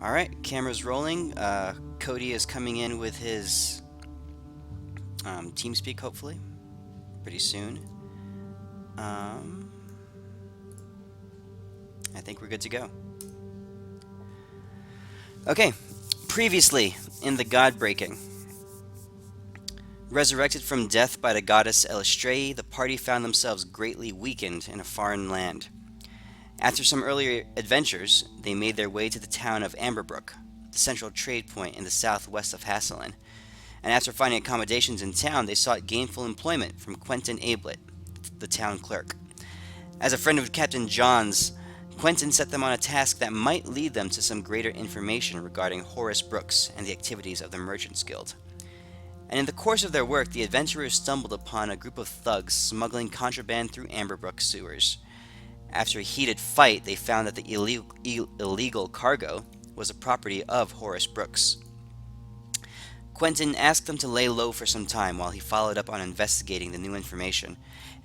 All right, camera's rolling. Cody is coming in with his TeamSpeak, hopefully, pretty soon. Um, I think we're good to go. Okay, previously in the GodBreaking. Resurrected from death by the goddess Elestrei, the party found themselves greatly weakened in a foreign land. After some earlier adventures, they made their way to the town of Amberbrook, the central trade point in the southwest of Hasselin. And after finding accommodations in town, they sought gainful employment from Quentin Ablett, the town clerk. As a friend of Captain John's, Quentin set them on a task that might lead them to some greater information regarding Horace Brooks and the activities of the Merchants Guild. And in the course of their work, the adventurers stumbled upon a group of thugs smuggling contraband through Amberbrook sewers. After a heated fight, they found that the illegal cargo was the property of Horace Brooks. Quentin asked them to lay low for some time while he followed up on investigating the new information,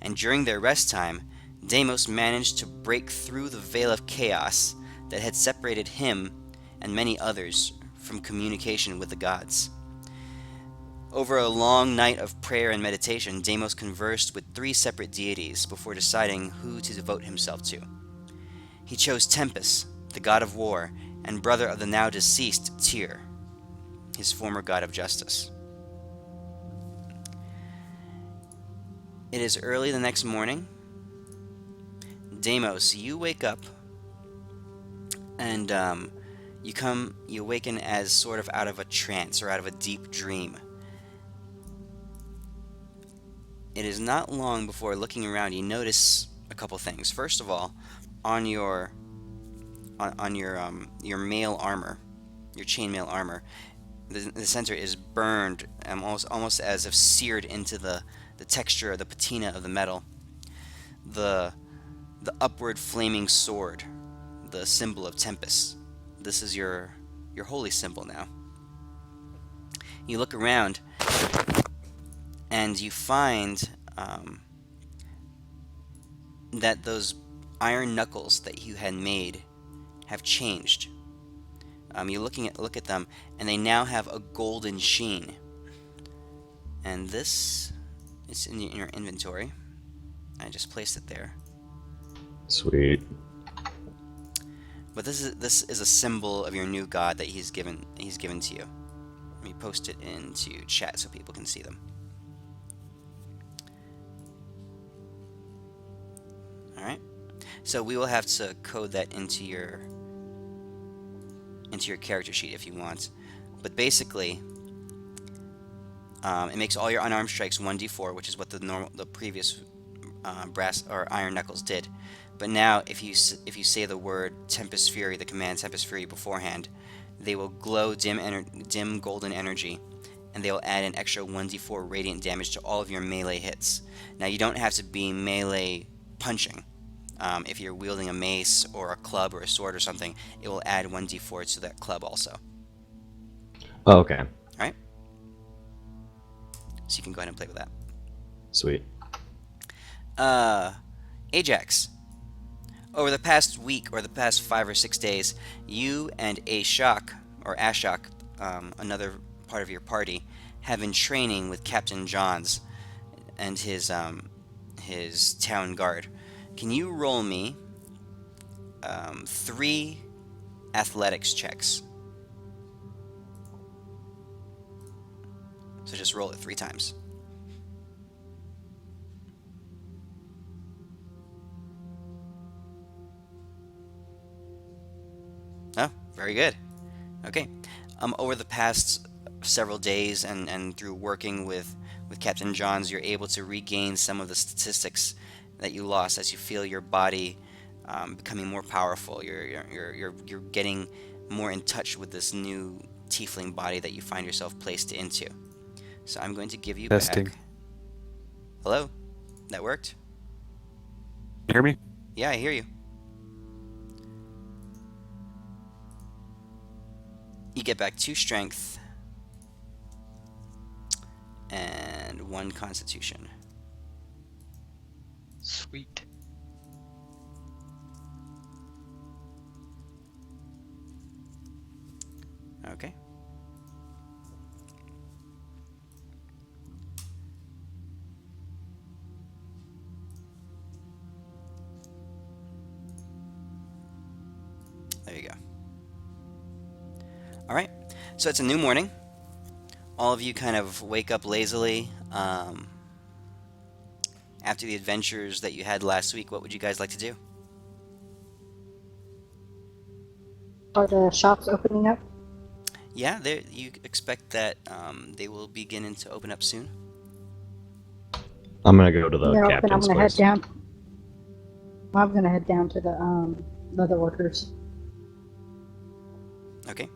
and during their rest time, Deimos managed to break through the veil of chaos that had separated him and many others from communication with the gods. Over a long night of prayer and meditation, Deimos conversed with 3 separate deities before deciding who to devote himself to. He chose Tempest, the god of war, and brother of the now deceased Tyr, his former god of justice. It is early the next morning. Deimos, you wake up and you awaken as sort of out of a trance or out of a deep dream. It is not long before looking around you notice a couple things. First of all, on your mail armor, your chainmail armor, the center is burned, almost as if seared into the texture, the patina of the metal. The upward flaming sword, the symbol of Tempest. This is your holy symbol now. You look around and you find that those iron knuckles that you had made have changed. You look at them, and they now have a golden sheen. And this is in your inventory. I just placed it there. Sweet. But this is a symbol of your new god that he's given to you. Let me post it into chat so people can see them. All right. So we will have to code that into your character sheet if you want. But basically, it makes all your unarmed strikes 1d4, which is what the previous brass or iron knuckles did. But now, if you say the word Tempest Fury, the command Tempest Fury beforehand, they will glow dim golden energy, and they will add an extra 1d4 radiant damage to all of your melee hits. Now, you don't have to be melee punching. If you're wielding a mace or a club or a sword or something, it will add 1d4 to that club also. Oh, okay. All right? So you can go ahead and play with that. Sweet. Ajax. Over the past week or the past 5 or 6 days, you and Ashok, another part of your party, have been training with Captain Johns and his town guard. Can you roll me 3 athletics checks? So just roll it 3 times. Oh, very good. Okay. Over the past several days and through working with Captain Johns, you're able to regain some of the statistics that you lost as you feel your body becoming more powerful. You're getting more in touch with this new tiefling body that you find yourself placed into. So I'm going to give you Testing. back. Hello? That worked? You hear me? Yeah, I hear you. You get back 2 strength and 1 constitution. Sweet. Okay. There you go. All right. So it's a new morning. All of you kind of wake up lazily. After the adventures that you had last week, what would you guys like to do? Are the shops opening up? Yeah, you expect that they will begin to open up soon. I'm gonna go to the They're open. I'm captain's gonna head place. down. I'm gonna head down to the leather workers. Okay.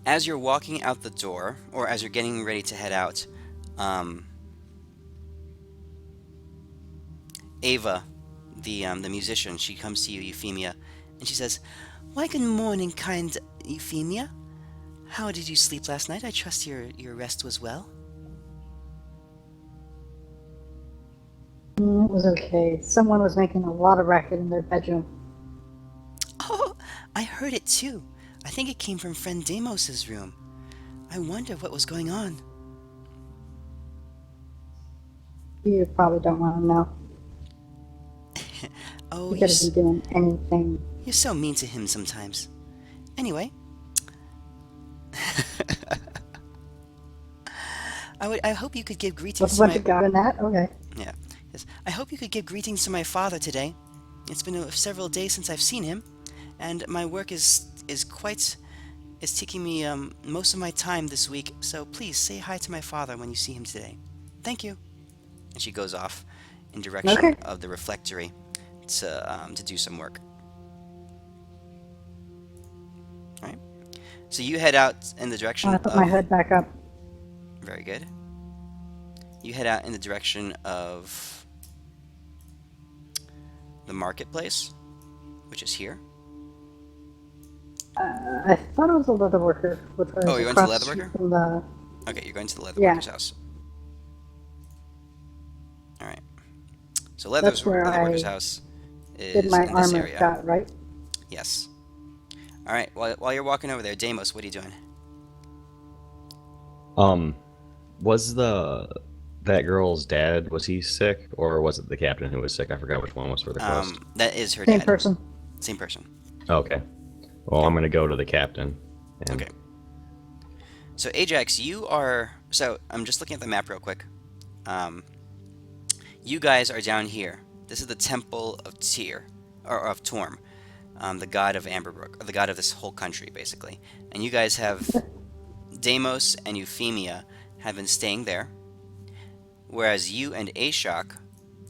As you're walking out the door, or as you're getting ready to head out, Ava, the musician, she comes to you, Euphemia, and she says, "Why, good morning, kind Euphemia. How did you sleep last night? I trust your rest was well." It was okay. Someone was making a lot of racket in their bedroom. Oh, I heard it too. I think it came from friend Deimos's room. I wonder what was going on. You probably don't want to know. Oh, You could have been doing anything. you're so mean to him sometimes. Anyway, I hope you could give greetings What's to what my... you got in that? Okay. Yeah. Yes. I hope you could give greetings to my father today. It's been several days since I've seen him, and my work is taking me most of my time this week. So please say hi to my father when you see him today. Thank you. And she goes off in direction Okay. of the reflectory to do some work. All right. So you head out in the direction I put of... my hood back up. Very good. You head out in the direction of the marketplace, which is here. I thought it was a leather worker, which was Oh, you're going to the across leather worker? from the. Okay, you're going to the leather Yeah. worker's house. All right. So That's where leather worker's I house is Did my in this armor area. got right? Yes. All right. While you're walking over there, Deimos, what are you doing? Was that girl's dad, was he sick, or was it the captain who was sick? I forgot which one was for the quest. That is her Same dad. person. Same person. Okay. Well, I'm gonna go to the captain. And... Okay. So Ajax, you are... So I'm just looking at the map real quick. You guys are down here. This is the Temple of Tyr, or of Torm, the god of Amberbrook, or the god of this whole country, basically. And you guys have... Deimos and Euphemia have been staying there, whereas you and Ashok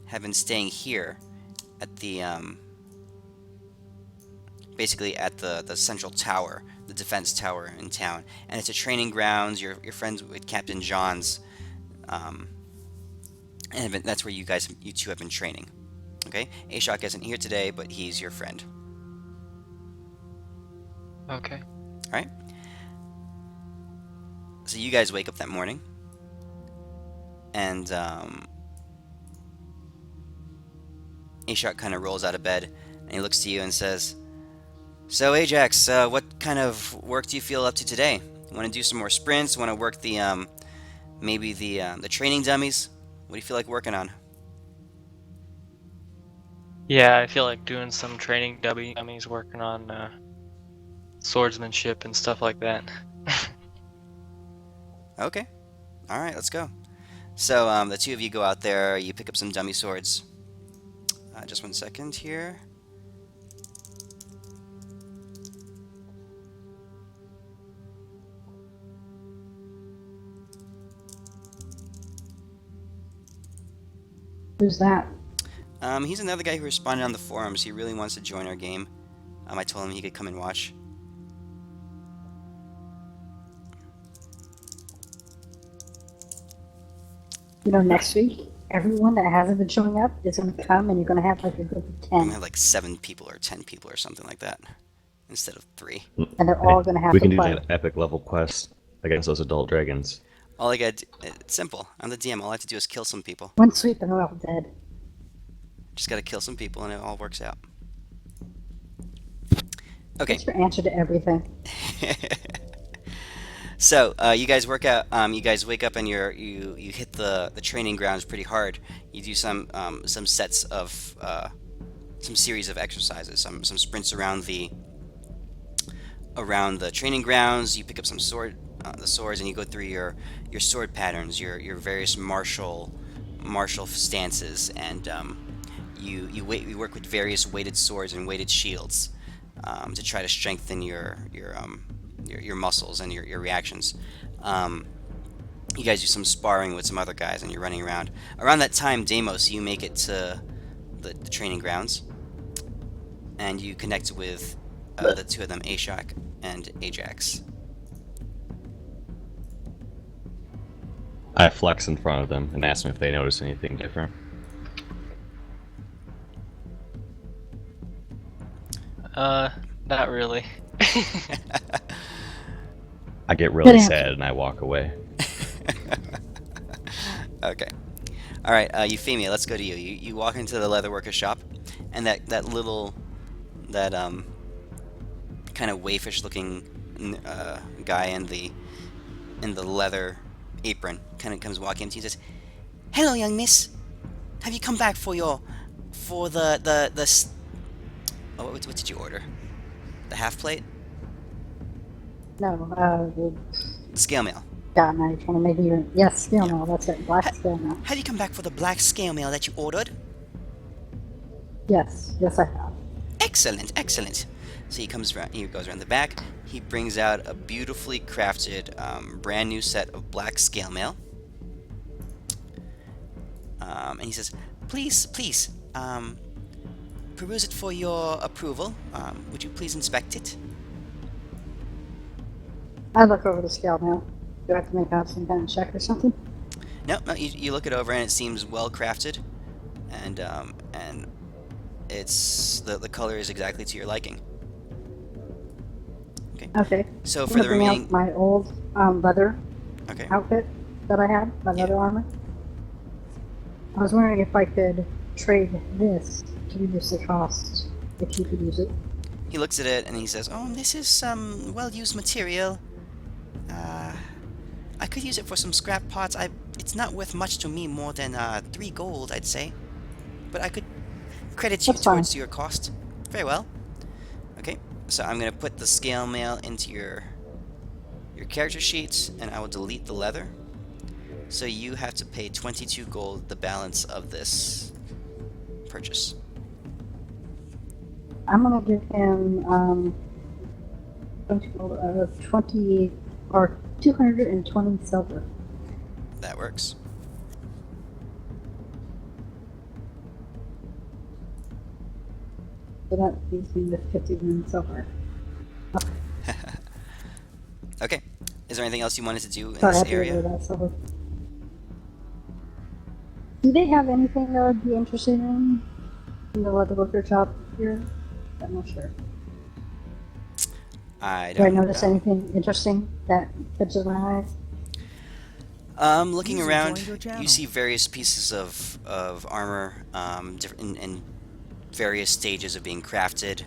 have been staying here at the basically at the central tower, the defense tower in town, and it's a training grounds. You're friends with Captain John's, and that's where you two have been training. Okay, Ashok isn't here today, but he's your friend. Okay. All right. So you guys wake up that morning, and Ashok kind of rolls out of bed, and he looks to you and says, "So Ajax, what kind of work do you feel up to today? Want to do some more sprints? Want to work the maybe the training dummies? What do you feel like working on?" Yeah, I feel like doing some training dummies, working on swordsmanship and stuff like that. Okay. All right, let's go. So the two of you go out there. You pick up some dummy swords. Just 1 second here. Who's that? He's another guy who responded on the forums. He really wants to join our game. I told him he could come and watch. You know, next week, everyone that hasn't been showing up is going to come, and you're going to have like a group of I'm gonna 10, have like 7 people or 10 people or something like that instead of 3. and they're all going to have we to can do play. that epic level quest against those adult dragons. All I got, it's simple. I'm the DM. All I have to do is kill some people. One sweep and they're all dead. Just gotta kill some people and it all works out. Okay. That's your answer to everything. So you guys work out. You guys wake up and you hit the training grounds pretty hard. You do some sets of some series of exercises, some sprints around the training grounds. You pick up some the swords, and you go through your sword patterns, your various martial stances, and you work with various weighted swords and weighted shields to try to strengthen your muscles and your reactions. You guys do some sparring with some other guys, and you're running around. Around that time, Deimos, you make it to the training grounds, and you connect with the two of them, Ashok and Ajax. I flex in front of them and ask them if they notice anything different. Not really. I get really Good sad and I walk away. Okay. All right, Euphemia, let's go to you. You walk into the leatherworker shop, and that kind of waifish looking guy in the leather apron kind of comes walking up to you and says, "Hello, young miss. Have you come back for what did you order? The half plate? No, The scale mail. God, now you're trying to make me. Yes, scale mail. That's it. Black scale mail. Have you come back for the black scale mail that you ordered? Yes, I have. Excellent, excellent." So he goes around the back. He brings out a beautifully crafted, brand new set of black scale mail. And he says, "Please, peruse it for your approval. Would you please inspect it?" I look over the scale mail. Do I have to make out some kind of check or something? No, you look it over and it seems well crafted, and it's the color is exactly to your liking. Okay. So for the Bring out remaining, my old leather okay, outfit that I had, my leather armor. I was wondering if I could trade this to reduce the cost, if you could use it. he looks at it and he says, "Oh, this is some well-used material. I could use it for some scrap parts. It's not worth much to me, more than 3 gold, I'd say. But I could credit you That's fine. towards your cost." Very well. Okay, so I'm gonna put the scale mail into your character sheet, and I will delete the leather. So you have to pay 22 gold, the balance of this purchase. I'm gonna give him 20 or 220 silver. That works. So that leaves me with 51 silver. Okay. Is there anything else you wanted to do in So I this have to area? get rid of that silver. Do they have anything that I'd be interested in the leatherworker shop here? I'm not sure. I Do I don't notice know. anything interesting that catches my eyes? Looking User around, joined your channel. you see various pieces of armor, different in various stages of being crafted.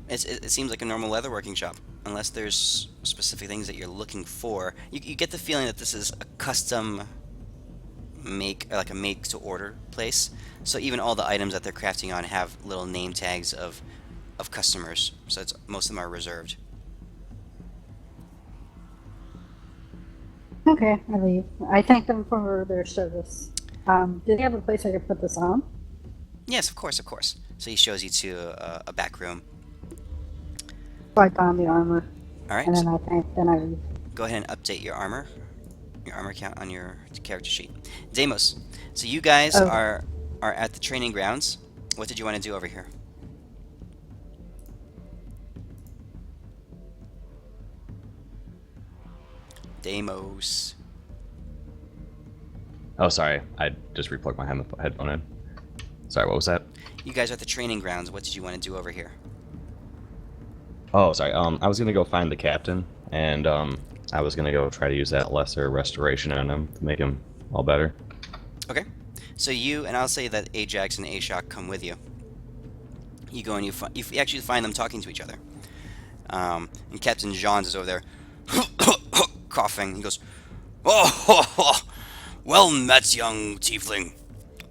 It seems like a normal leatherworking shop, unless there's specific things that you're looking for. You get the feeling that this is a custom like a make-to-order place. So even all the items that they're crafting on have little name tags of customers. So most of them are reserved. Okay, I leave. I thank them for their service. Do they have a place I could put this on? Yes, of course, of course. So he shows you to a back room. So I don the armor, All right. and then I leave. Go ahead and update your armor count on your character sheet. Deimos, so you guys Oh. are at the training grounds. What did you want to do over here? Deimos. Oh, sorry. I just replugged my headphone in. Sorry, what was that? You guys are at the training grounds. What did you want to do over here? Oh, sorry. I was gonna go find the captain, and I was gonna go try to use that lesser restoration on him to make him all better. Okay. So you, and I'll say that Ajax and Ashok come with you. You go and you actually find them talking to each other. And Captain Johns is over there coughing. He goes, "Oh, well met, young tiefling.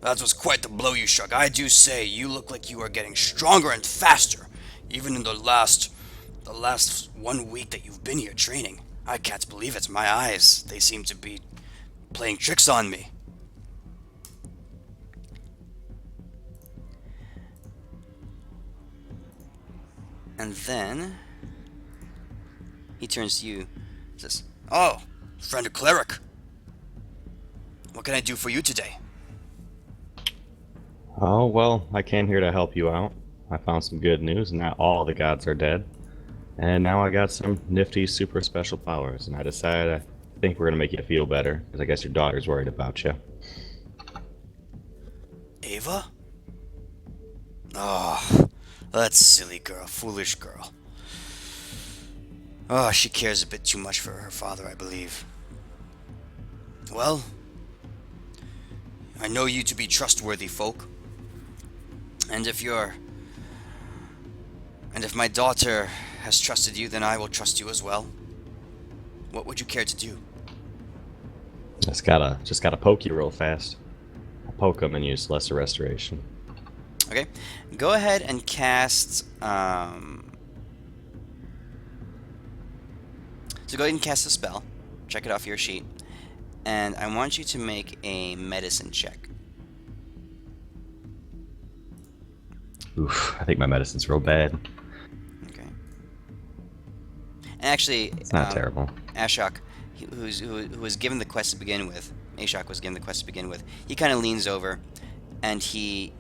That was quite the blow you struck. I do say, you look like you are getting stronger and faster, even in the last 1 week that you've been here training. I can't believe it. My eyes, they seem to be playing tricks on me." And then he turns to you and says, "Oh, friend of Cleric. What can I do for you today?" Oh, well, I came here to help you out. I found some good news. Not all the gods are dead. And now I got some nifty super special powers. And I decided I think we're going to make you feel better. Because I guess your daughter's worried about you. Ava? Oh, that silly girl, foolish girl. Oh, she cares a bit too much for her father, I believe. Well, I know you to be trustworthy folk. And if my daughter has trusted you, then I will trust you as well. What would you care to do? Just gotta poke you real fast. I'll poke them and use lesser restoration. Okay, go ahead and cast. So go ahead and cast a spell. Check it off your sheet, and I want you to make a medicine check. Oof, I think my medicine's real bad. Okay. And actually, It's not terrible. Ashok, who was given the quest to begin with, Ashok was given the quest to begin with. He kind of leans over, and he,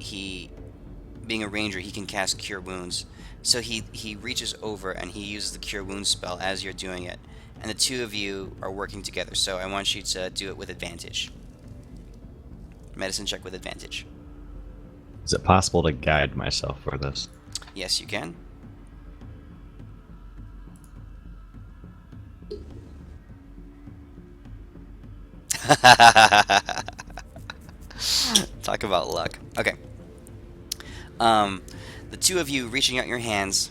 being a ranger, he can cast Cure Wounds. So he reaches over and he uses the Cure Wounds spell as you're doing it, and the two of you are working together. So I want you to do it with advantage. Medicine check with advantage. Is it possible to guide myself for this? Yes, you can. Talk about luck. Okay. The two of you reaching out your hands,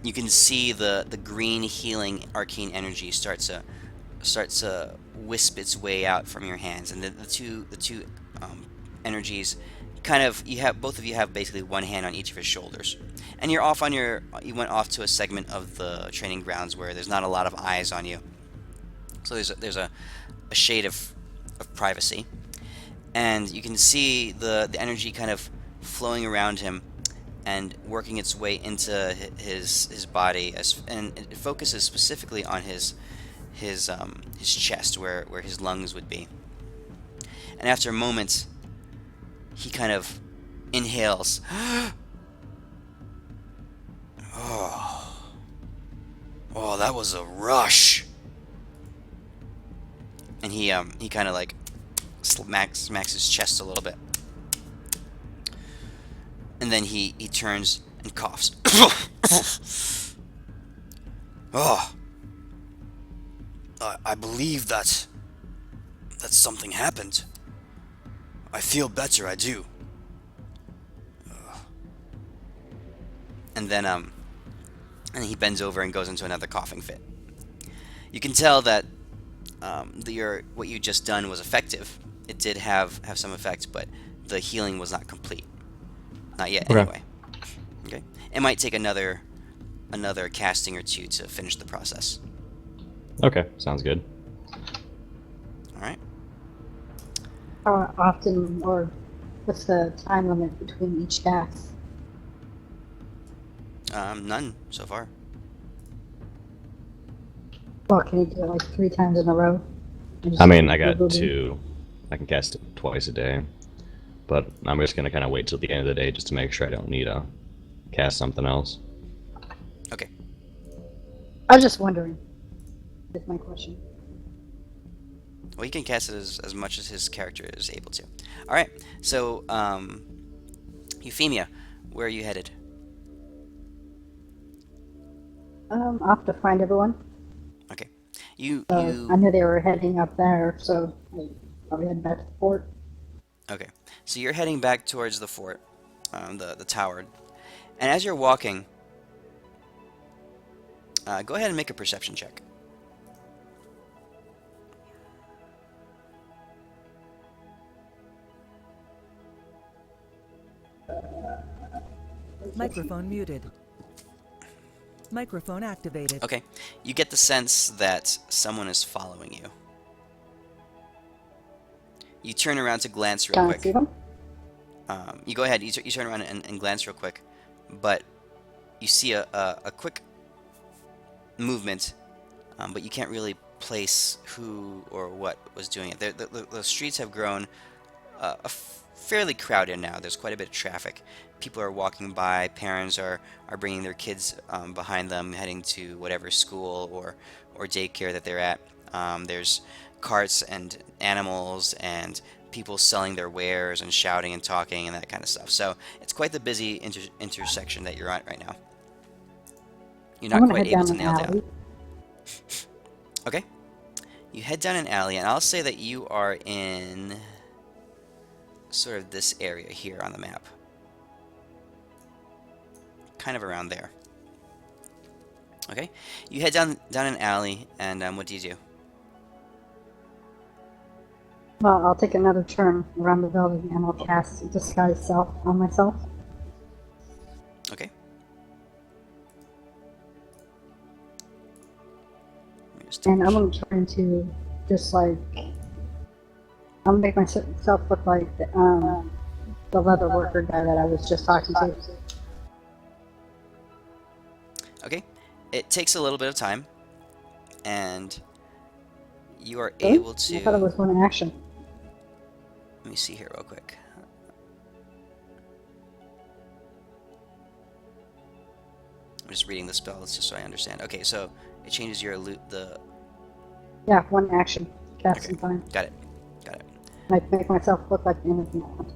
you can see the green healing arcane energy start to wisp its way out from your hands, and the two energies kind of, both of you have basically one hand on each of your shoulders, and you went off to a segment of the training grounds where there's not a lot of eyes on you, so there's a shade of privacy, and you can see the energy kind of flowing around him and working its way into his body, and it focuses specifically on his chest, where his lungs would be. And after a moment, he kind of inhales. Oh, that was a rush. And he kind of like smacks his chest a little bit, and then he turns and coughs. Oh, I believe that something happened. I feel better, I do. And then he bends over and goes into another coughing fit. You can tell that what you just done was effective. It did have some effect, but the healing was not complete. Not yet, Okay. anyway. Okay. It might take another casting or two to finish the process. Okay, sounds good. All right. How often, or what's the time limit between each cast? None so far. Well, can you do it like 3 times in a row? I mean, I got 2. I can cast it twice a day. But I'm just going to kind of wait till the end of the day just to make sure I don't need to cast something else. Okay. I was just wondering. That's my question. Well, he can cast it as much as his character is able to. All right. So, Euphemia, where are you headed? Off to find everyone. Okay. I knew they were heading up there, so I probably head back to the fort. Okay. So you're heading back towards the fort, the tower, and as you're walking, Go ahead and make a perception check. Microphone muted. Microphone activated. Okay, you get the sense that someone is following you. You turn around to glance real Can I quick. see them? You go ahead. You turn around and glance real quick, but you see a quick movement, but you can't really place who or what was doing it. The streets have grown fairly crowded now. There's quite a bit of traffic. People are walking by. Parents are bringing their kids behind them, heading to whatever school or daycare that they're at. There's carts and animals and people selling their wares and shouting and talking and that kind of stuff. So it's quite the busy intersection that you're on right now. You're I'm not gonna quite head able down to an nail alley. down. Okay. You head down an alley, and I'll say that you are in sort of this area here on the map. Kind of around there. Okay. You head down an alley, and what do you do? Well, I'll take another turn around the building and I'll cast Disguise Self on myself. Okay. Let me just And I'm double gonna try to just like I'm gonna make myself look like the leather worker guy that I was just talking to. Okay. It takes a little bit of time, and you are Really? able to. I thought it was one action. Let me see here real quick. I'm just reading the spells just so I understand. Okay, so it changes your Yeah, one action. Cast Okay. in time. Got it. Got it. I make myself look like the innocent one.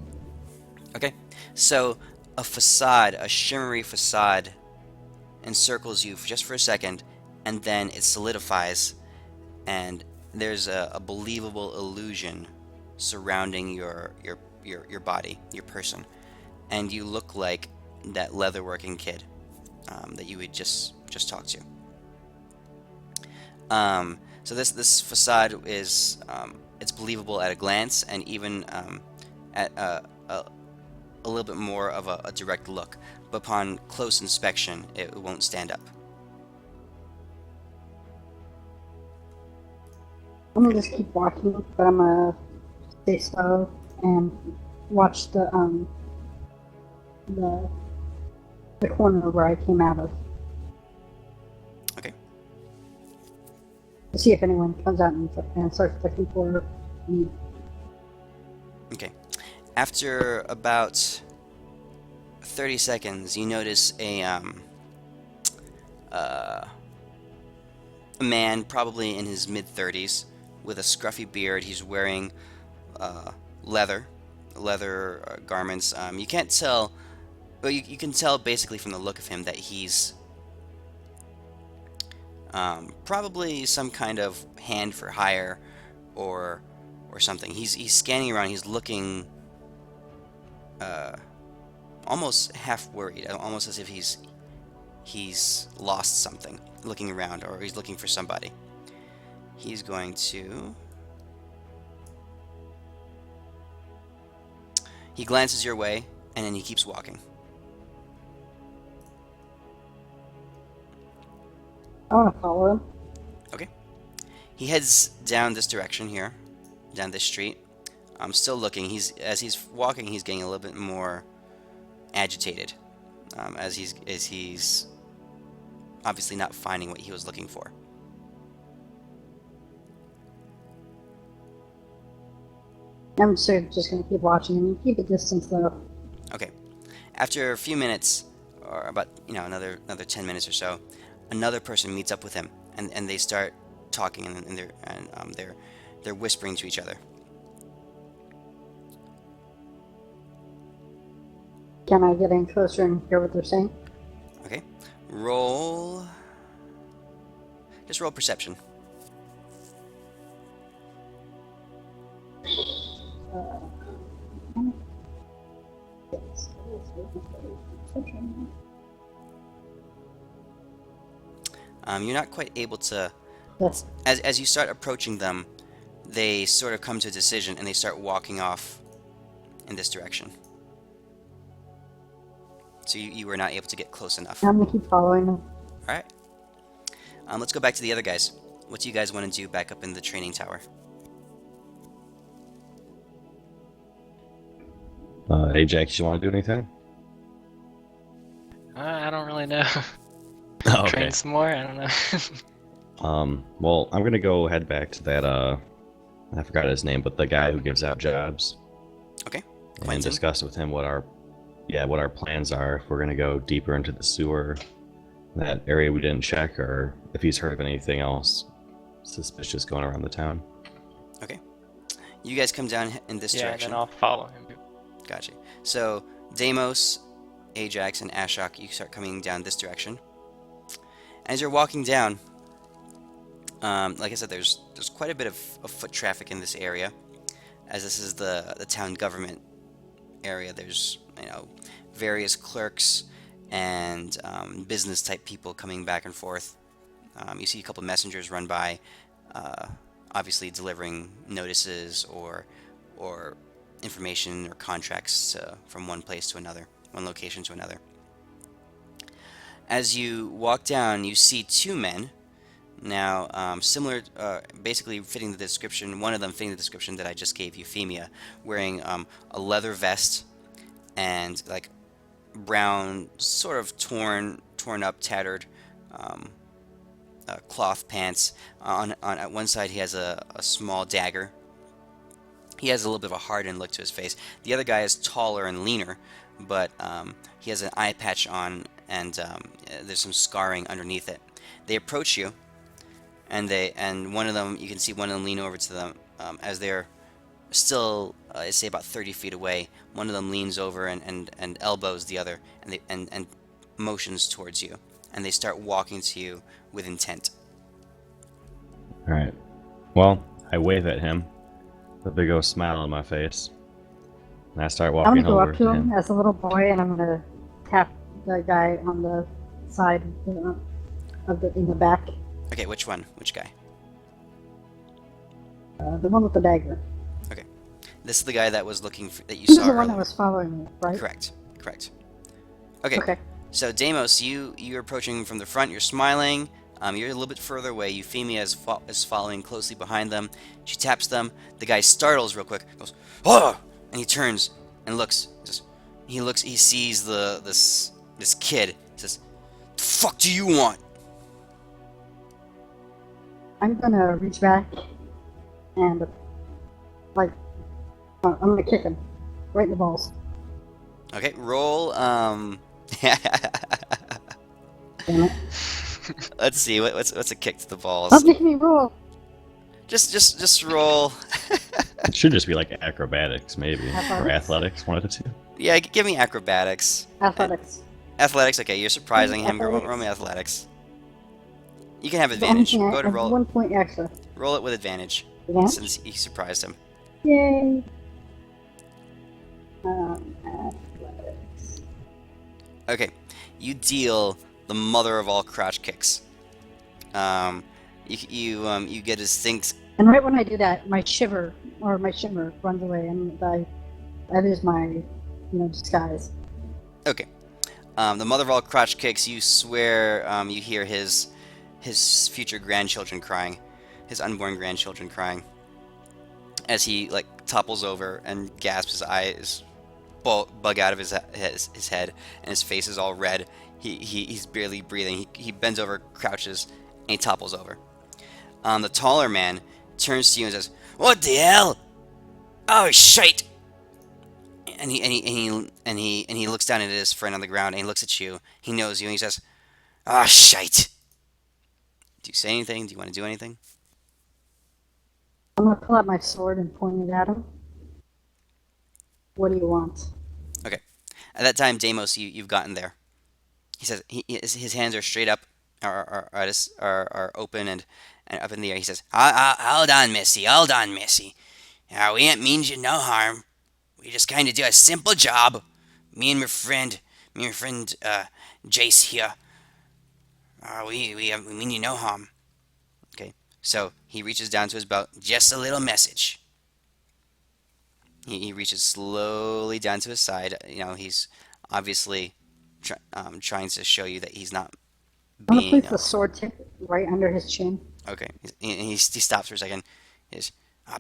Okay, so a facade, a shimmery facade, encircles you just for a second, and then it solidifies, and there's a believable illusion surrounding your body, your person, and you look like that leatherworking kid that you had just talked to. So this facade is it's believable at a glance, and even at a little bit more of a direct look. But upon close inspection, it won't stand up. I'm gonna just keep walking, but I'm gonna stay slow and watch the corner where I came out of. Okay. To see if anyone comes out and starts looking for me. Okay. After about 30 seconds, you notice a man, probably in his mid-30s, with a scruffy beard. He's wearing leather garments. You can't tell, but you can tell basically from the look of him that he's probably some kind of hand for hire or something. He's scanning around. He's looking almost half worried, almost as if he's lost something, looking around, or he's looking for somebody. He's going to. He glances your way, and then he keeps walking. I want to follow him. Okay. He heads down this direction here, down this street. I'm still looking. As he's walking, he's getting a little bit more agitated, as he's obviously not finding what he was looking for. I'm sure just gonna keep watching him and keep a distance though. Okay. After a few minutes, or about another 10 minutes or so, another person meets up with him, and they start talking, and they're whispering to each other. Can I get in closer and hear what they're saying? Okay. Just roll perception. You're not quite able to. Yes. As you start approaching them, they sort of come to a decision and they start walking off in this direction. So you were not able to get close enough. I'm gonna keep following them. All right. Let's go back to the other guys. What do you guys want to do back up in the training tower? Ajax, you want to do anything? I don't really know. Oh, Train some more? I don't know. Well, I'm gonna go head back to that. I forgot his name, but the guy who gives out jobs. Okay. And Quentin? discuss with him what our plans are. If we're gonna go deeper into the sewer, that area we didn't check, or if he's heard of anything else suspicious going around the town. Okay. You guys come down in this Yeah, direction. then I'll follow him. Gotcha. So Deimos, Ajax, and Ashok, you start coming down this direction. As you're walking down, like I said, there's quite a bit of foot traffic in this area, as this is the town government area. There's various clerks and business type people coming back and forth. You see a couple messengers run by, obviously delivering notices or information or contracts from one place to another, one location to another. As you walk down, you see two men. Now, similar, basically fitting the description, one of them fitting the description that I just gave Euphemia, wearing a leather vest and like brown, sort of torn up, tattered cloth pants. On at one side, he has a small dagger. He has a little bit of a hardened look to his face. The other guy is taller and leaner, but he has an eye patch on, and there's some scarring underneath it. They approach you, and one of them, you can see one of them lean over to them as they're still, I'd say about 30 feet away. One of them leans over and elbows the other, and motions towards you, and they start walking to you with intent. All right. Well, I wave at him, with a big old smile on my face, and I start I'm walking gonna go over up to to him him. as a little boy, and I'm gonna tap the guy on the side in the back, Okay, which one? Which guy? the one with the dagger. This is the guy that was looking that you He saw was the one earlier. that was following me, right? Correct. Okay. Okay. So Deimos, you're approaching from the front. You're smiling. You're a little bit further away. Euphemia is following closely behind them. She taps them. The guy startles real quick. Goes, "Oh!" And he turns and looks. He sees this kid. He says, "The fuck do you want?" I'm gonna reach back and I'm gonna kick him right in the balls. Okay, roll. Damn it! Let's see. What's a kick to the balls? Stop making me roll. Just roll. It should just be like acrobatics, maybe, or Athletics? athletics, one of the two. Yeah, give me acrobatics. Athletics. Athletics. Okay, you're surprising him. Athletics. Roll me athletics. You can have The only advantage. thing I Go to have roll. 1 point extra. Roll it with advantage, Yeah? since you surprised him. Yay! Athletics. Okay, you deal the mother of all crouch kicks. You get his things. And right when I do that, my shimmer runs away, and I lose my, disguise. Okay, the mother of all crouch kicks. You swear you hear his future grandchildren crying, his unborn grandchildren crying, as he topples over and gasps. His eyes bug out of his head, and his face is all red. He's barely breathing. He bends over, crouches, and he topples over. The taller man turns to you and says, "What the hell? Oh shit!" And he looks down at his friend on the ground, and he looks at you. He knows you, and he says, "Ah shite." Do you say anything? Do you want to do anything? I'm gonna pull out my sword and point it at him. What do you want? Okay. At that time, Deimos, you've gotten there. He says his hands are straight up, are open and up in the air. He says, "Hold on, Missy. Hold on, Missy. We ain't means you no harm. We just kind of do a simple job. Me and my friend Jace here. We mean you no harm. Okay. So he reaches down to his belt. Just a little message. He reaches slowly down to his side. He's obviously trying to show you that he's not I'm gonna being. place the sword tip right under his chin. Okay. He stops for a second. He says,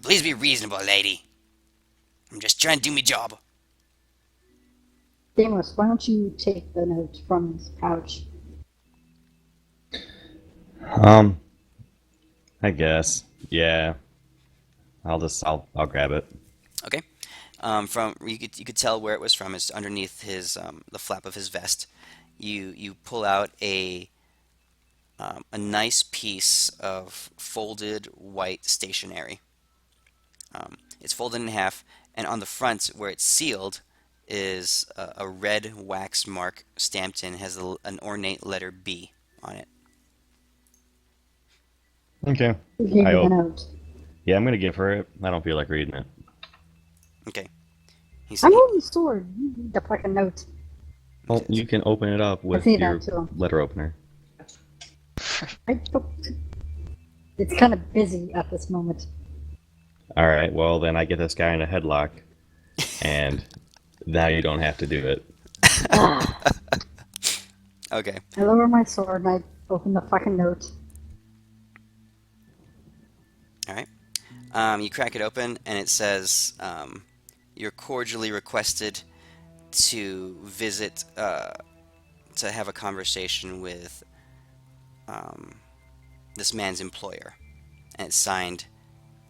please be reasonable, lady. I'm just trying to do my job. Deimos, why don't you take the note from his pouch? I guess. Yeah. I'll grab it. Okay. From you could tell where it was from. It's underneath his the flap of his vest. You pull out a nice piece of folded white stationery. It's folded in half, and on the front where it's sealed is a red wax mark stamped in, has an ornate letter B on it. Okay. Who gave I you the hope. note? Yeah, I'm gonna give her it. I don't feel like reading it. Okay. I'm holding the sword. You read the fucking note. Well, you can open it up with see your that too. letter opener. I don't... It's kind of busy at this moment. All right. Well, then I get this guy in a headlock, and now you don't have to do it. Okay. I lower my sword and I open the fucking note. All right. You crack it open, and it says, "You're cordially requested to visit, to have a conversation with this man's employer." And it's signed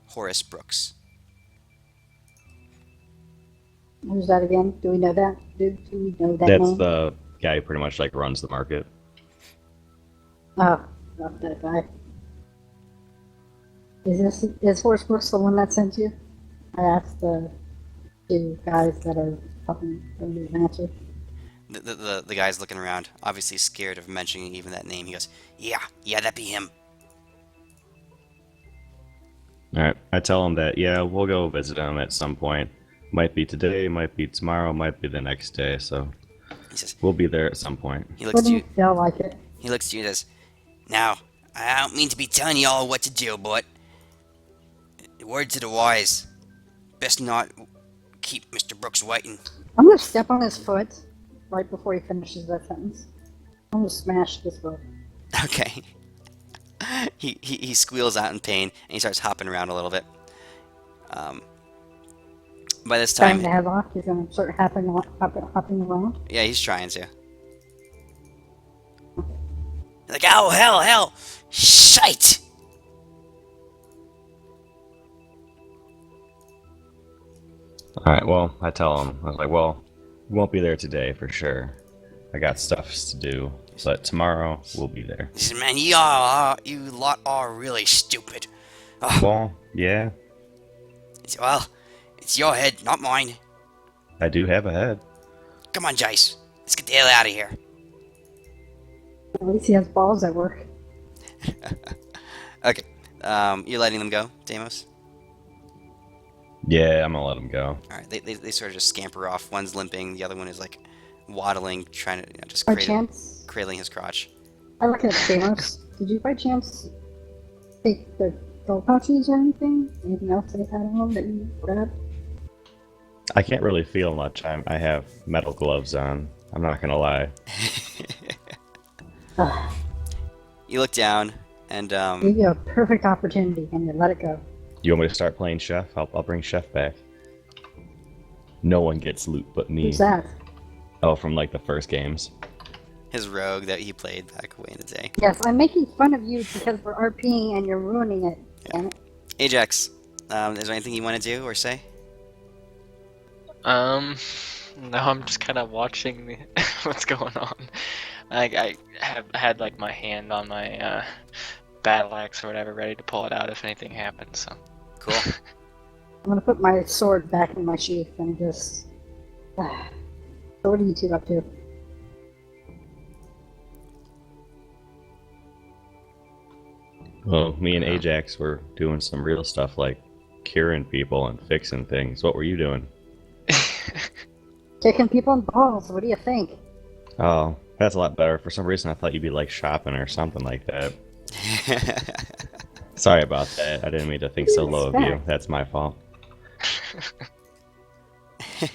Horace Brooks. Who's that again? Do we know that? Do we know that That's name? the guy who pretty much like runs the market. Oh, not that guy. Is Horace Brooks the one that sent you? I asked the two guys that are fucking the answer. The guy's looking around, obviously scared of mentioning even that name. He goes, "Yeah, that'd be him." All right. I tell him that yeah, we'll go visit him at some point. Might be today, might be tomorrow, might be the next day. So He says, we'll be there at some point. he looks to you. Wouldn't feel like it. He looks to you and says, "Now, I don't mean to be telling you all what to do, but word to the wise, best not keep Mr. Brooks waiting." I'm gonna step on his foot right before he finishes that sentence. I'm gonna smash this book. Okay. He squeals out in pain and he starts hopping around a little bit. By this Trying time, to head off, he's gonna start hopping around. yeah, he's trying to. Like, oh hell, shite! All right. Well, I tell him. I was like, well, we won't be there today for sure. I got stuff to do, but tomorrow we'll be there. He says, "Man, you lot are really stupid." Oh, Well, yeah, well, it's your head, not mine. I do have a head. Come on, Jace, let's get the hell out of here. At least he has balls at work. Okay, you're letting them go, Deimos? Yeah, I'm gonna let him go. All right, they sort of just scamper off. One's limping, the other one is like waddling, trying to just By chance, cradling his crotch. I look at Deimos. Did you by chance take the gold pouches or anything? Anything else they had on them that you grabbed? I can't really feel much. I have metal gloves on. I'm not gonna lie. Ugh. You look down, and Give you a perfect opportunity and you let it go. You want me to start playing Chef? I'll bring Chef back. No one gets loot but me. Who's that? Oh, from like the first games. his rogue that he played back way in the day. Yes, I'm making fun of you because we're RPing and you're ruining it. Damn it. Ajax, is there anything you want to do or say? No, I'm just kind of watching what's going on. I have had like my hand on my battle axe or whatever, ready to pull it out if anything happens. So Cool. I'm gonna put my sword back in my sheath and just. So what are you two up to? Well, me and Ajax were doing some real stuff like curing people and fixing things. What were you doing? Kicking people in the balls. What do you think? Oh, That's a lot better. For some reason, I thought you'd be like shopping or something like that. Sorry about that. I didn't mean to think so low of you. That's my fault. At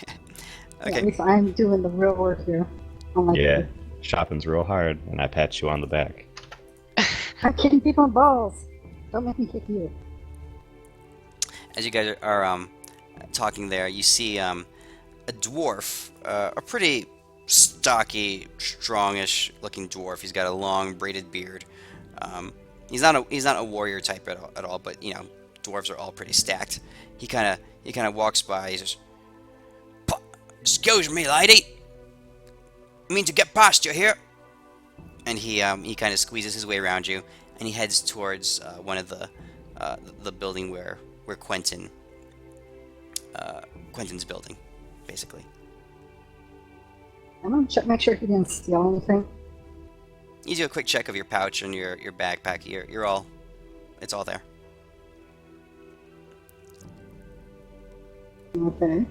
Okay. least I'm doing the real work here. Unlike Yeah, you. shopping's real hard, and I pat you on the back. I'm kicking people in balls. Don't make me kick you. As you guys are talking there, you see a dwarf, a pretty stocky, strongish looking dwarf. He's got a long braided beard. He's not a warrior type at all, but you know, dwarves are all pretty stacked. He kind of walks by. He says, "Excuse me, lady. I mean to get past you here." And he kind of squeezes his way around you, and he heads towards one of the building where Quentin's building, basically. I'm gonna make sure he didn't steal anything. You do a quick check of your pouch and your backpack. It's all there. Okay.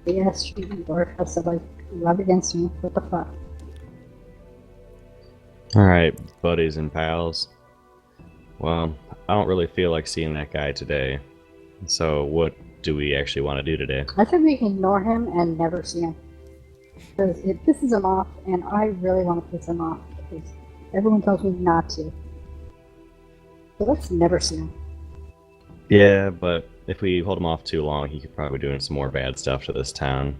Yes, dwarf has to like rub against me. What the fuck? Alright, buddies and pals. Well, I don't really feel like seeing that guy today. So, what do we actually want to do today? I think we can ignore him and never see him. Because it pisses him off, and I really want to piss him off. Because everyone tells me not to. So let's never see him. Yeah, but if we hold him off too long, he could probably be doing some more bad stuff to this town.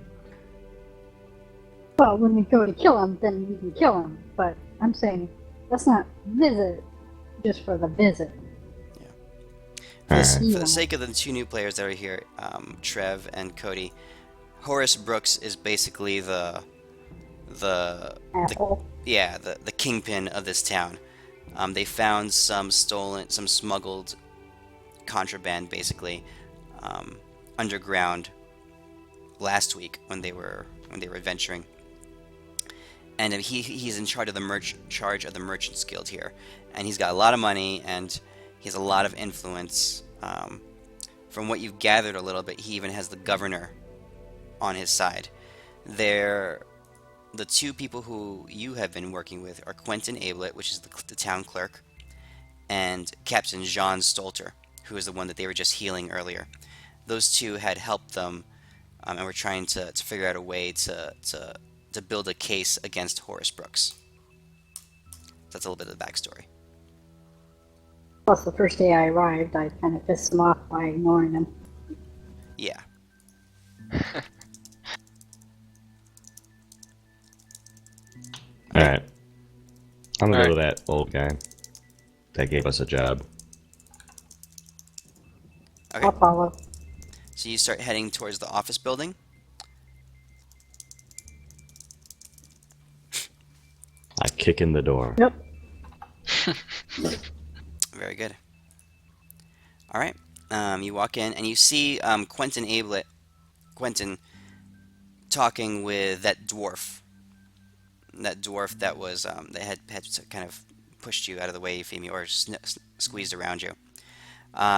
Well, when we go to kill him, then we can kill him. But I'm saying, let's not visit just for the visit. For Alright. the sake of the two new players that are here, Trev and Cody, Horace Brooks is basically the Asshole. kingpin of this town. They found some smuggled contraband, basically, underground last week when they were adventuring, and he's in charge of the Merchants Guild here, and he's got a lot of money and he has a lot of influence. From what you've gathered a little bit, he even has the governor on his side. The two people who you have been working with are Quentin Ablett, which is the town clerk, and Captain Jean Stolter, who is the one that they were just healing earlier. Those two had helped them, and were trying to figure out a way to build a case against Horace Brooks. That's a little bit of the backstory. Plus, the first day I arrived, I kind of pissed him off by ignoring him. Yeah. Alright. I'm gonna go Alright. to that old guy that gave us a job. Okay. I'll follow. So you start heading towards the office building. I kick in the door. Yep. Very good. All right. You walk in and you see Quentin talking with that dwarf. That dwarf that was that had kind of pushed you out of the way, Euphamia, or squeezed around you.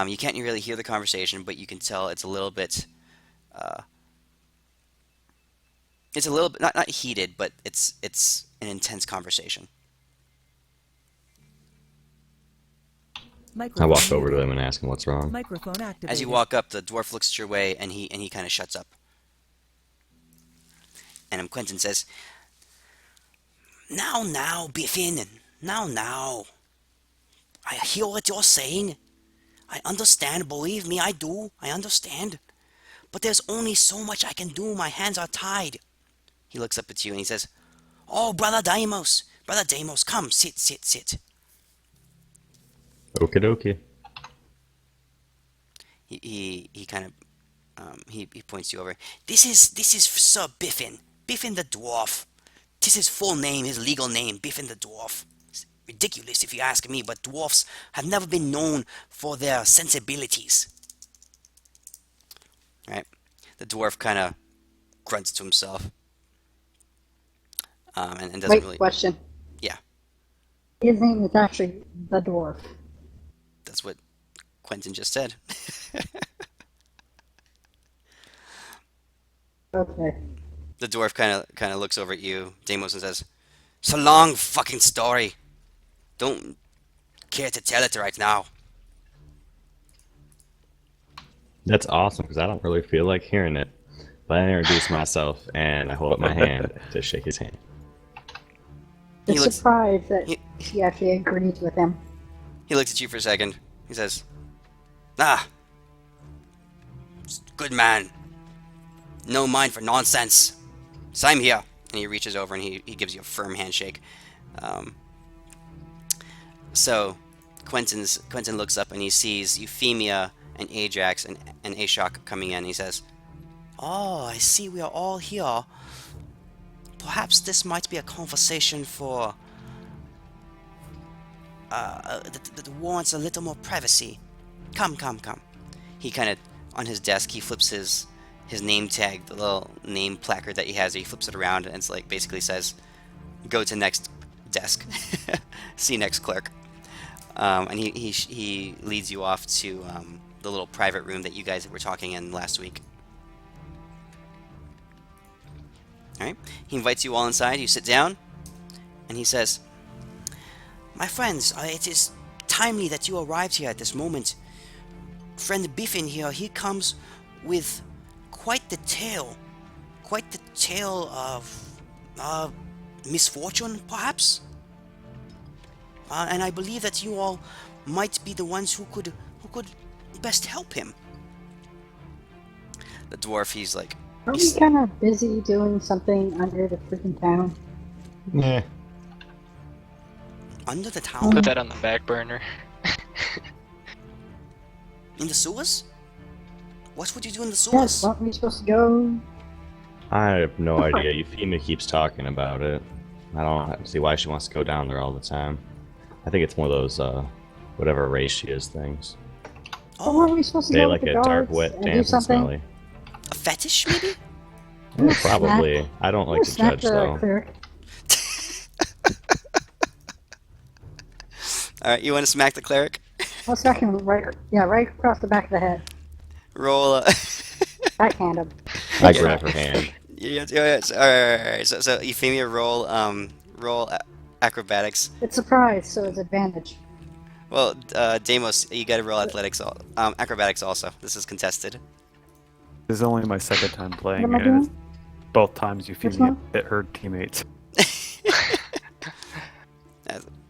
You can't really hear the conversation, but you can tell it's a little bit. It's a little bit not heated, but it's an intense conversation. I walk over to him and ask him what's wrong. Microphone activated. As you walk up, the dwarf looks at your way, and he kind of shuts up. And Quentin says, Now, Biffin. Now. I hear what you're saying. I understand, believe me, I do. I understand. But there's only so much I can do. My hands are tied. He looks up at you and he says, Oh, Brother Deimos, come, sit. Okie dokie. He kind of he points you over. This is Sir Biffin the dwarf. This is his full name, his legal name, Biffin the dwarf. It's ridiculous if you ask me, but dwarfs have never been known for their sensibilities. Right? The dwarf kind of grunts to himself, and doesn't Wait, really. question. Yeah, His name is actually the dwarf. that's what Quentin just said. Okay. The dwarf kind of looks over at you, Deimos, and says, "It's a long fucking story. Don't care to tell it right now." That's awesome because I don't really feel like hearing it. But I introduce myself and I hold up my hand to shake his hand. The He looks- surprise that he- she actually agreed with him. He looks at you for a second. He says, "Ah, good man. No mind for nonsense. Same here." And he reaches over and he gives you a firm handshake. So Quentin looks up and he sees Euphemia and Ajax and Ashok coming in. He says, "Oh, I see we are all here. Perhaps this might be a conversation for that warrants a little more privacy. Come. He kind of, on his desk, he flips his name tag, the little name placard that he has. He flips it around and it's like basically says, "Go to next desk, see next clerk." And he leads you off to the little private room that you guys were talking in last week. All right. He invites you all inside. You sit down, and he says, "My friends, it is timely that you arrived here at this moment. Friend Biffin here, he comes with quite the tale of misfortune, perhaps. And I believe that you all might be the ones who could best help him." The dwarf, he's like, Are we kind of busy doing something under the freaking town? Yeah. "Under the town? Put that on the back burner. In the sewers? What would you do in the Yes, sewers?" aren't we supposed to go? I have no idea. Euphemia keeps talking about it. I don't see why she wants to go down there all the time. I think it's one of those, whatever race she is things. Oh, weren't we supposed to They go like with it the dark, guards wet, and do damp, and something? smelly. A fetish, maybe? Yeah, probably. I don't like to Snap judge, the though. cleric. Alright, you want to smack the cleric? I'll smack him right across the back of the head. Roll, Backhand him. I grab her hand. yeah, alright. So Euphemia, roll acrobatics. It's surprise, so it's advantage. Well, Deimos, you gotta roll athletics, acrobatics also. This is contested. This is only my second time playing What am I it. doing? Both times Euphemia one? hit her teammates.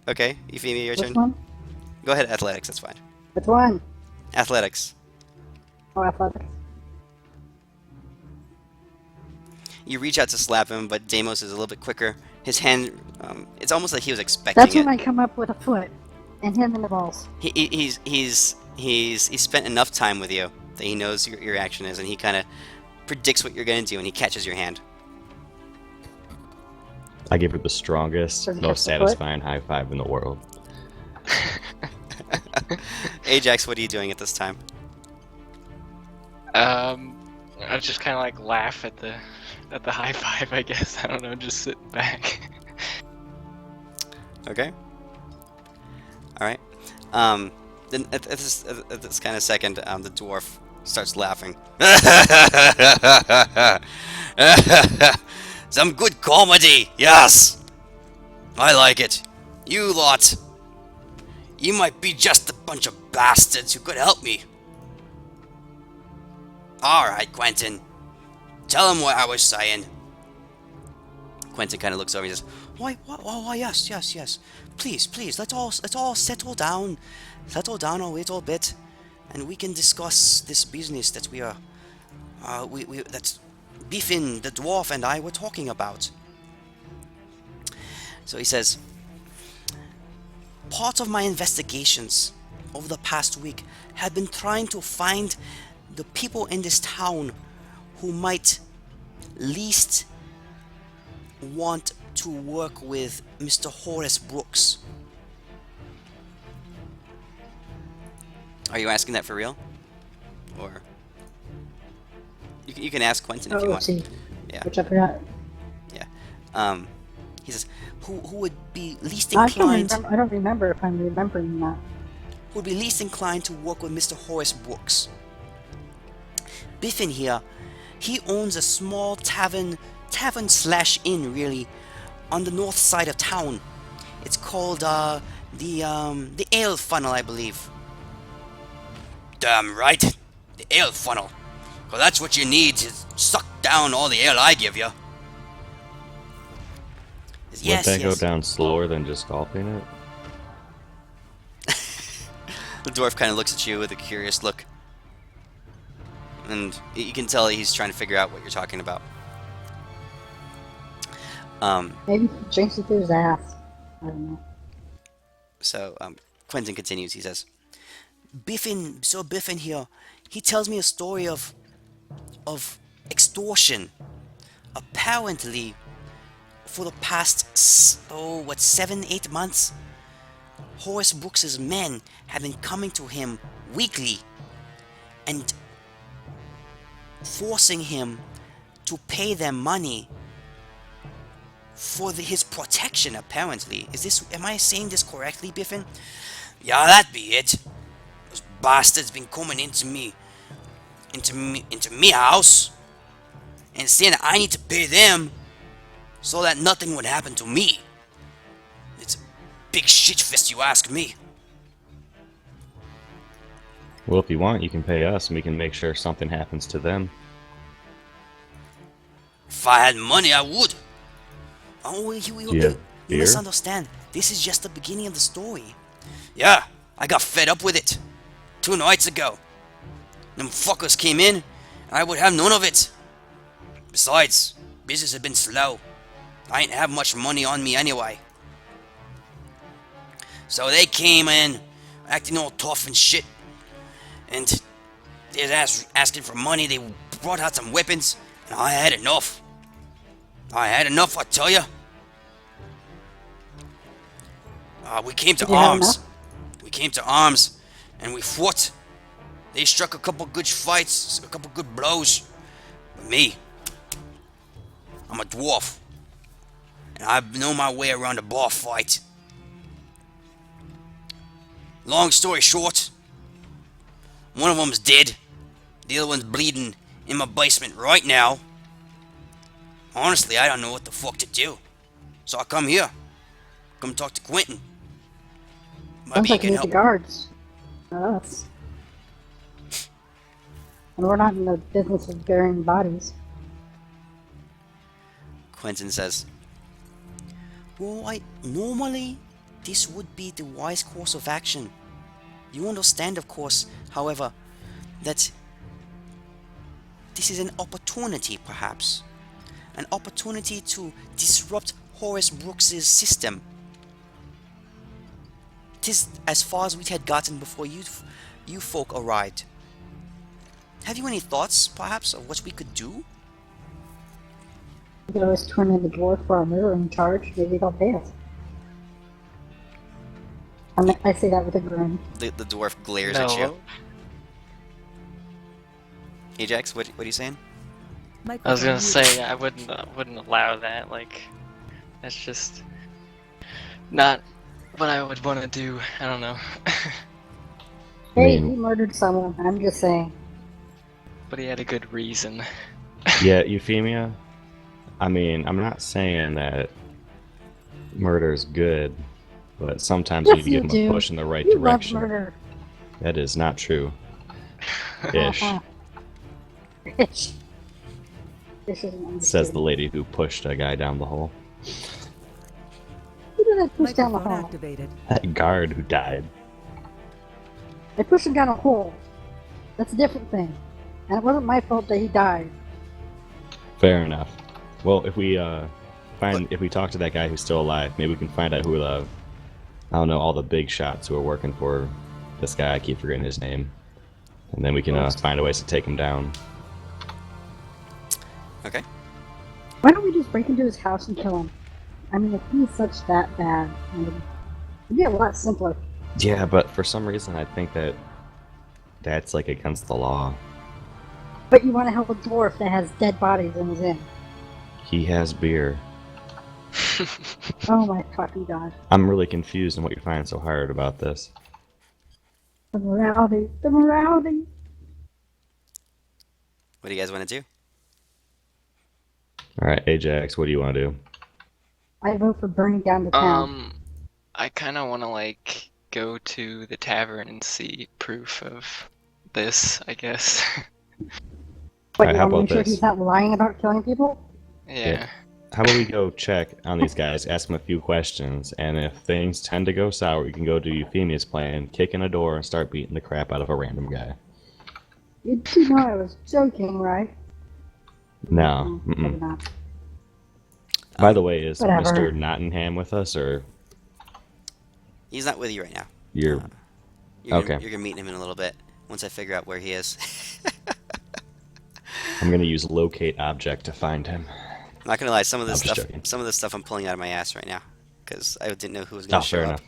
Okay, Euphemia, your Which turn. one? Go ahead, athletics, that's fine. Which one? Athletics. Oh, athletics. You reach out to slap him, but Deimos is a little bit quicker. His hand, it's almost like he was expecting That's it. when I come up with a foot and hit him in the balls. He's spent enough time with you that he knows your action is, and he kind of predicts what you're going to do, and he catches your hand. I give her the strongest, Does he most have the foot? satisfying high five in the world. Ajax, what are you doing at this time? I just kind of like laugh at the high five, I guess. I don't know, just sitting back. Okay. All right. Then at this kind of second, the dwarf starts laughing. Some good comedy, yes. I like it. You lot. You might be just a bunch of bastards who could help me. All right, Quentin. Tell him what I was saying. Quentin kind of looks over and says, "Why, yes. Please, let's all settle down a little bit, and we can discuss this business that we are, that's Biffin, the dwarf, and I were talking about." So he says, "Part of my investigations over the past week have been trying to find the people in this town who might least want to work with Mr. Horace Brooks." Are you asking that for real? Or you can ask Quentin if you want. see. Yeah. Which I forgot. He says, who would be least I don't inclined remember. I don't remember if I'm remembering that. would be least inclined to work with Mr. Horace Brooks. Biffin here, he owns a small tavern tavern/inn, really, on the north side of town. It's called the Ale Funnel, I believe. Damn right, the Ale Funnel. Well, that's what you need to suck down all the ale I give you. Wouldn't that go down slower than just gulping it? The dwarf kind of looks at you with a curious look. And you can tell he's trying to figure out what you're talking about. Maybe he drinks it through his ass. I don't know. So, Quentin continues. He says, Biffin here, he tells me a story of extortion. Apparently, for the past, 7-8 months, Horace Brooks's men have been coming to him weekly and forcing him to pay them money for his protection, apparently. Am I saying this correctly, Biffin? Yeah, that be it. Those bastards been coming into me house and saying that I need to pay them so that nothing would happen to me. It's a big shit fest, you ask me. Well, if you want, you can pay us and we can make sure something happens to them. If I had money, I would. Oh, you Beer? misunderstand. This is just the beginning of the story. Yeah, I got fed up with it. 2 nights ago. Them fuckers came in, and I would have none of it. Besides, business had been slow. I ain't have much money on me anyway. So they came in, acting all tough and shit. And they was asking for money. They brought out some weapons, and I had enough. I had enough, I tell you. We came to arms. We came to arms, and we fought. They struck a couple good fights, a couple good blows. But me, I'm a dwarf, and I know my way around a bar fight. Long story short, one of them's dead. The other one's bleeding in my basement right now. Honestly, I don't know what the fuck to do. So I come here. Come talk to Quentin. Sounds like you need the guards. Not us. And we're not in the business of burying bodies. Quentin says, well, normally, this would be the wise course of action. You understand, of course, however, that this is an opportunity, perhaps. An opportunity to disrupt Horace Brooks's system. Tis as far as we had gotten before you folk arrived. Have you any thoughts, perhaps, of what we could do? We could always turn in the dwarf for our mirroring charge. Maybe they'll pay us. I say that with a grin. The dwarf glares at you. Ajax, what are you saying? I was gonna say I wouldn't allow that. Like, that's just not what I would want to do. I don't know. Hey, he murdered someone. I'm just saying. But he had a good reason. Yeah, Euphemia. I mean, I'm not saying that murder's good, but sometimes you need to give them a push in the right direction. Love murder. That is not true. Ish. Ish. Says the lady who pushed a guy down the hole. Who did I push down the hole? Activated. That guard who died. I pushed him down a hole. That's a different thing. And it wasn't my fault that he died. Fair enough. Well, if we talk to that guy who's still alive, maybe we can find out who I don't know, all the big shots who are working for this guy. I keep forgetting his name. And then we can find a ways to take him down. Okay. Why don't we just break into his house and kill him? I mean, if he's such that bad, it'd be a lot simpler. Yeah, but for some reason I think that's like against the law. But you want to help a dwarf that has dead bodies in his inn. He has beer. Oh my fucking god. I'm really confused on what you're finding so hard about this. The morality. The morality. What do you guys want to do? All right, Ajax, what do you want to do? I vote for burning down the town. I kind of want to like go to the tavern and see proof of this, I guess. But Alright, you how want to about make sure this? he's not lying about killing people? Yeah. How about we go check on these guys, ask them a few questions, and if things tend to go sour, we can go to Euphemia's plan, kick in a door, and start beating the crap out of a random guy. You do know I was joking, right? No. Maybe Mm-mm. not. By the way, is Whatever. Mr. Nottingham with us, or He's not with you right now. you're... Okay. You're gonna meet him in a little bit once I figure out where he is. I'm gonna use locate object to find him. I'm not gonna lie, some of I'm this just stuff, joking. some of this stuff I'm pulling out of my ass right now because I didn't know who was gonna Oh, show fair up.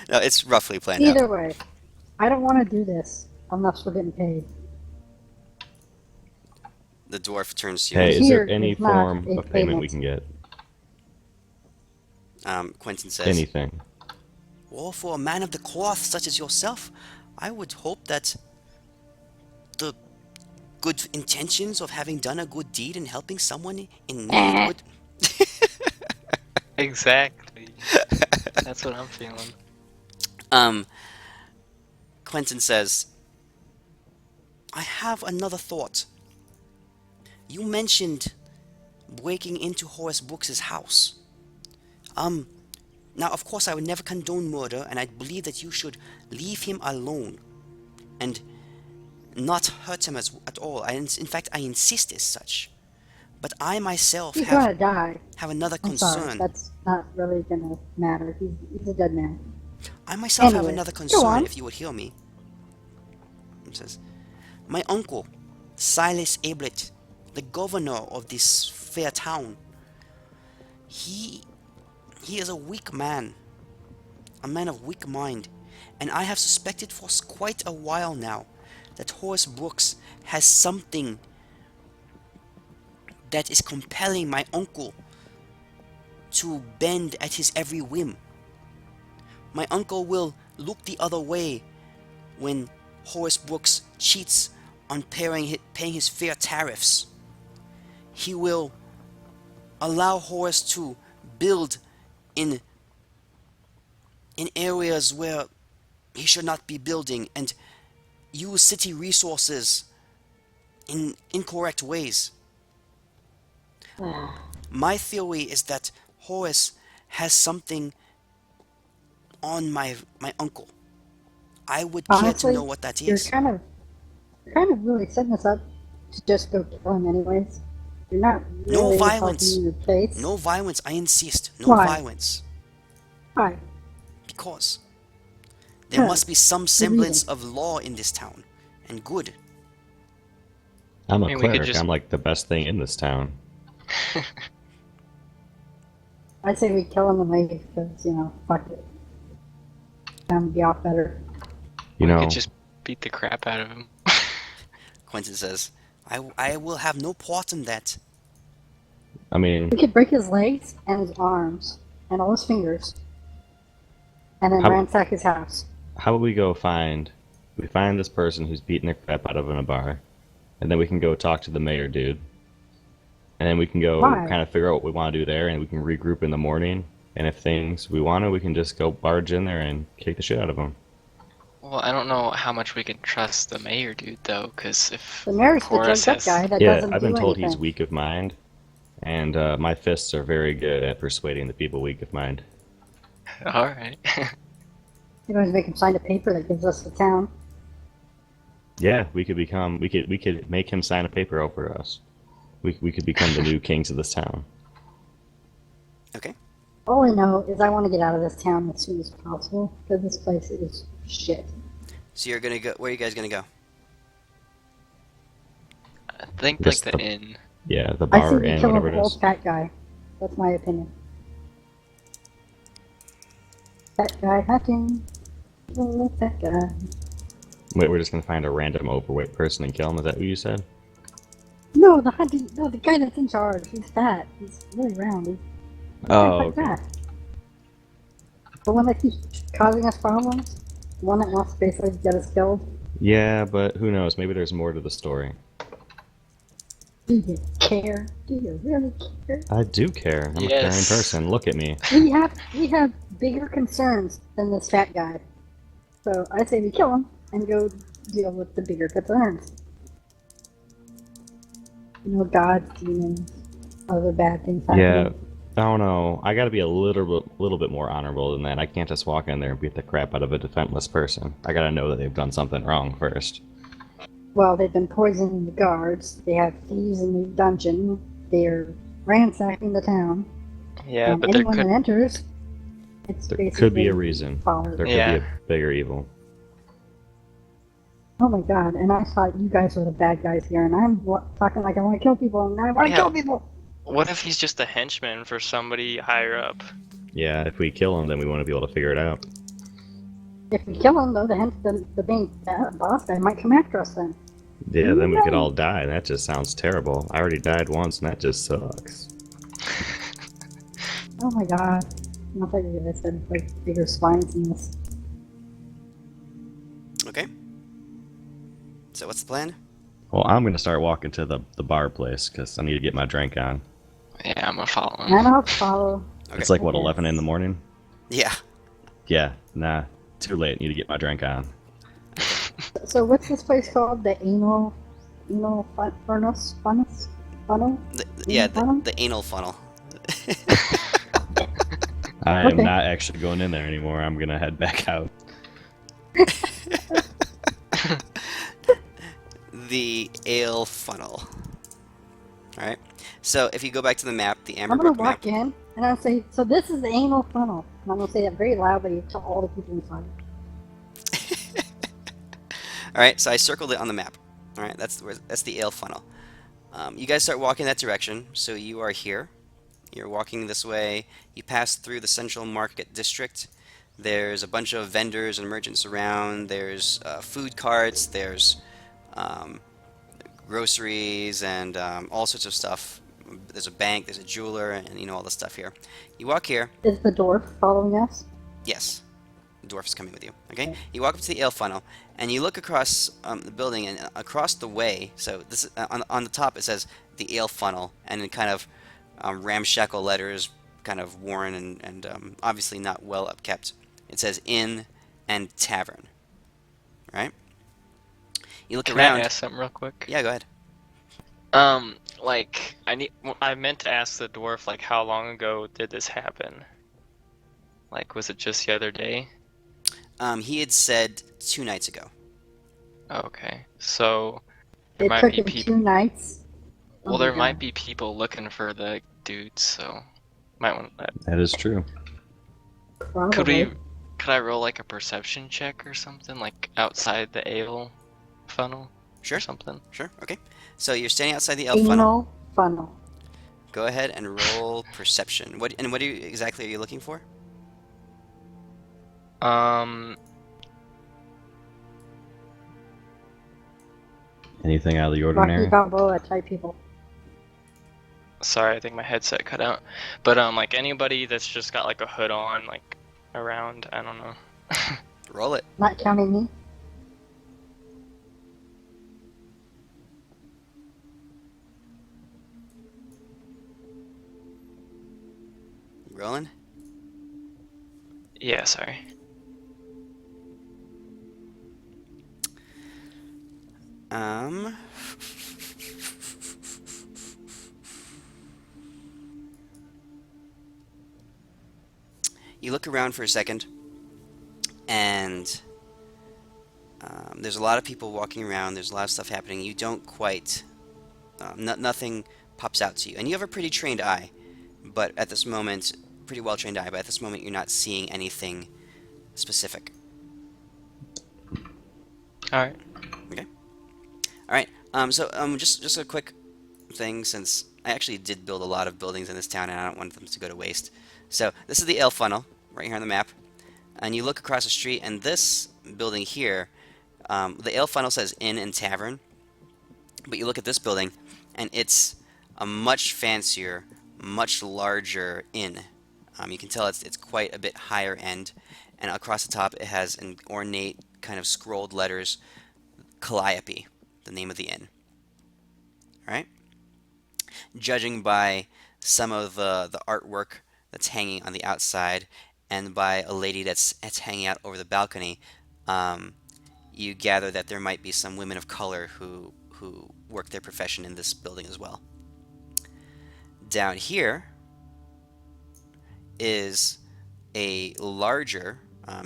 No, it's roughly planned out. Either way, I don't want to do this unless we're getting paid. The dwarf turns to you. Hey, is there Here any is not form a of payment we payment. can get? Quentin says, Anything. "Well, for a man of the cloth such as yourself, I would hope that the good intentions of having done a good deed and helping someone in need would." Exactly. That's what I'm feeling. Quentin says, "I have another thought. You mentioned breaking into Horace Brooks's house. Now, of course, I would never condone murder, and I believe that you should leave him alone and not hurt him at all. In fact, I insist as such. But I myself He's gonna have die. another I'm sorry, concern. that's not really gonna matter. He's a dead man. I myself have Anyway, another go concern, on. if you would hear me." He says, "My uncle, Silas Ablett, the governor of this fair town, he is a weak man, a man of weak mind, and I have suspected for quite a while now that Horace Brooks has something that is compelling my uncle to bend at his every whim. My uncle will look the other way when Horace Brooks cheats on paying his fair tariffs. He will allow Horace to build in areas where he should not be building and use city resources in incorrect ways. My theory is that Horace has something on my uncle. I would care to Honestly, know what that you're is." kind of really setting us up to just go kill him anyways. You're not No really violence. helping your case. No violence, I insist. No Why? violence. Why? Because there Huh. must be some semblance of law in this town, and good. I'm a I mean, we could cleric. just- I'm like the best thing in this town. I say we kill him and leave because, fuck it. Time to be off better. You We know, could just beat the crap out of him. Quentin says, I will have no part in that. I mean, We could break his legs and his arms and all his fingers and then How- ransack his house. how about we find this person who's beating the crap out of in a bar, and then we can go talk to the mayor dude, and then we can go Why? kind of figure out what we want to do there, and we can regroup in the morning, and if things we want to, we can just go barge in there and kick the shit out of them. Well, I don't know how much we can trust the mayor dude, though, because if The mayor's the Horace drugged up has... guy that Yeah, doesn't I've been do told anything. he's weak of mind, and my fists are very good at persuading the people weak of mind. Alright. You know, make him sign a paper that gives us the town. Yeah, we could make him sign a paper over us. We could become the new kings of this town. Okay? All I know is I want to get out of this town as soon as possible because this place is shit. So you're gonna go, where are you guys gonna go? I think, Guess like, the inn. Yeah, the I bar think we and kill whatever an it is. old fat guy. That's my opinion. Fat guy hunting. Oh, fat guy. Wait, we're just gonna find a random overweight person and kill him? Is that what you said? No, the hunting. No, the guy that's in charge. He's fat. He's really round. He's Oh, like okay. that. The one that keeps causing us problems. The one that wants to basically get us killed. Yeah, but who knows? Maybe there's more to the story. Do you care? Do you really care? I do care. I'm a caring Yes. person. Look at me. We have bigger concerns than this fat guy. So I say we kill him and go deal with the bigger concerns. You know, gods, demons, other bad things happening. Yeah, I don't know. I gotta be a little bit more honorable than that. I can't just walk in there and beat the crap out of a defenseless person. I gotta know that they've done something wrong first. Well, they've been poisoning the guards. They have thieves in the dungeon. They're ransacking the town. Yeah, and but there anyone could that enters, it's There basically could be a reason. followed. There could Yeah. be a bigger evil. Oh my god! And I thought you guys were the bad guys here, and I'm talking like I want to kill people, and I want to Yeah. kill people. What if he's just a henchman for somebody higher up? Yeah, if we kill him, then we want to be able to figure it out. If we kill him, though, the main boss guy might come after us then. Yeah, then we could all die. That just sounds terrible. I already died once, and that just sucks. Oh my god! I thought you guys had like bigger spines than this. Okay. So what's the plan? Well, I'm gonna start walking to the bar place because I need to get my drink on. Yeah, I'm gonna follow him. And I'll follow. Okay. It's like what, Yes. 11 in the morning? Yeah. Yeah, nah, too late. Need to get my drink on. So what's this place called? The anal furnace? Funnel? Yeah, Funnel? the anal funnel. I am Okay. not actually going in there anymore. I'm gonna head back out. The ale funnel. Alright. So if you go back to the map, the I'm gonna Amberbrook map. walk in and I'll say, so this is the anal funnel. And I'm gonna say that very loudly to all the people inside. Alright, so I circled it on the map. Alright, that's the ale funnel. You guys start walking that direction, so you are here. You're walking this way. You pass through the central market district. There's a bunch of vendors and merchants around. There's food carts. There's groceries and all sorts of stuff. There's a bank. There's a jeweler, and you know all the stuff here. You walk here. Is the dwarf following us? Yes, the dwarf is coming with you. Okay. You walk up to the ale funnel, and you look across the building, and across the way. So this is, on the top it says the ale funnel, and in kind of ramshackle letters, kind of worn and obviously not well upkept. It says inn and tavern. Right. You look Can around. I ask something real quick? Yeah, go ahead. Like I meant to ask the dwarf like how long ago did this happen? Like was it just the other day? He had said 2 nights ago. Okay, so there It might took be him people. 2 nights. Well, Oh there my might God. be people looking for the dudes, so might want that. That is true. Probably. Could I roll like a perception check or something, like outside the ale funnel Sure. or something? Sure. Okay. So you're standing outside the ale funnel. Anal funnel. Go ahead and roll perception. What exactly are you looking for? Anything out of the Rocky ordinary? Balboa type people. Sorry, I think my headset cut out. But like anybody that's just got like a hood on, like around, I don't know. Roll it. Not counting me. You rolling? Yeah, sorry. Um. You look around for a second, and there's a lot of people walking around. There's a lot of stuff happening. You don't quite. Nothing pops out to you, and you have a pretty trained eye, but at this moment, pretty well trained eye. But at this moment, you're not seeing anything specific. All right. All right. Just a quick thing, since I actually did build a lot of buildings in this town, and I don't want them to go to waste. So this is the ale funnel right here on the map, and you look across the street, and this building here, the ale funnel says inn and tavern, but you look at this building, and it's a much fancier, much larger inn. You can tell it's quite a bit higher end, and across the top it has an ornate kind of scrolled letters, Calliope, the name of the inn. All right. Judging by some of the artwork that's hanging on the outside, and by a lady that's hanging out over the balcony, you gather that there might be some women of color who work their profession in this building as well. Down here is a larger,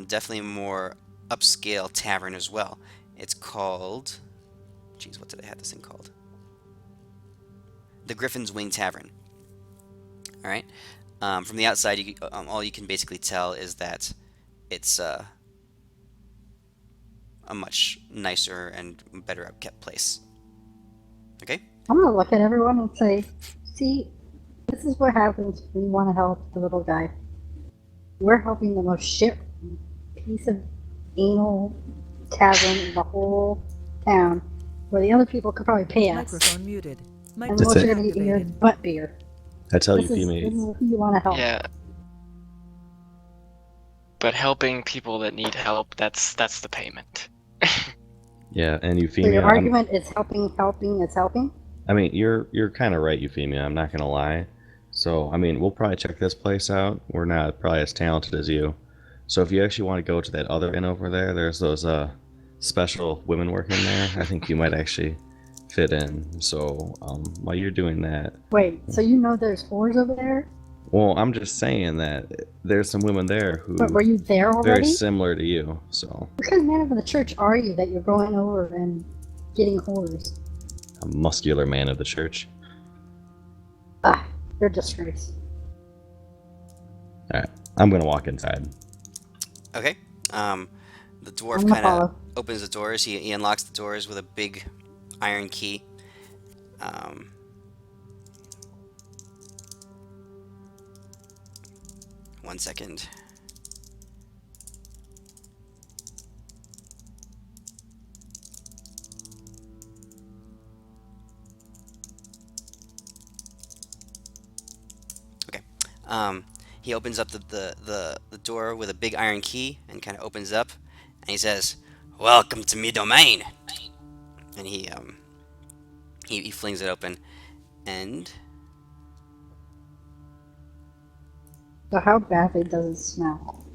definitely more upscale tavern as well. It's called, geez, what did I have this thing called? The Griffin's Wing Tavern. All right. From the outside, all you can basically tell is that it's a much nicer and better upkept place. Okay. I'm gonna look at everyone and say, see, this is what happens when you want to help the little guy. We're helping the most shit piece of anal tavern in the whole town, where the other people could probably pay us. Microphone muted. And Microphone what you're gonna get your activated. butt beer. I tell This is Euphemia, who you want to help. Yeah. But helping people that need help, that's the payment. yeah, and So Euphemia. your argument is helping is helping? I mean, you're kind of right, Euphemia. I'm not gonna lie. So, I mean, we'll probably check this place out. We're not probably as talented as you. So, if you actually want to go to that other inn over there, there's those special women working there. I think you might actually fit in. So, while you're doing that, Wait, so you know there's whores over there? well, I'm just saying that there's some women there who But were you there very already? similar to you. So, What kind of man of the church are you that you're going over and getting whores? a muscular man of the church. Ah, you're a disgrace. All right, I'm gonna walk inside. Okay. The dwarf I'm gonna kind of follow. opens the doors. He unlocks the doors with a big iron key. One second. Okay. He opens up the door with a big iron key and kind of opens up, and he says, "Welcome to my domain." And he flings it open, and So how badly does it smell?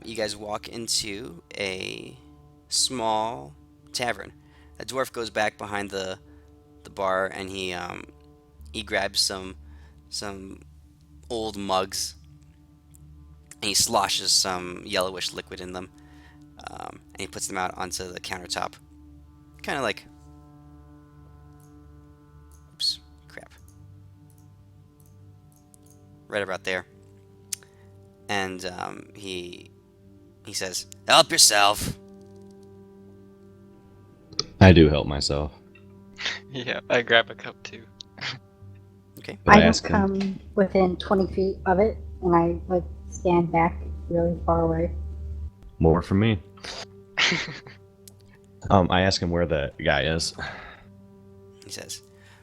you guys walk into a small tavern. A dwarf goes back behind the bar, and he grabs some old mugs, and he sloshes some yellowish liquid in them, and he puts them out onto the countertop, kind of like, oops, crap, right about there. And he says, "Help yourself." I do help myself. Yeah, I grab a cup too. Okay. But I don't ask him. come within 20 feet of it, and I like stand back really far away. More from me. I ask him where the guy is. He says,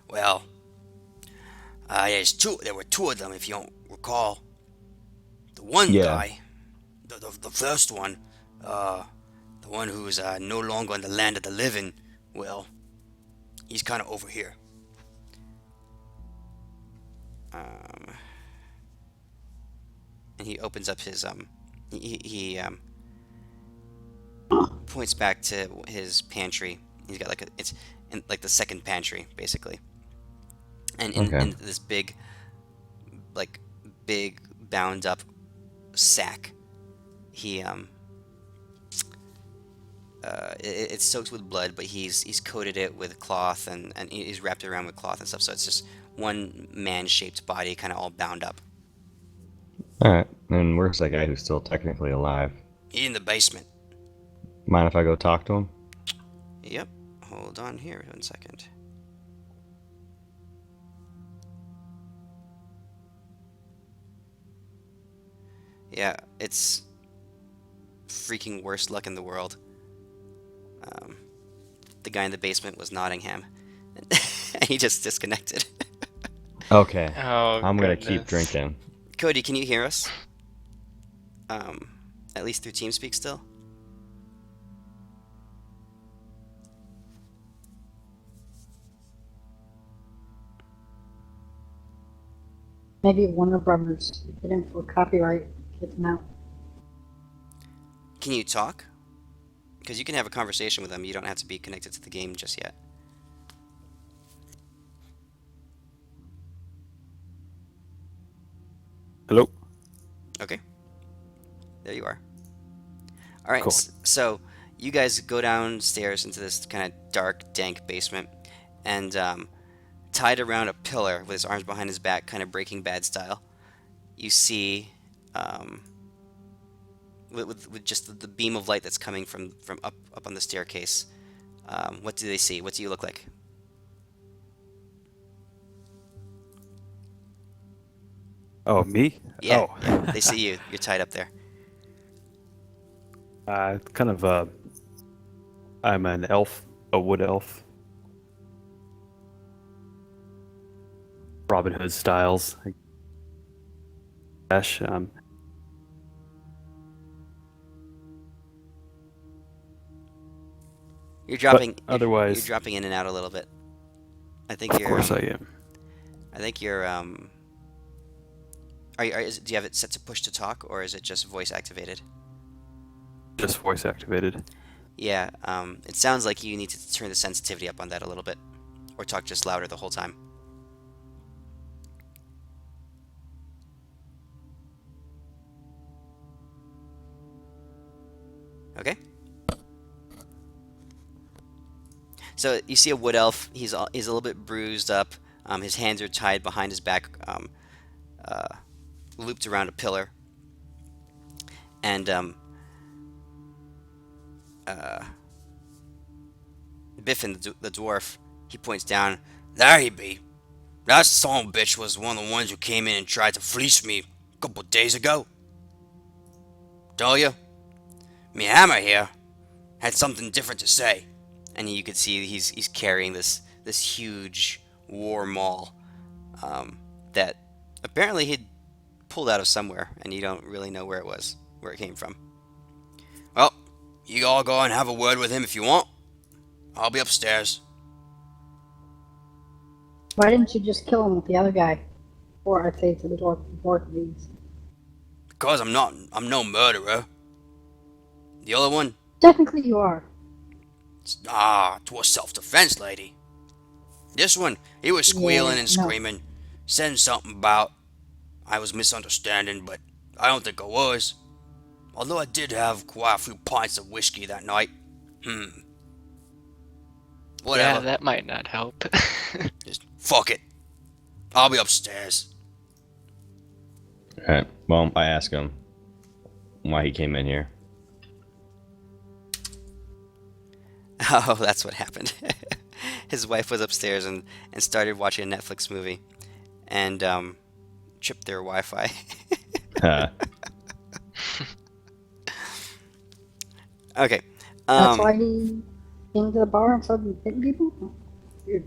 "Well, there were two of them, if you don't recall. The one Yeah. guy, the first one, the one who's no longer in the land of the living, well, he's kind of over here." And he opens up his he points back to his pantry. He's got it's in like the second pantry basically, and in, Okay. in this big bound up sack, he it's soaked with blood, but he's coated it with cloth, and he's wrapped it around with cloth and stuff, so it's just one man-shaped body kind of all bound up. Alright, and where's that guy who's still technically alive? He's in the basement. Mind if I go talk to him? Yep. Hold on here 1 second. Yeah, it's freaking worst luck in the world. The guy in the basement was Nottingham, and he just disconnected. Okay. Oh, I'm gonna keep goodness. drinking. Cody, can you hear us? At least through TeamSpeak still? Maybe Warner Brothers get in for copyright, get them out. Can you talk? Because you can have a conversation with them. You don't have to be connected to the game just yet. Hello. Okay, there you are. All right, Cool. so you guys go downstairs into this kind of dark, dank basement, and tied around a pillar with his arms behind his back, kind of Breaking Bad style, you see, um, with just the beam of light that's coming from up on the staircase. What do they see? What do you look like? Oh, me? Yeah, Oh. yeah, they see you. You're tied up there. Kind of, I'm an elf, a wood elf. Robin Hood styles. Dash, You're dropping. You're otherwise, dropping in and out a little bit. I think of you're. course I am. I think you're. Do you have it set to push to talk, or is it just voice activated? Just voice activated. Yeah. It sounds like you need to turn the sensitivity up on that a little bit, or talk just louder the whole time. Okay. So you see a wood elf. He's a little bit bruised up. His hands are tied behind his back, uh, looped around a pillar. And Biffin, the dwarf, he points down. There he be. That son of a bitch was one of the ones who came in and tried to fleece me a couple of days ago. Tell you, me hammer here had something different to say. And you can see he's carrying this huge war maul that apparently he'd pulled out of somewhere, and you don't really know where it came from. Well, you all go and have a word with him if you want. I'll be upstairs. Why didn't you just kill him with the other guy? Or I say to the dwarf leaves. Because I'm no murderer. The other one, Technically you are. twas self-defense, lady. This one, he was squealing and no. screaming, saying something about I was misunderstanding, but I don't think I was. Although I did have quite a few pints of whiskey that night. Whatever. Yeah, that might not help. Just fuck it. I'll be upstairs. Alright, well, I asked him why he came in here. Oh, that's what happened. His wife was upstairs and started watching a Netflix movie and tripped their Wi-Fi. Okay. That's why he came to the bar and started hitting people? Weird.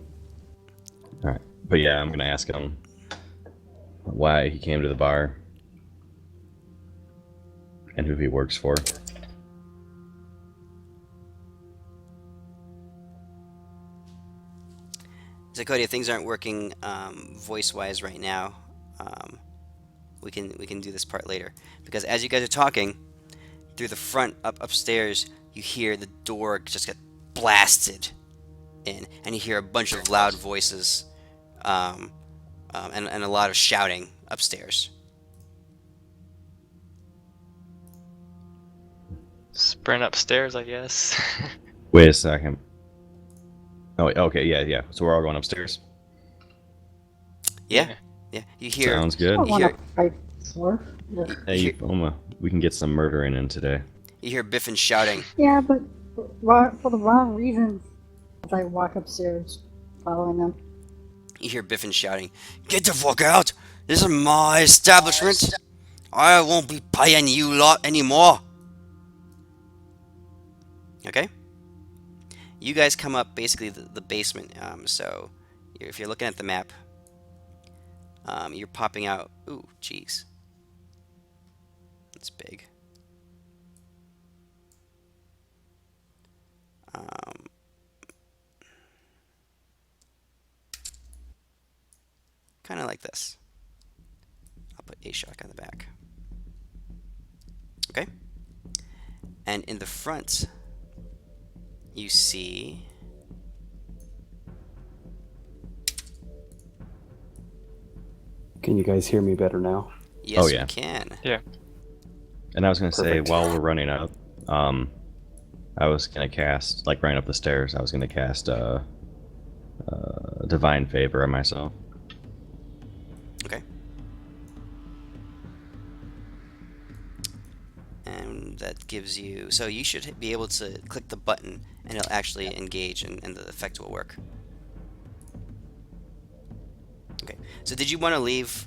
Alright, but yeah, I'm gonna ask him why he came to the bar and who he works for. So Cody, things aren't working voice-wise right now. We can do this part later because as you guys are talking through the front upstairs, you hear the door just get blasted in, and you hear a bunch of loud voices and a lot of shouting upstairs. Sprint upstairs, I guess. Wait a second. Oh, okay, yeah. So we're all going upstairs. Yeah. You hear. Sounds I good. don't You want hear- to fight dwarf. Hey, Euphamia, we can get some murdering in today. You hear Biffin shouting. Yeah, but for the wrong reasons. As I walk upstairs, following them. You hear Biffin shouting, "Get the fuck out! This is my establishment. I won't be paying you lot anymore." Okay. You guys come up basically the basement. So if you're looking at the map, you're popping out. Ooh, jeez. It's big. Kind of like this. put Ashok on the back. Okay. And in the front, you see... Can you guys hear me better now? Yes, Oh, yeah. we can. Yeah. And I was gonna say, Perfect. while we're running up, I was gonna cast, like, running up the stairs. I was gonna cast Divine Favor on myself. Okay. And that gives you... So you should be able to click the button, and it'll actually engage, and the effect will work. Okay. So did you want to leave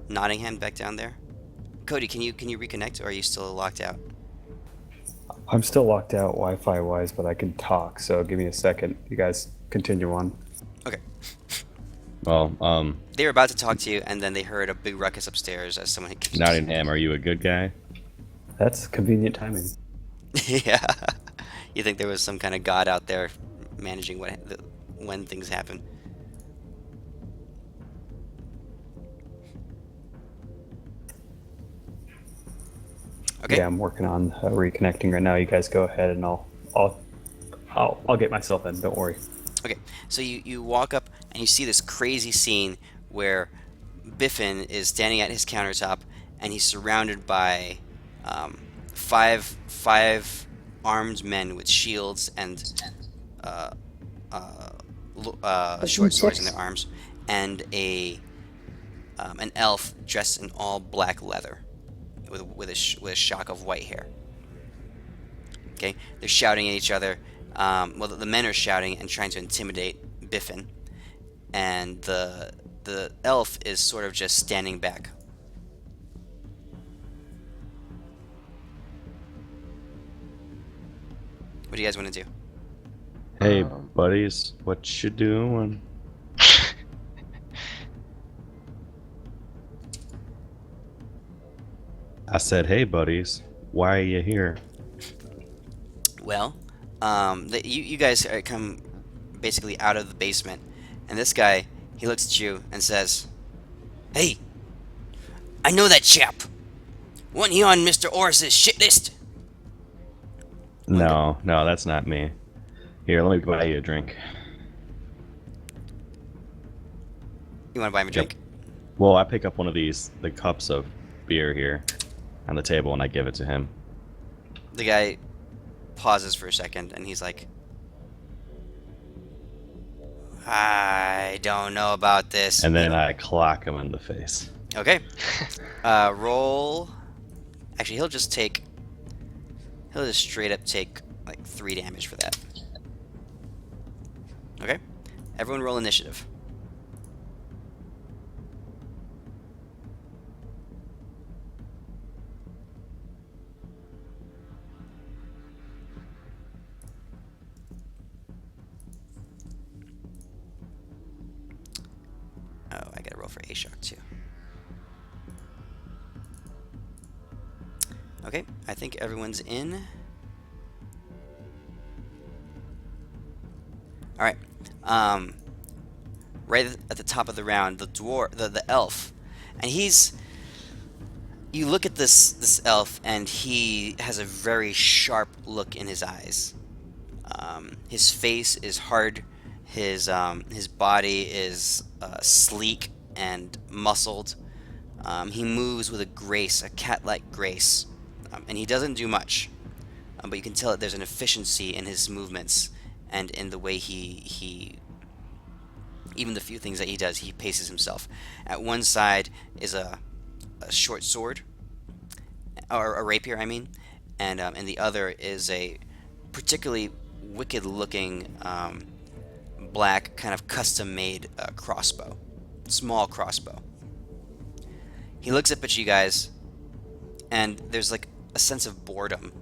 Nottingham back down there? Cody, can you reconnect, or are you still locked out? I'm still locked out Wi-Fi wise, but I can talk. So give me a second. You guys continue on. Okay. Well, They were about to talk to you, and then they heard a big ruckus upstairs as someone had... Nottingham, are you a good guy? That's convenient timing. Yeah. You think there was some kind of god out there managing when things happen? Okay. Yeah, I'm working on reconnecting right now. You guys go ahead, and I'll get myself in. Don't worry. Okay. So you walk up and you see this crazy scene where Biffin is standing at his countertop, and he's surrounded by five armed men with shields and short swords in their arms, and an elf dressed in all black leather with a shock of white hair. Okay, they're shouting at each other. Well, the men are shouting and trying to intimidate Biffin, and the elf is sort of just standing back. What do you guys want to do? Hey, buddies, what you doing? I said, hey, buddies, why are you here? Well, you guys come basically out of the basement, and this guy, he looks at you and says, "Hey, I know that chap. Wasn't he on Mr. Orris's shit list?" No, that's not me. Here, let me buy you a drink. You want to buy him a drink? Well, I pick up one of the cups of beer here on the table, and I give it to him. The guy pauses for a second, and he's like, "I don't know about this." And then I clock him in the face. Okay. Roll. Actually, he'll just straight up take like 3 damage for that. Okay. Everyone roll initiative. Oh, I gotta roll for Ashok too. Okay, I think everyone's in. Alright. Right at the top of the round, the elf. And you look at this elf, and he has a very sharp look in his eyes. His face is hard. His body is sleek and muscled. He moves with a grace, a cat-like grace, and he doesn't do much. But you can tell that there's an efficiency in his movements and in the way he even the few things that he does, he paces himself. At one side is a short sword, or a rapier, I mean, and the other is a particularly wicked-looking black, kind of custom-made crossbow, small crossbow. He looks up at you guys, and there's like a sense of boredom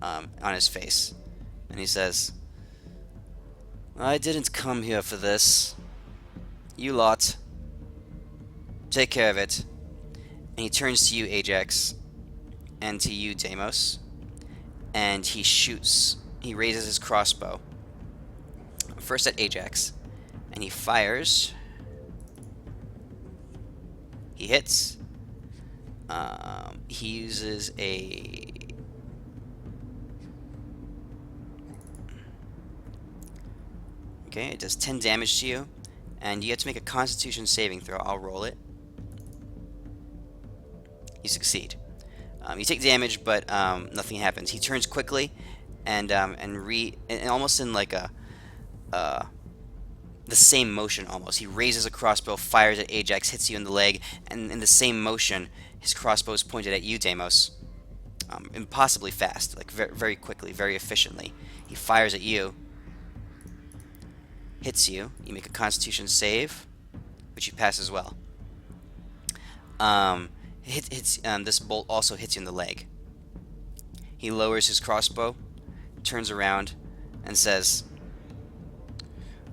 on his face, and he says, "I didn't come here for this. You lot, take care of it." And he turns to you, Ajax, and to you, Deimos, and he shoots. He raises his crossbow, first at Ajax, and he fires. He hits. He uses a... Okay, it does 10 damage to you. And you have to make a Constitution saving throw. I'll roll it. You succeed. You take damage, but nothing happens. He turns quickly, and almost in like the same motion almost. He raises a crossbow, fires at Ajax, hits you in the leg, and in the same motion, his crossbow is pointed at you, Deimos. Impossibly fast, like very quickly, very efficiently. He fires at you, hits you. You make a Constitution save, which you pass as well. This bolt also hits you in the leg. He lowers his crossbow, turns around, and says,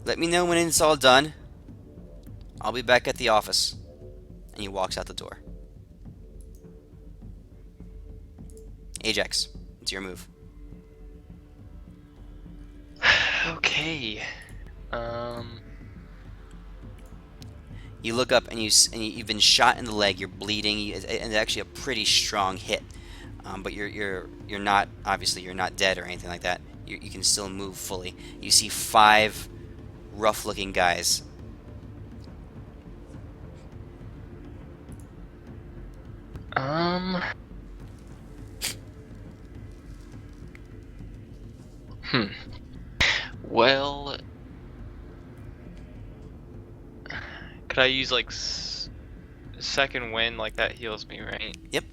"Let me know when it's all done. I'll be back at the office." And he walks out the door. Ajax, it's your move. Okay. You look up and you've been shot in the leg. You're bleeding. It's actually a pretty strong hit, but you're not, obviously you're not dead or anything like that. You can still move fully. You see 5 rough-looking guys. Well, could I use like second wind? Like that heals me, right? Yep.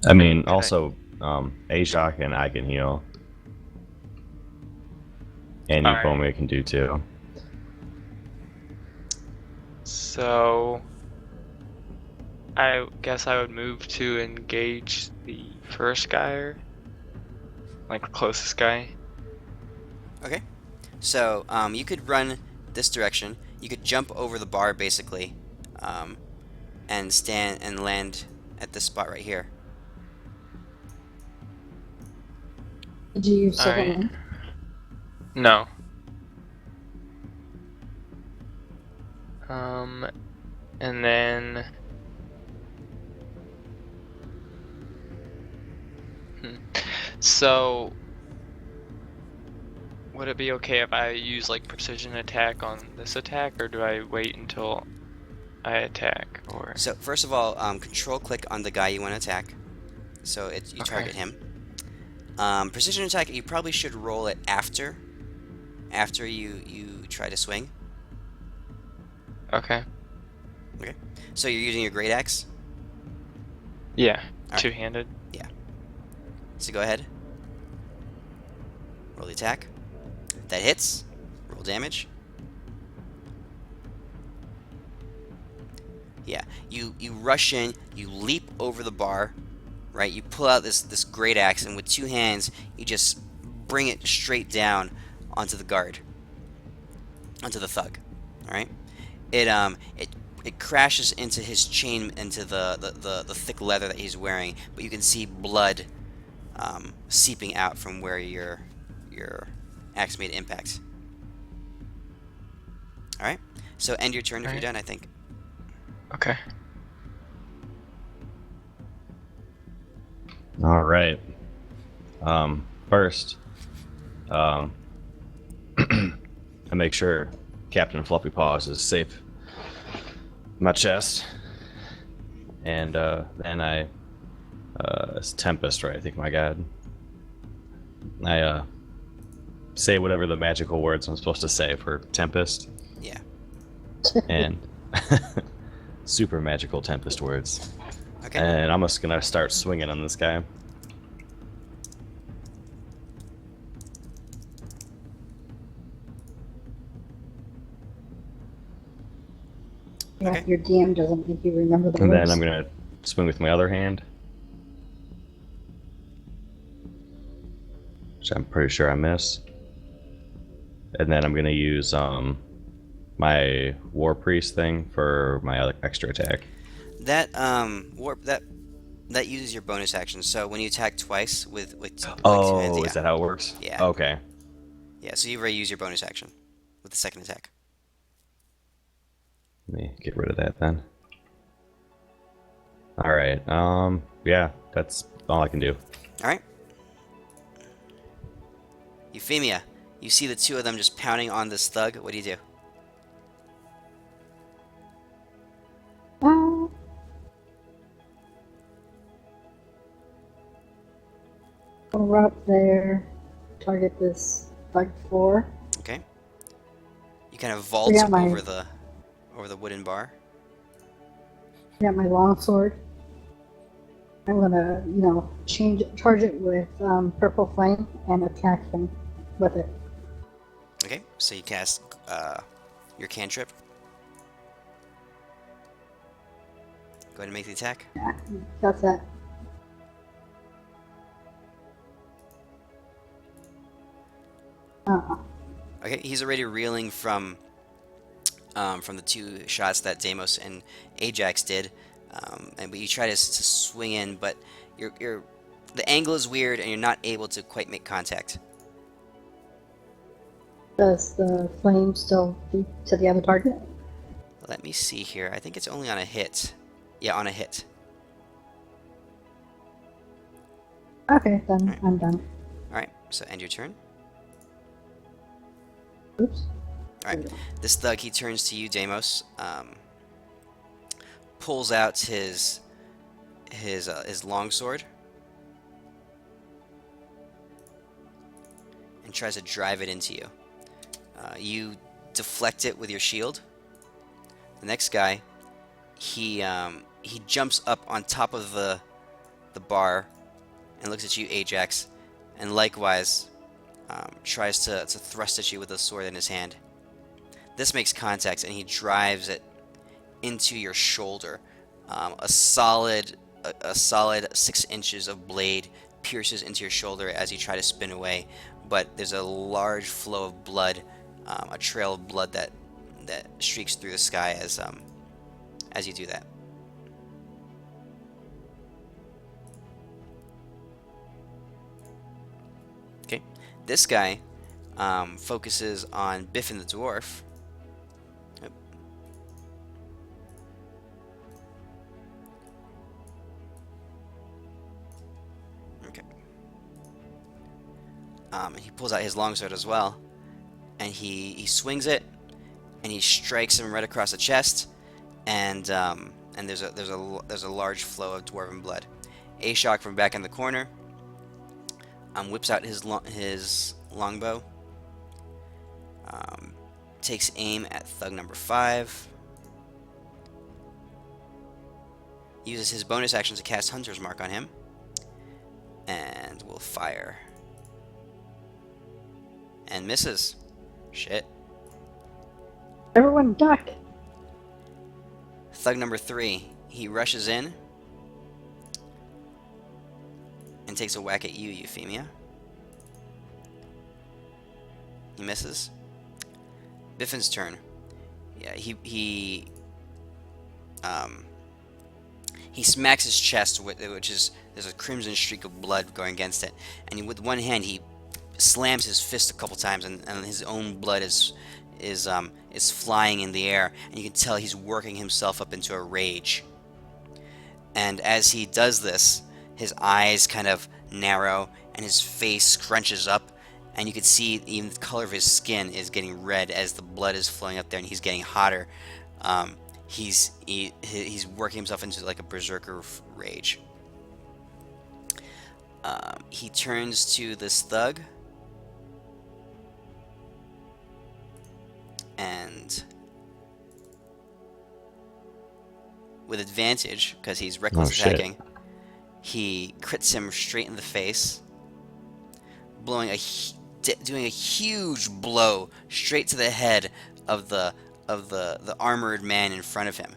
I mean, Okay. also, Ashok and I can heal. And Alright. Euphamia can do too. So, I guess I would move to engage the first guy, or like the closest guy. Okay. So you could run this direction. You could jump over the bar basically, and stand and land at this spot right here. Did you use second Alright. one? No. And then. So, would it be okay if I use like precision attack on this attack, or do I wait until I attack? Or So first of all, control click on the guy you want to attack. So you Okay. target him. Precision attack, you probably should roll it after you try to swing. okay, So you're using your great axe. yeah, Alright. two-handed. So go ahead. Roll the attack. That hits. Roll damage. Yeah, you rush in, you leap over the bar, right? You pull out this great axe, and with 2 hands, you just bring it straight down onto the guard, onto the thug. All right. It crashes into his chain, into the thick leather that he's wearing, but you can see blood seeping out from where your axe made impact. All right. So end your turn if you're Alright. done, I think. Okay. All right. First, I make sure Captain Fluffy Paws is safe in my chest, and then it's Tempest, right? I think, my God. I say whatever the magical words I'm supposed to say for Tempest, Yeah. and super magical Tempest words. Okay. And I'm just gonna start swinging on this guy. Yeah, Okay. your DM doesn't make you remember the And words. then I'm gonna swing with my other hand, which I'm pretty sure I miss. And then I'm gonna use my War Priest thing for my other extra attack. That that uses your bonus action. So when you attack twice with like 2 hands, Oh, yeah. is that how it works? Yeah. Okay. Yeah, so you've already used your bonus action with the second attack. Let me get rid of that then. Alright, yeah, that's all I can do. Alright. Euphemia, you see the two of them just pounding on this thug. What do you do? Uh, I'll run up there, target this like 4. Okay. You kind of vault Yeah, my- over the wooden bar. Got my longsword. I'm gonna, charge it with purple flame and attack him with it. Okay, so you cast your cantrip. Go ahead and make the attack. Yeah, that's that. Okay, he's already reeling from the 2 shots that Deimos and Ajax did, but you try to swing in, but the angle is weird and you're not able to quite make contact. Does the flame still do to the other target? Let me see here. I think it's only on a hit. Yeah, on a hit. Okay, then Alright. I'm done. All right, so end your turn. Oops. All right, this thug, he turns to you, Deimos. Pulls out his longsword and tries to drive it into you. You deflect it with your shield. The next guy, he jumps up on top of the bar and looks at you, Ajax, and likewise tries to thrust at you with a sword in his hand. This makes contact, and he drives it into your shoulder. A solid 6 inches of blade pierces into your shoulder as you try to spin away, but there's a large flow of blood, a trail of blood that streaks through the sky as you do that. Okay, this guy focuses on Biffin the dwarf. Yep. Okay. He pulls out his longsword as well, and he swings it, and he strikes him right across the chest, and there's a large flow of dwarven blood. Ashok from back in the corner whips out his longbow, takes aim at thug number 5, uses his bonus action to cast Hunter's Mark on him, and will fire. And misses. Shit. Everyone duck! Thug number 3, he rushes in and takes a whack at you, Euphemia. He misses. Biffin's turn. Yeah, he smacks his chest, which is there's a crimson streak of blood going against it, and with one hand he slams his fist a couple times, and his own blood is flying in the air, and you can tell he's working himself up into a rage. And as he does this, his eyes kind of narrow, and his face scrunches up, and you can see even the color of his skin is getting red as the blood is flowing up there, and he's getting hotter. He's working himself into like a berserker rage. He turns to this thug, and with advantage, because he's reckless attacking, he crits him straight in the face, doing a huge blow straight to the head of the armored man in front of him.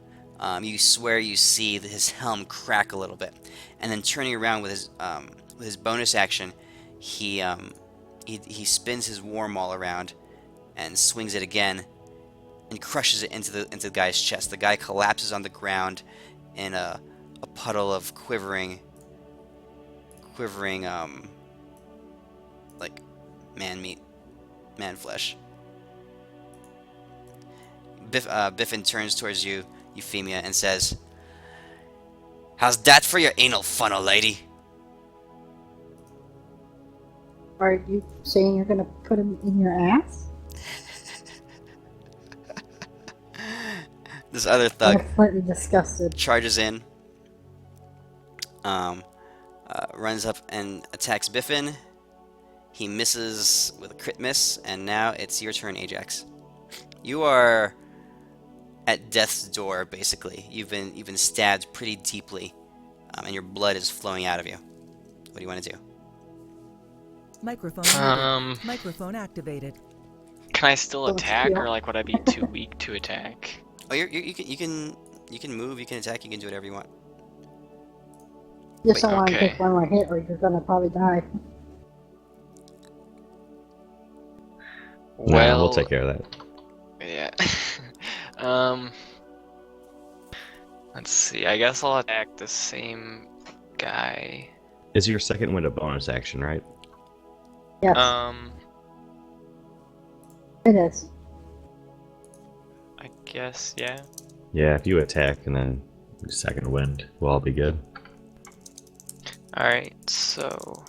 You swear you see his helm crack a little bit, and then turning around with his bonus action, he spins his war maul around and swings it again and crushes it into the guy's chest. The guy collapses on the ground in a puddle of quivering like man flesh. Biffin turns towards you, Euphemia, and says, "How's that for your anal funnel, lady?" Are you saying you're gonna put him in your ass? This other I'm thug slightly disgusted. charges in, um, runs up and attacks Biffin. He misses with a crit miss, and now it's your turn, Ajax. You are at death's door, basically. You've been stabbed pretty deeply, and your blood is flowing out of you. What do you want to do? Microphone Um, muted. Microphone activated. can I still Let's attack, heal. or like would I be too weak to attack? Oh, you can move, you can attack, you can do whatever you want. Just don't want to Okay. take one more hit, or you're gonna probably die. Nah, Well, we'll take care of that. yeah. um, let's see. I guess I'll attack the same guy. Is your second wind a bonus action, right? Yes, it is. I guess, yeah. Yeah, if you attack and then second wind, we'll all be good. Alright, so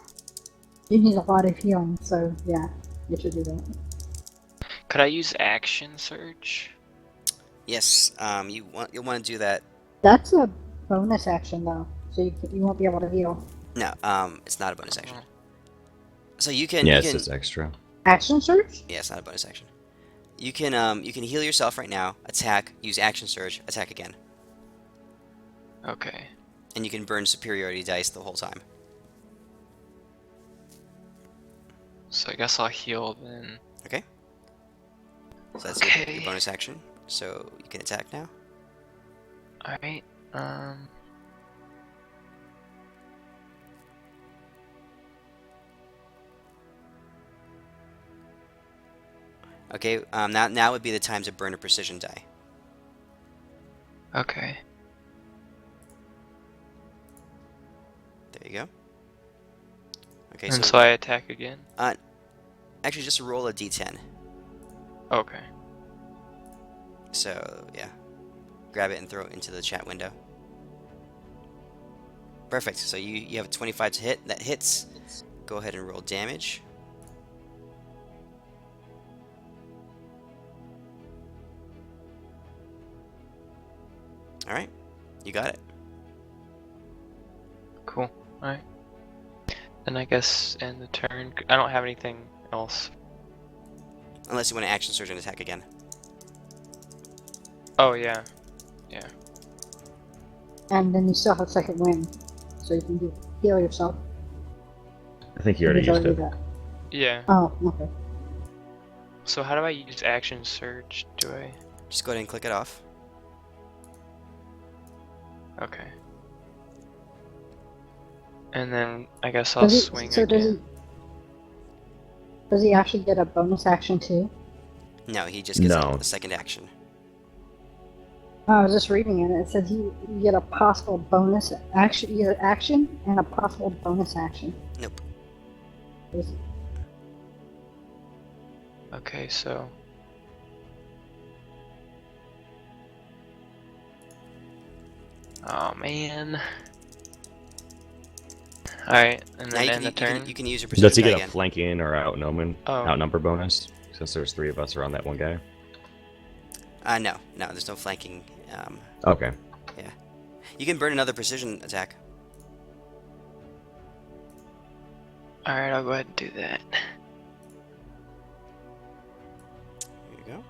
You need a lot of healing, so yeah, you should do that. could I use action surge? Yes, you'll want to do that. That's a bonus action though, so you won't be able to heal. No, it's not a bonus action. Oh. So you can Yeah, you it's can just extra. Action surge? yeah, it's not a bonus action. You can heal yourself right now, attack, use action surge, attack again, Okay. and you can burn superiority dice the whole time. So I guess I'll heal then. Okay. So that's Okay. your bonus action. So you can attack now. Alright, Okay. Now would be the time to burn a precision die. okay. There you go. Okay. And so I attack again? Actually just roll a d10. Okay. So yeah, grab it and throw it into the chat window. Perfect. So you have a 25 to hit. That hits. Go ahead and roll damage. All right, you got it. Cool. Alright. Then I guess end the turn. I don't have anything else. Unless you want to action surge and attack again. Oh, yeah. And then you still have second wind, so you can heal yourself. I think you already You've used it. that. Yeah. Oh, okay. So how do I use action surge? Do I? Just go ahead and click it off. Okay. And then I guess I'll swing so again. does he actually get a bonus action too? No, he just gets No. a second action. Oh, I was just reading it. It says you get a possible bonus action, you get action and a possible bonus action. Nope. Okay, so oh man. Alright, and Now then you end the turn. you can use your precision Does he die get a again. flanking or Oh. outnumber bonus? Since there's 3 of us around that one guy. No, there's no flanking. Okay. You can burn another precision attack. Alright, I'll go ahead and do that. There you go.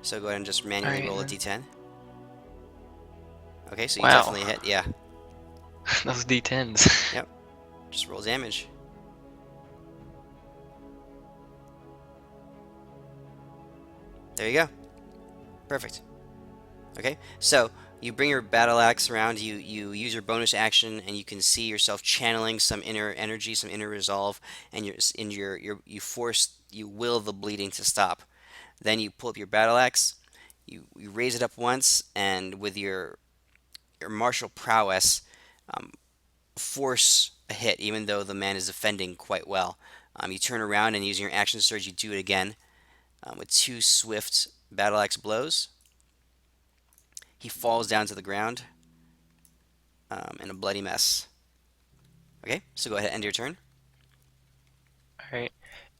So go ahead and just manually Alright, roll a then. d10. Okay, so you Wow. definitely hit. Yeah, Those D10s. just roll damage. There you go. Perfect. Okay, so you bring your battle axe around. You use your bonus action, and you can see yourself channeling some inner energy, some inner resolve, and you will the bleeding to stop. Then you pull up your battle axe. You raise it up once, and with your martial prowess, force a hit, even though the man is defending quite well. You turn around and using your action surge, you do it again with 2 swift battle axe blows. He falls down to the ground in a bloody mess. Okay, so go ahead and end your turn. Alright.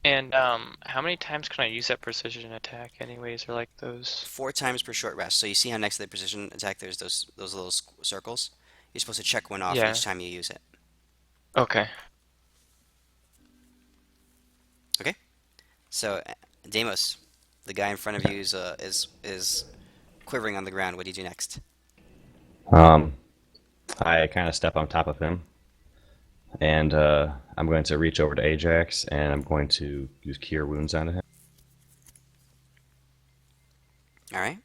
And how many times can I use that precision attack anyways, or like those? 4 times per short rest. So you see how next to the precision attack there's those little circles? You're supposed to check one off Yeah. each time you use it. Okay. Okay? So Deimos, the guy in front of you is quivering on the ground. What do you do next? I kind of step on top of him, and I'm going to reach over to Ajax, and I'm going to use Cure Wounds on him. All right.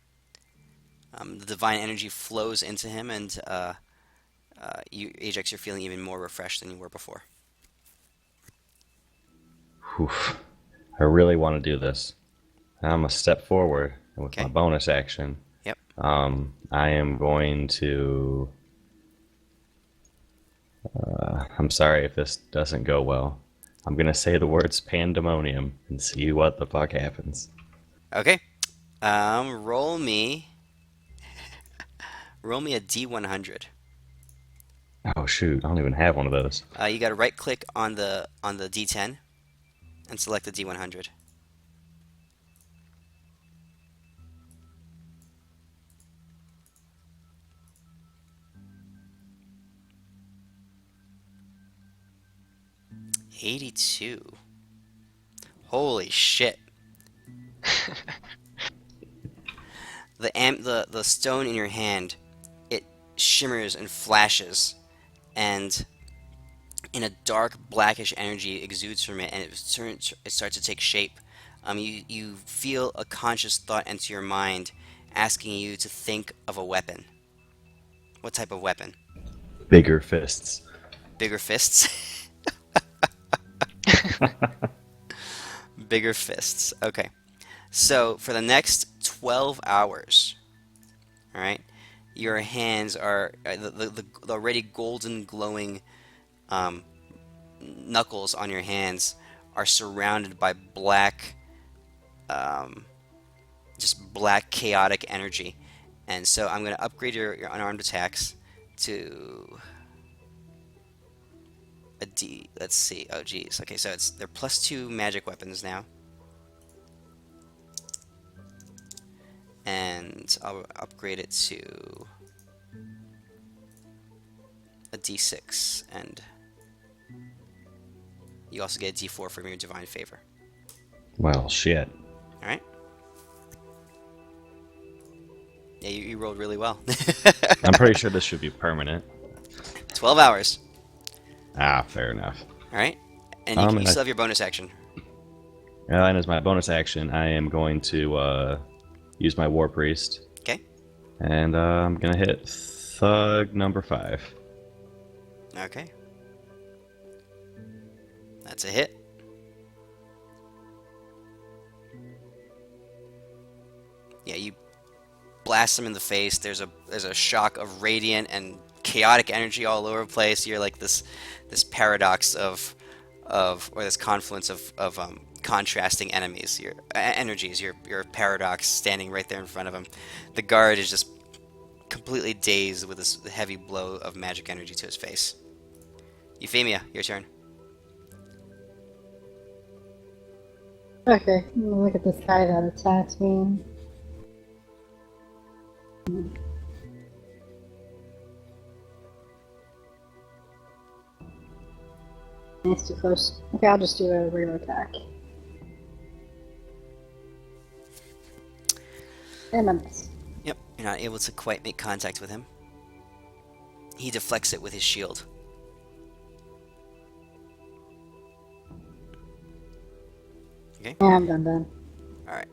The divine energy flows into him, and Ajax, you're feeling even more refreshed than you were before. Whew. I really want to do this. I'm going to step forward, and with Okay. my bonus action, Yep. I am going to... I'm sorry if this doesn't go well. I'm going to say the words pandemonium and see what the fuck happens. Okay. Roll me a D100. Oh shoot, I don't even have one of those. You got to right click on the D10 and select the D100. $82. Holy shit. The stone in your hand, it shimmers and flashes, and in a dark blackish energy exudes from it, and it starts to take shape. You feel a conscious thought enter your mind, asking you to think of a weapon. What type of weapon? Bigger fists. Bigger fists. Bigger fists. Okay. So for the next 12 hours, all right, your hands are the already golden glowing knuckles on your hands are surrounded by black, just black chaotic energy. And so I'm going to upgrade your unarmed attacks to a D. Let's see. Oh, geez. Okay, so they're +2 magic weapons now. And I'll upgrade it to a D6, and you also get a D4 from your divine favor. Well, shit. All right. Yeah, you rolled really well. I'm pretty sure this should be permanent. 12 hours. Ah, fair enough. All right. And you And still have your bonus action. And as my bonus action, I am going to use my War Priest. Okay. And I'm going to hit Thug number 5. Okay. That's a hit. Yeah, you blast him in the face. There's a shock of radiant and chaotic energy all over the place. You're like this paradox of or this confluence of contrasting enemies. Your energies. You're a paradox standing right there in front of him. The guard is just completely dazed with this heavy blow of magic energy to his face. Euphemia, your turn. Okay, I'm gonna look at this guy that attacked me. That's too close. Okay, I'll just do a regular attack. And I miss. Yep, you're not able to quite make contact with him. He deflects it with his shield. Okay. Yeah, I'm done. All right.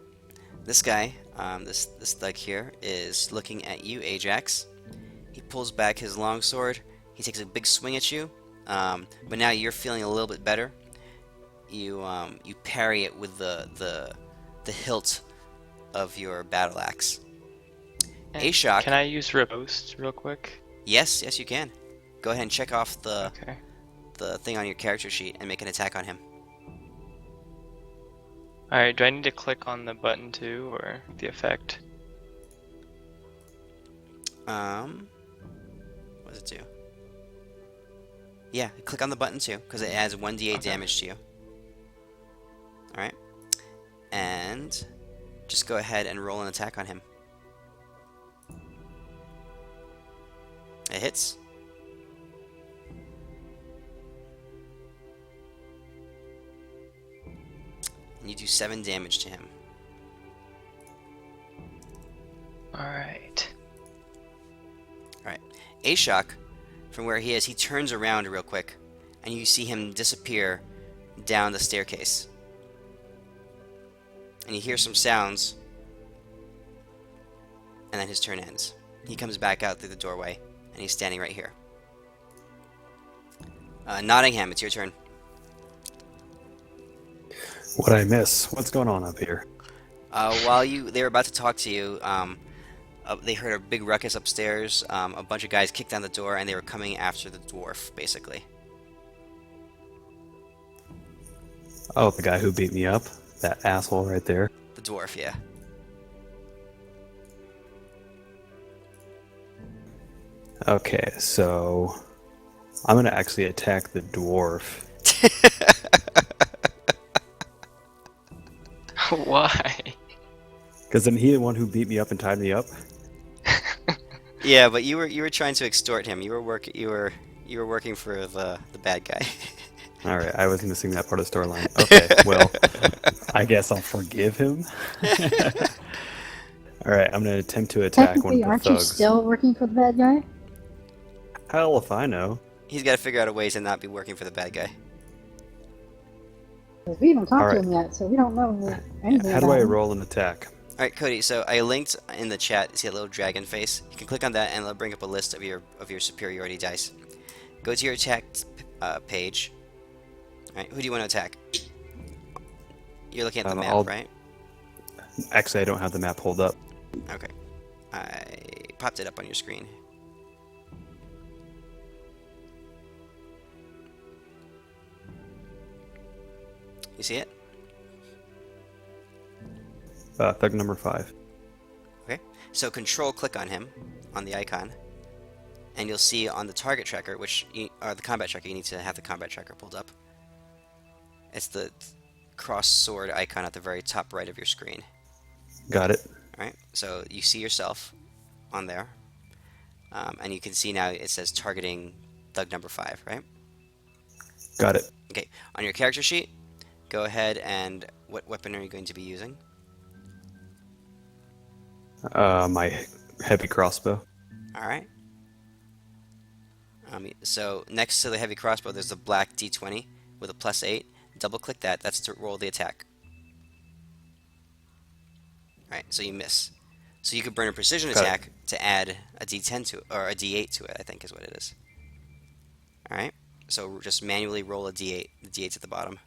This guy, this thug here, is looking at you, Ajax. He pulls back his longsword. He takes a big swing at you. But now you're feeling a little bit better. You parry it with the hilt of your battle axe. And Ashok. Can I use riposte real quick? Yes, you can. Go ahead and check off the Okay. thing on your character sheet and make an attack on him. Alright, do I need to click on the button too, or the effect? Um, what does it do? Yeah, click on the button too, because it adds 1d8 Okay. damage to you. Alright. And just go ahead and roll an attack on him. It hits. And you do 7 damage to him. Alright. Alright. Ashok, from where he is, he turns around real quick, and you see him disappear down the staircase. And you hear some sounds, and then his turn ends. He comes back out through the doorway, and he's standing right here. Nottingham, it's your turn. What'd I miss? What's going on up here? While they were about to talk to you, they heard a big ruckus upstairs. A bunch of guys kicked down the door, and they were coming after the dwarf, basically. Oh, the guy who beat me up? That asshole right there? The dwarf, yeah. Okay, so I'm gonna actually attack the dwarf. Why? Because isn't he the one who beat me up and tied me up? Yeah, but you were trying to extort him. You were working for the bad guy. Alright, I was missing that part of the storyline. Okay, well, I guess I'll forgive him. Alright, I'm gonna attempt to attack one Technically, of the aren't you thugs. still working for the bad guy? Hell if I know. He's got to figure out a way to not be working for the bad guy. 'Cause we haven't talked Alright. to him yet, so we don't know anything How do about I him. roll an attack? All right, Cody. So I linked in the chat. See a little dragon face? You can click on that, and it'll bring up a list of your superiority dice. Go to your attack page. All right, who do you want to attack? You're looking at the map, I'll- right? Actually, I don't have the map pulled up. Okay. I popped it up on your screen. You see it? Thug number 5. Okay. So control click on him, on the icon, and you'll see on the target tracker, or the combat tracker, you need to have the combat tracker pulled up. It's the cross sword icon at the very top right of your screen. Got it. Alright, so you see yourself on there, and you can see now it says targeting thug number 5, right? Got it. Okay, on your character sheet, go ahead and what weapon are you going to be using? My heavy crossbow. Alright. So next to the heavy crossbow, there's the black D20 with a +8. Double click that, that's to roll the attack. Alright, so you miss. So you could burn a precision Got it. attack to add a D10 to it, or a D8 to it, I think is what it is. Alright, so just manually roll a D8. The D8's at the bottom.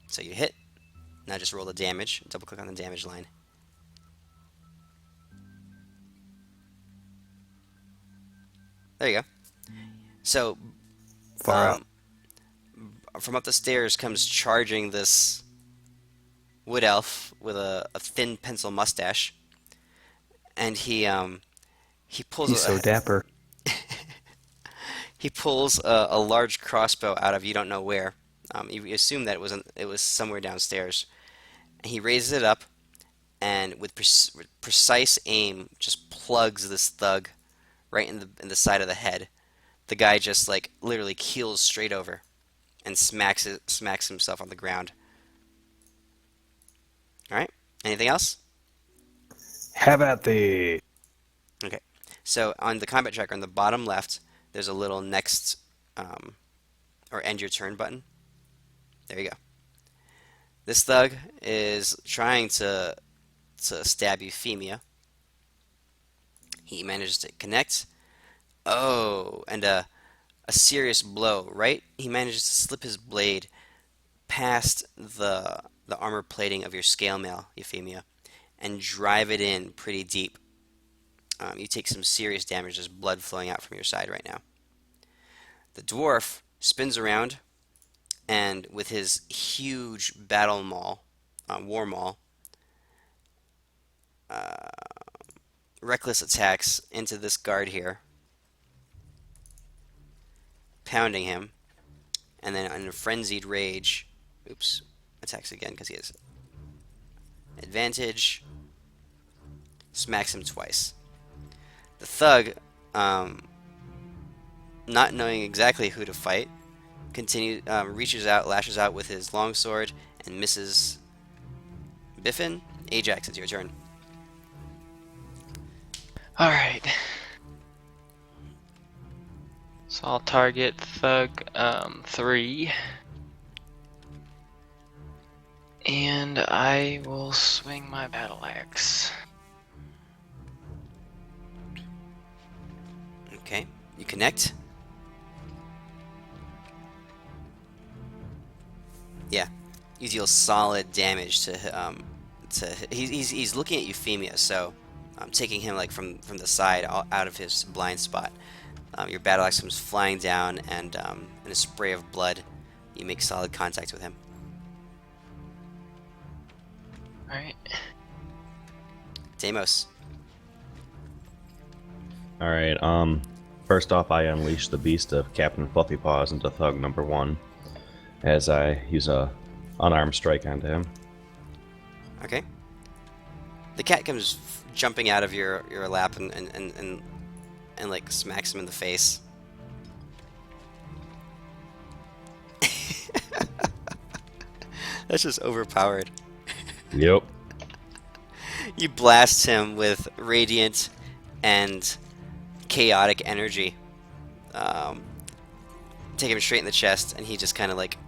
So you hit. Now just roll the damage. Double click on the damage line. There you go. So, Far out. from up the stairs comes charging this wood elf with a thin pencil mustache, and he pulls He's so dapper. he pulls a large crossbow out of you don't know where. You assume that it was somewhere downstairs. And he raises it up, and with precise aim, just plugs this thug right in the side of the head. The guy just like literally keels straight over, and smacks himself on the ground. All right. Anything else? Have at thee. Okay. So on the combat tracker on the bottom left, there's a little next or end your turn button. There you go. This thug is trying to stab Euphemia. He manages to connect. Oh, and a serious blow, right? He manages to slip his blade past the armor plating of your scale mail, Euphemia, and drive it in pretty deep. You take some serious damage. There's blood flowing out from your side right now. The dwarf spins around, and with his huge war maul, reckless attacks into this guard here, pounding him, and then in a frenzied rage, attacks again because he has advantage, smacks him twice. The thug, not knowing exactly who to fight, reaches out, lashes out with his longsword, and misses Biffin. Ajax, it's your turn. Alright. So I'll target Thug 3. And I will swing my battle axe. Okay, you connect. Yeah, you deal solid damage to he's looking at Euphemia, so I'm taking him like from the side out of his blind spot. Your battle axe comes flying down, and in a spray of blood, you make solid contact with him. Alright. Deimos. Alright, first off, I unleash the beast of Captain Fluffy Paws into Thug number 1 as I use a unarmed strike onto him. Okay. The cat comes jumping out of your lap and like smacks him in the face. That's just overpowered. Yep. You blast him with radiant and chaotic energy. Take him straight in the chest, and he just kind of like,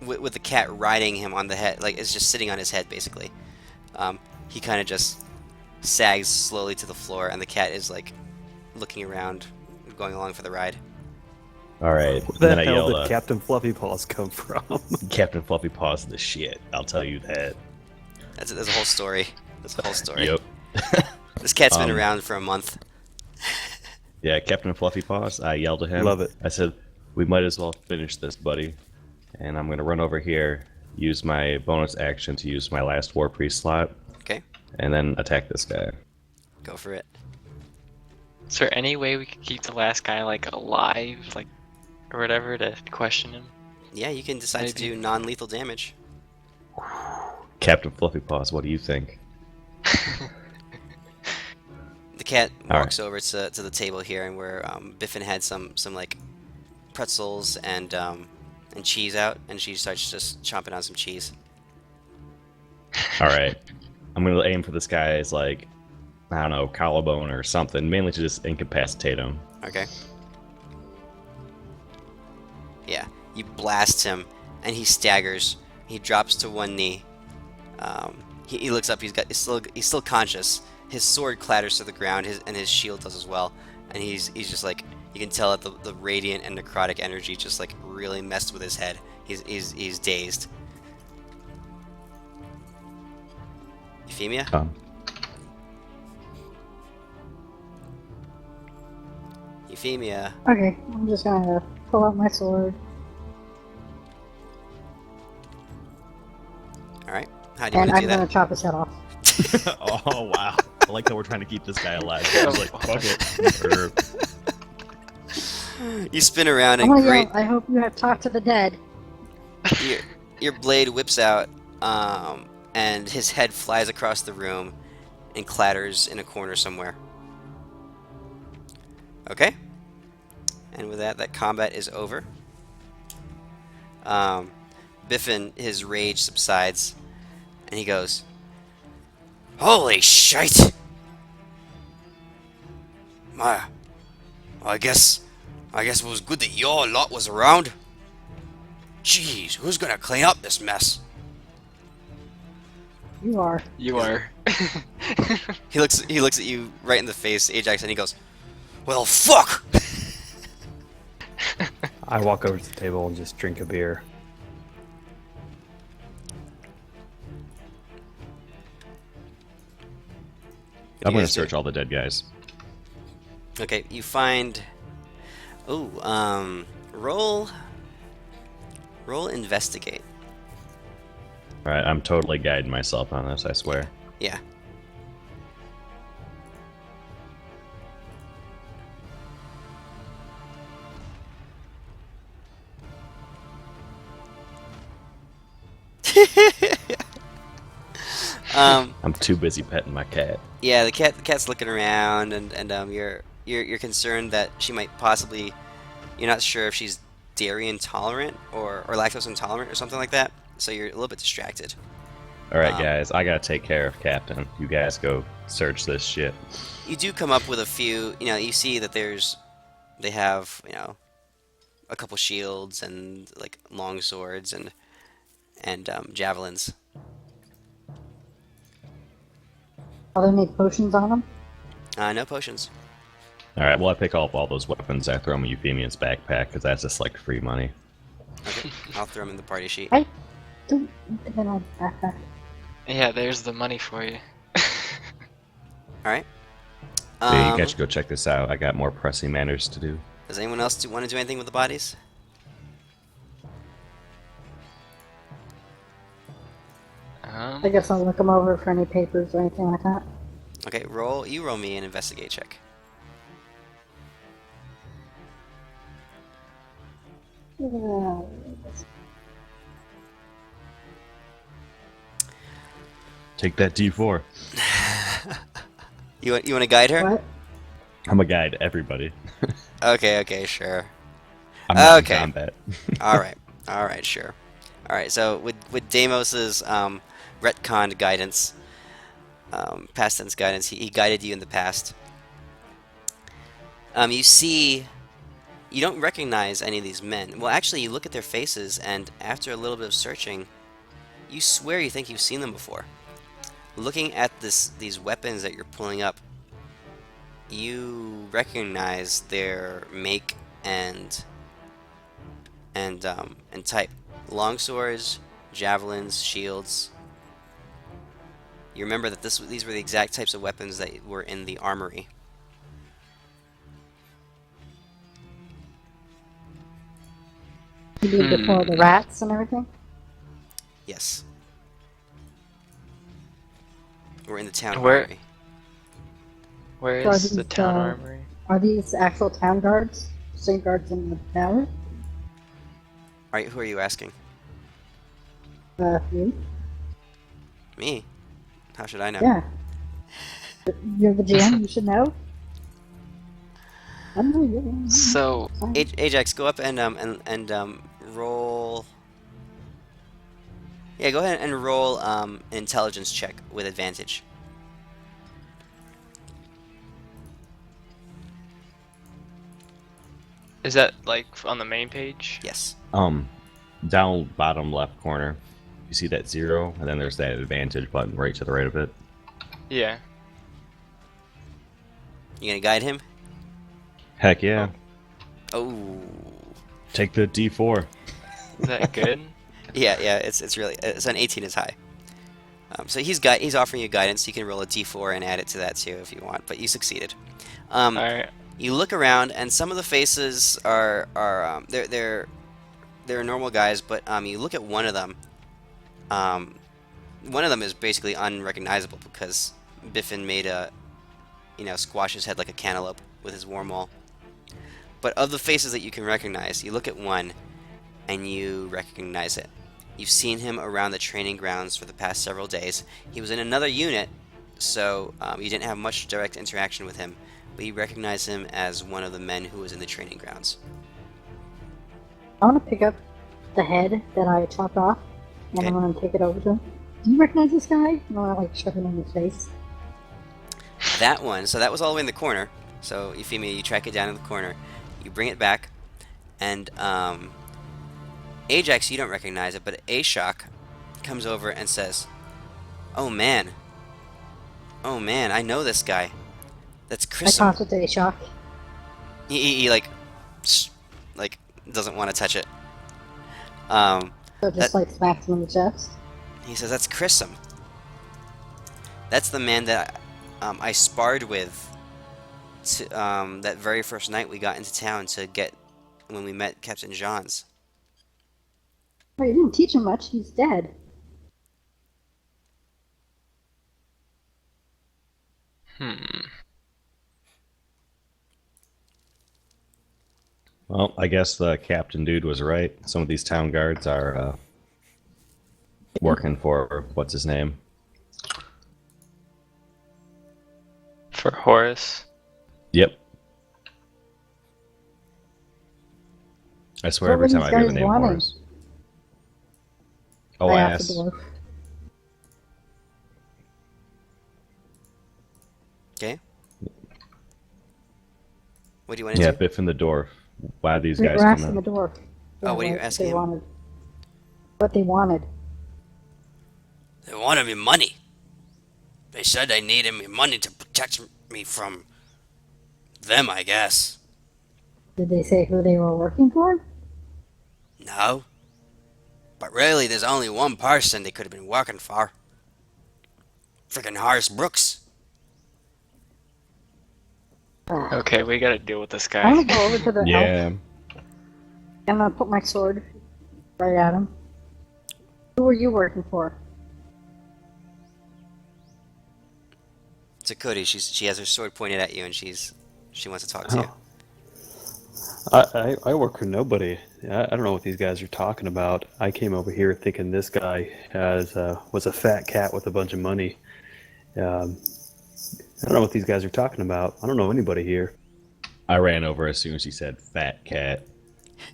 with the cat riding him on the head, like it's just sitting on his head basically. He kind of just sags slowly to the floor, and the cat is like looking around, going along for the ride. Alright, Where then the I hell yell, did Captain Fluffy Paws come from? Captain Fluffy Paws is the shit, I'll tell you that. There's a whole story. There's a whole story. Yep. This cat's been around for a month. Yeah, Captain Fluffy Paws, I yelled at him. Love it. I said, we might as well finish this, buddy. And I'm going to run over here, use my bonus action to use my last War Priest slot, Okay, and then attack this guy. go for it. Is there any way we could keep the last guy like alive, like, or whatever, to question him? Yeah, you can decide to Maybe. do non-lethal damage. Captain Fluffy Paws, what do you think? The cat All walks over to the table here, and where Biffin had some like pretzels and cheese out, and she starts just chomping on some cheese. Alright. I'm going to aim for this guy's, like, I don't know, collarbone or something, mainly to just incapacitate him. Okay. Yeah, you blast him, and he staggers. He drops to one knee. He looks up. He's still conscious. His sword clatters to the ground, and his shield does as well. And he's just like, you can tell that the radiant and necrotic energy just like really messed with his head. He's dazed. Euphemia? Euphemia. Okay, I'm just gonna pull out my sword. Alright. How do you And want to I'm do gonna that? chop his head off. Oh, wow. I like how we're trying to keep this guy alive. I was like, fuck it. You spin around I'm and gonna great. yell, I hope you have talked to the dead. Your blade whips out, and his head flies across the room and clatters in a corner somewhere. Okay. And with that combat is over. Biffin, his rage subsides, and he goes, "Holy shite! I guess it was good that your lot was around. Jeez, who's gonna clean up this mess?" You are. You are. He looks at you right in the face, Ajax, and he goes, "Well, fuck!" I walk over to the table and just drink a beer. I'm going Yes, to search all the dead guys. Okay, you find. Roll investigate. Alright, I'm totally guiding myself on this, I swear. Yeah. I'm too busy petting my cat. Yeah, the cat's looking around, and you're concerned that she might possibly. You're not sure if she's dairy intolerant or lactose intolerant or something like that. So you're a little bit distracted. All right, Um, guys, I gotta take care of Captain. You guys go search this shit. You do come up with a few. You see that they have a couple shields and like long swords and javelins. Are there any potions on them? No potions. All right, well, I pick up all those weapons. I throw them in Euphemia's backpack because that's just like free money. Okay, I'll throw them in the party sheet. I don't think I know backpack. Yeah, there's the money for you. All right. Yeah, you guys should go check this out. I got more pressing matters to do. Does anyone else want to do anything with the bodies? I guess I'll look them over for any papers or anything like that. Okay, roll me an investigate check. Take that D4. You want to guide her? What? I'm a guide to everybody. Okay, sure. I'm not Okay. in combat. All right, sure. All right, so with Deimos's retconned guidance, past tense guidance, he guided you in the past. You don't recognize any of these men. Well, actually, you look at their faces, and after a little bit of searching, you swear you think you've seen them before. Looking at these weapons that you're pulling up, you recognize their make and type. Longswords, javelins, shields. You remember that these were the exact types of weapons that were in the armory. You mean before the rats and everything? Yes. We're in the town Where- armory. Where So are is the these, town armory? Are these actual town guards? Same guards in the tower? Alright, who are you asking? You? Me? How should I know? Yeah. You're the GM, you should know. I don't know, you're the GM. So, Fine. Ajax, go up and roll. Yeah, go ahead and roll an intelligence check with advantage. is that like on the main page? Yes. Down bottom left corner, you see that 0, and then there's that advantage button right to the right of it. Yeah. You gonna guide him? Heck yeah. Oh. Take the D4. Is that good? Yeah. It's an 18 is high. So he's offering you guidance. You can roll a d4 and add it to that too if you want, but you succeeded. Alright. You look around, and some of the faces are they're normal guys, but you look at one of them. One of them is basically unrecognizable because Biffin made squash his head like a cantaloupe with his war maul. But of the faces that you can recognize, you look at one, and you recognize it. You've seen him around the training grounds for the past several days. He was in another unit, so you didn't have much direct interaction with him, but you recognize him as one of the men who was in the training grounds. I want to pick up the head that I chopped off, and Okay. I want to take it over to him. Do you recognize this guy? I want to like shove it in his face. That one, so that was all the way in the corner. So Euphemia, you track it down in the corner. You bring it back, and Ajax, you don't recognize it, but Ashok comes over and says, "Oh man, I know this guy. That's I Chris." toss it to Ashok. He doesn't want to touch it. So just like smacks him in the chest. He says, "That's Chrisum. That's the man that I sparred with that very first night we got into town when we met Captain Johns." Oh, you didn't teach him much. He's dead. Well, I guess the captain dude was right. Some of these town guards are working for what's his name? For Horus. Yep. I swear What every were time these I hear the guys name wanting? Horus. Oh, I I asked the asked. dwarf. Okay. What do you want to Yeah, do? Biff and the dwarf. Why these We guys were come asking the in? dwarf. Oh, what are you They asking him? wanted. What they wanted. They wanted me money. They said they needed me money to protect me from them, I guess. Did they say who they were working for? No. But really, there's only one person they could have been working for. Freaking Horace Brooks. Ah. Okay, we gotta deal with this I'm guy. gonna go over to the elf. Yeah. I'm gonna put my sword right at him. Who were you working for? To Cody, she has her sword pointed at you, and she wants to talk to you. I work for nobody. I don't know what these guys are talking about. I came over here thinking this guy was a fat cat with a bunch of money. I don't know what these guys are talking about. I don't know anybody here. I ran over as soon as she said fat cat.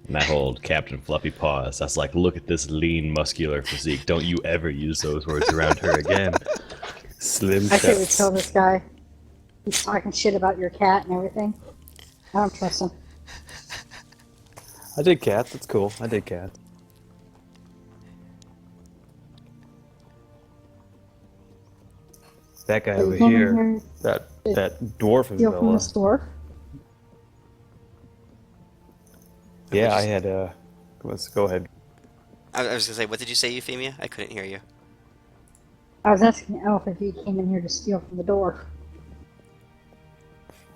And I hold Captain Fluffy Paws. I was like, look at this lean, muscular physique. Don't you ever use those words around her again. Slim I say we chest. kill this guy. He's talking shit about your cat and everything. I don't trust him. I did cats. That's cool. I did cats. That guy So over you came in here, here that dwarf in steal from Villa. this dwarf? Yeah, I had let's go ahead. I was gonna say, what did you say, Euphemia? I couldn't hear you. I was asking the elf if he came in here to steal from the dwarf.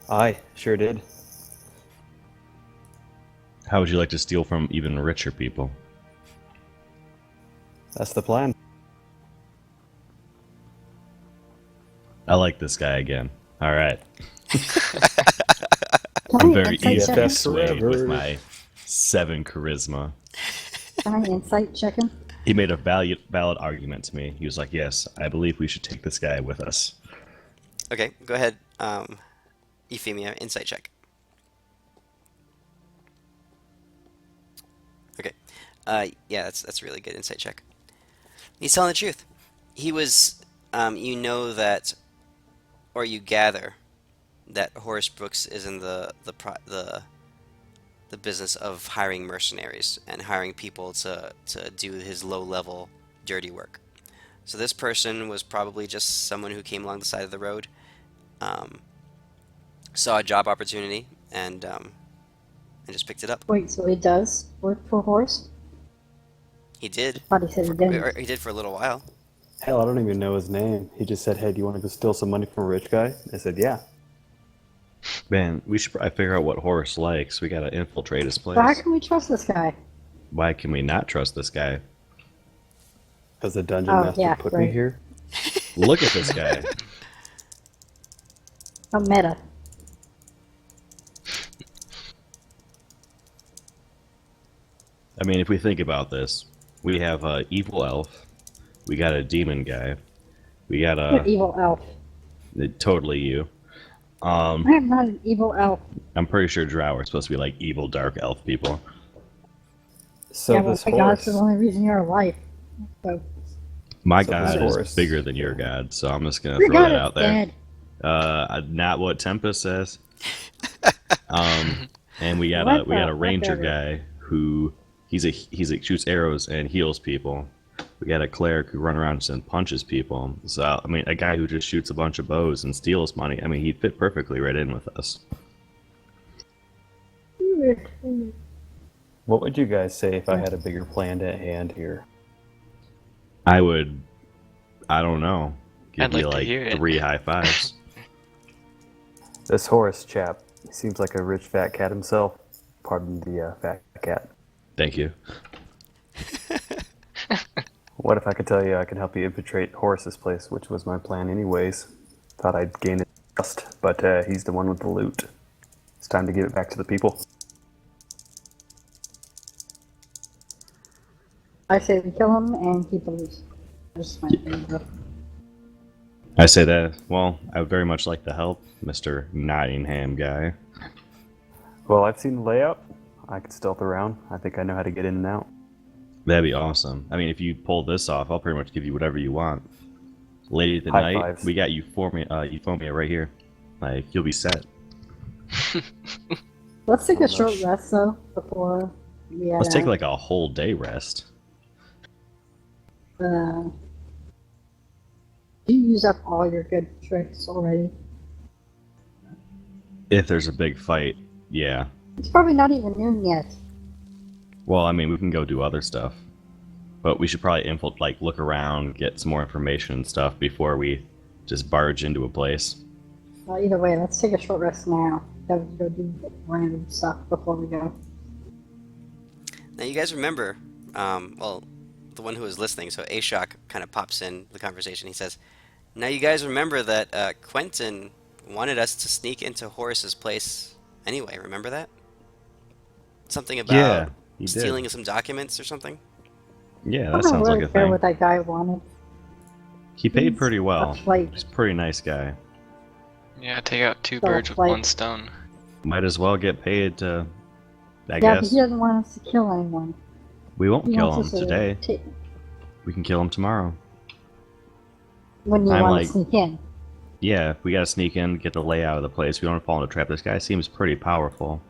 I sure did. How would you like to steal from even richer people? That's the plan. I like this guy again. All right. Can I'm I very insight check him? easily swayed with forever. my 7 charisma. Can I insight check him? He made a valid argument to me. He was like, yes, I believe we should take this guy with us. Okay, go ahead, Euphemia, insight check. Okay, yeah, that's a really good insight check. He's telling the truth. He was, you know that, or you gather that Horace Brooks is in the business of hiring mercenaries and hiring people to do his low-level dirty work. So this person was probably just someone who came along the side of the road, saw a job opportunity, and just picked it up. Wait, so he does work for Horse? He did. I thought he said he didn't. Or he did for a little while. Hell, I don't even know his name. He just said, "Hey, do you want to go steal some money from a rich guy?" I said, "Yeah." Man, we should probably figure out what Horace likes. We gotta infiltrate his place. So how can we trust this guy? Why can we not trust this guy? Because the dungeon Oh, master yeah, put me right. here. Look at this guy. A meta. I mean, if we think about this, we have a evil elf. We got a demon guy. We got You're an a evil elf. totally you. I am not an evil elf. I'm pretty sure Drow are supposed to be like evil dark elf people. So yeah, well, this my God, horse. that's the only reason you're alive. So, My So god this is horse- bigger than your god, so I'm just gonna your throw God that is out there. dead. Not what Tempest says. And we got What a the ranger heck? guy who he shoots arrows and heals people. We got a cleric who runs around and punches people. So I mean, a guy who just shoots a bunch of bows and steals money. I mean, he'd fit perfectly right in with us. What would you guys say if I had a bigger plan at hand here? I would, I don't know, give I'd you like to like hear it. 3 high fives. This Horace chap, he seems like a rich fat cat himself. Pardon the fat cat. Thank you. What if I could tell you I can help you infiltrate Horace's place, which was my plan anyways. Thought I'd gain his trust, but he's the one with the loot. It's time to give it back to the people. I say we kill him and keep the loot. That's my thing, bro. I say that, well, I would very much like the help, Mr. Nottingham guy. Well, I've seen the layout. I can stealth around. I think I know how to get in and out. That'd be awesome. I mean, if you pull this off, I'll pretty much give you whatever you want. Lady of the High night, fives. we got Euphamia right here. Like, you'll be set. Let's take Oh, a short gosh. rest though before we Let's take like a whole day rest. you use up all your good tricks already. If there's a big fight, yeah. It's probably not even noon yet. Well, I mean, we can go do other stuff. But we should probably look around, get some more information and stuff before we just barge into a place. Well, either way, let's take a short rest now. Gotta go do random stuff before we go. Now, you guys remember, well, the one who was listening, so Ashok kind of pops in the conversation. He says, now you guys remember that Quentin wanted us to sneak into Horace's place anyway, remember that? Something about Yeah, he did. stealing some documents or something? Yeah, I that don't sounds really like a care thing. what that guy wanted. He paid He's pretty well. a flake. He's a pretty nice guy. Yeah, take out two So, birds with like- one stone. Might as well get paid to, I Yeah, but guess. he doesn't want us to kill anyone. We won't He kill him wants us to today. We can kill him tomorrow. when you I'm want like- to sneak in. Yeah, we gotta sneak in, get the layout of the place. We don't want to fall into a trap. This guy seems pretty powerful.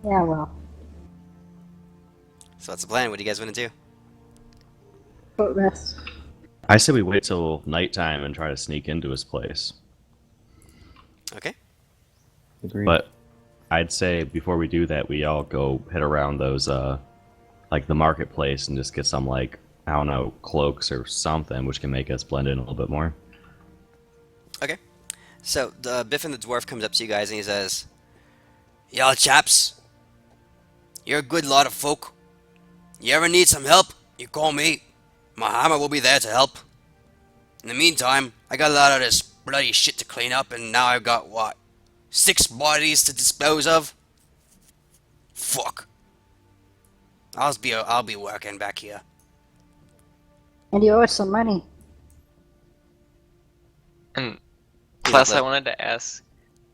Yeah, well, So that's the plan. What do you guys want to do? short rest. I say we wait till nighttime and try to sneak into his place. Okay. Agreed. But I'd say before we do that, we all go head around those, like the marketplace and just get some, like, I don't know, cloaks or something, which can make us blend in a little bit more. Okay. So the Biff and the dwarf comes up to you guys and he says, y'all chaps, you're a good lot of folk. You ever need some help, you call me. My hammer will be there to help. In the meantime, I got a lot of this bloody shit to clean up, and now I've got, what, 6 bodies to dispose of? Fuck. I'll be working back here. And you owe us some money. And Yeah, plus, I but- wanted to ask.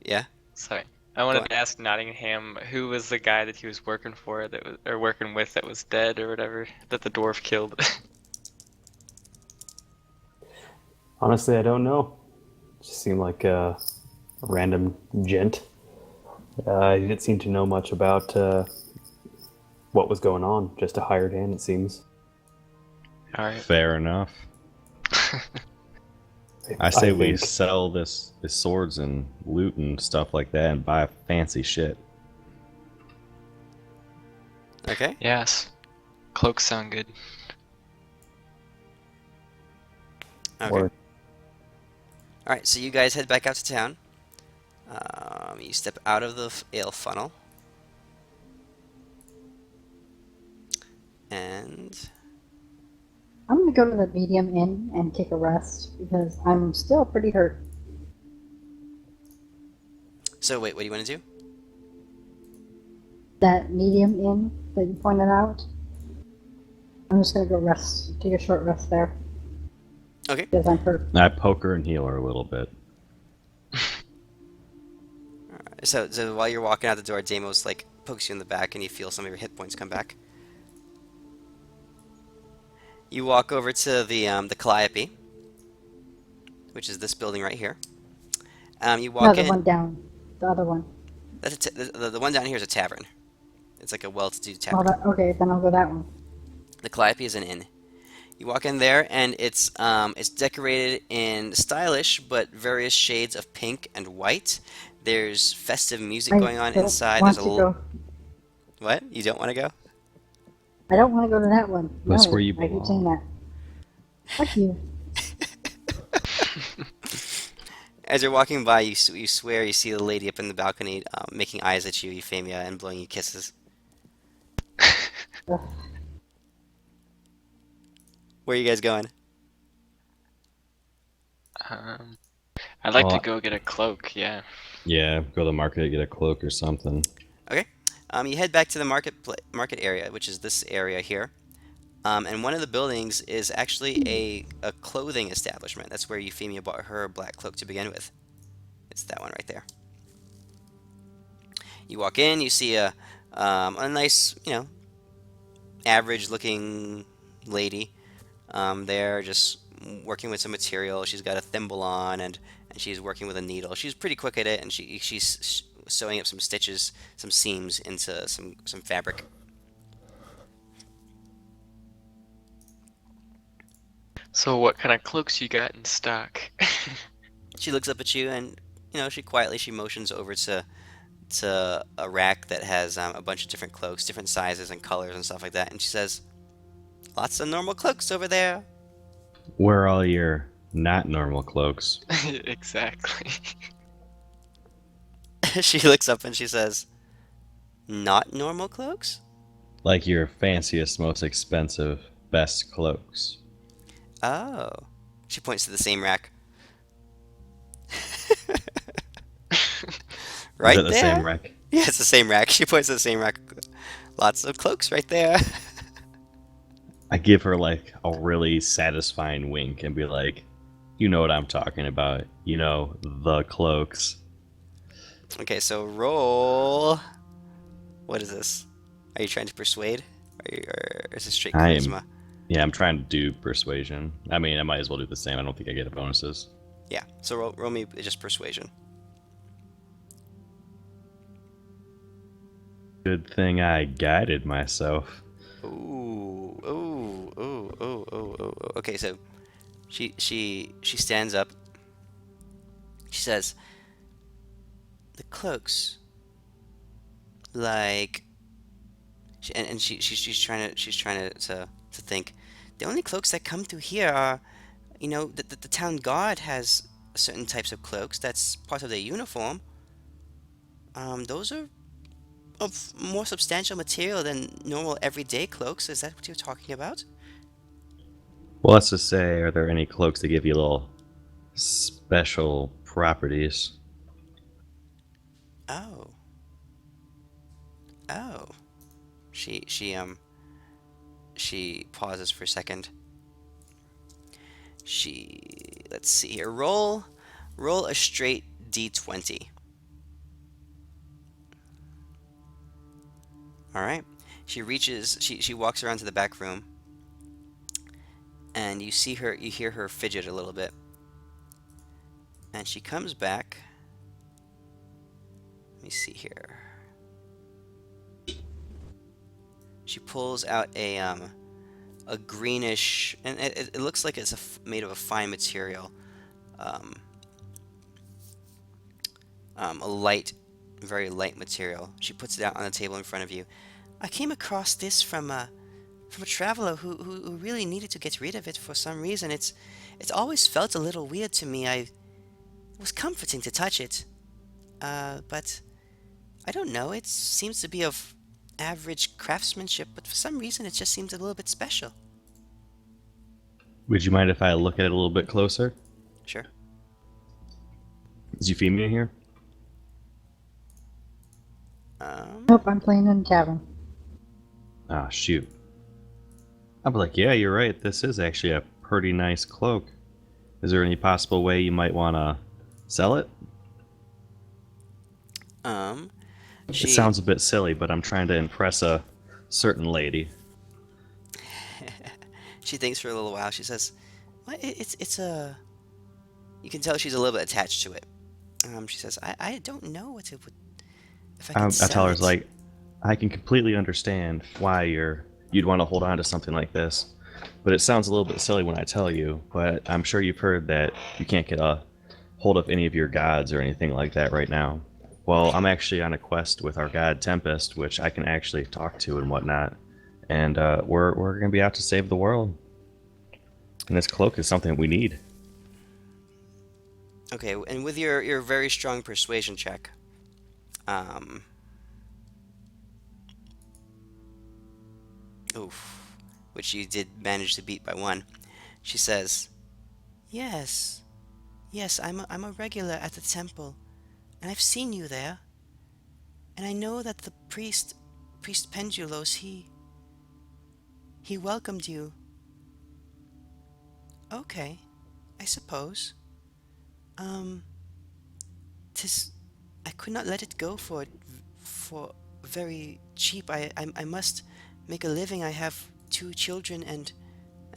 Yeah? Sorry, I wanted to ask Nottingham who was the guy that he was working for that was, or working with, that was dead or whatever, that the dwarf killed. Honestly, I don't know. Just seemed like a random gent. He didn't seem to know much about what was going on. Just a hired hand, it seems. All right. Fair enough. I say we think- sell this swords and loot and stuff like that and buy fancy shit. Okay. Yes. Cloaks sound good. Okay. Or Alright, so you guys head back out to town. You step out of the ale funnel. And I'm gonna go to the medium inn and take a rest because I'm still pretty hurt. so wait, what do you want to do? That medium inn that you pointed out. I'm just gonna go rest, take a short rest there. Okay. Because I'm hurt. I poke her and heal her a little bit. So while you're walking out the door, Deimos like pokes you in the back, and you feel some of your hit points come back. You walk over to the Calliope, which is this building right here. You No, walk the in. one down. The other one. That's the one down here is a tavern. It's like a well-to-do Oh, tavern. okay, then I'll go that one. The Calliope is an inn. You walk in there, and it's decorated in stylish but various shades of pink and white. There's festive music going on don't inside. want There's a to l- go. What? You don't want to go? I don't want to go to that one. That's No, where you I keep belong. saying that. Fuck you. As you're walking by, you swear you see the lady up in the balcony making eyes at you, Euphamia, and blowing you kisses. Ugh. Where are you guys going? I'd like Well, to go get a cloak. Yeah. Yeah, go to the market, get a cloak or something. Okay. You head back to the market area, which is this area here. And one of the buildings is actually a clothing establishment. That's where Euphemia bought her black cloak to begin with. It's that one right there. You walk in, you see a nice, average looking lady there, just working with some material. She's got a thimble on, and she's working with a needle. She's pretty quick at it, and she's sewing up some stitches, some seams into some fabric. So what kind of cloaks you got in stock? She looks up at you, and she motions over to a rack that has a bunch of different cloaks, different sizes and colors and stuff like that, and she says, "Lots of normal cloaks over there." Where are all your not normal cloaks? Exactly. She looks up and she says, "Not normal cloaks?" Like your fanciest, most expensive, best cloaks. Oh. She points to the same rack. Is Right it the there. same rack? Yeah, it's the same rack. She points to the same rack. Lots of cloaks right there. I give her like a really satisfying wink and be like, you know what I'm talking about. You know, the cloaks. Okay, so roll. What is this? Are you trying to persuade? Or is it straight I charisma? am. Yeah, I'm trying to do persuasion. I mean, I might as well do the same. I don't think I get bonuses. Yeah, so roll me just persuasion. Good thing I guided myself. Ooh, ooh, ooh, ooh, ooh, ooh. Okay, so she stands up. She says, "The cloaks, like," she's trying to think. The only cloaks that come through here are, the town guard has certain types of cloaks. That's part of their uniform. Those are of more substantial material than normal everyday cloaks. Is that what you're talking about? Well, let's just say, are there any cloaks that give you little special properties? Oh. Oh. She pauses for a second. Let's see here. Roll a straight D20. All right. She walks around to the back room, and you hear her fidget a little bit. And she comes back. Let me see here. She pulls out a greenish, and it looks like it's made of a fine material. A light, very light material. She puts it out on the table in front of you. I came across this from a traveler who really needed to get rid of it for some reason. It's always felt a little weird to me. It was comforting to touch it, but I don't know. It seems to be of average craftsmanship, but for some reason it just seems a little bit special. Would you mind if I look at it a little bit closer? Sure. Is Euphemia here? Nope, I'm playing in the tavern. Ah, shoot. I'll be like, yeah, you're right. This is actually a pretty nice cloak. Is there any possible way you might want to sell it? It She sounds a bit silly, but I'm trying to impress a certain lady. she thinks for a little while. She says, "Well, it's a." You can tell she's a little bit attached to it. She says, "I don't know what it would if I could I sell tell her, it." like, I can completely understand why you'd want to hold on to something like this, but it sounds a little bit silly when I tell you. But I'm sure you've heard that you can't get a hold of any of your gods or anything like that right now. Well, I'm actually on a quest with our god Tempest, which I can actually talk to and whatnot, and we're gonna be out to save the world. And this cloak is something we need. Okay, and with your very strong persuasion check, um, oof, which you did manage to beat by one, she says, "Yes, yes, I'm a regular at the temple, and I've seen you there, and I know that the priest Pendulos, He welcomed you. Okay, I suppose. Um, 'tis I could not let it go for very cheap. I must make a living. I have two children and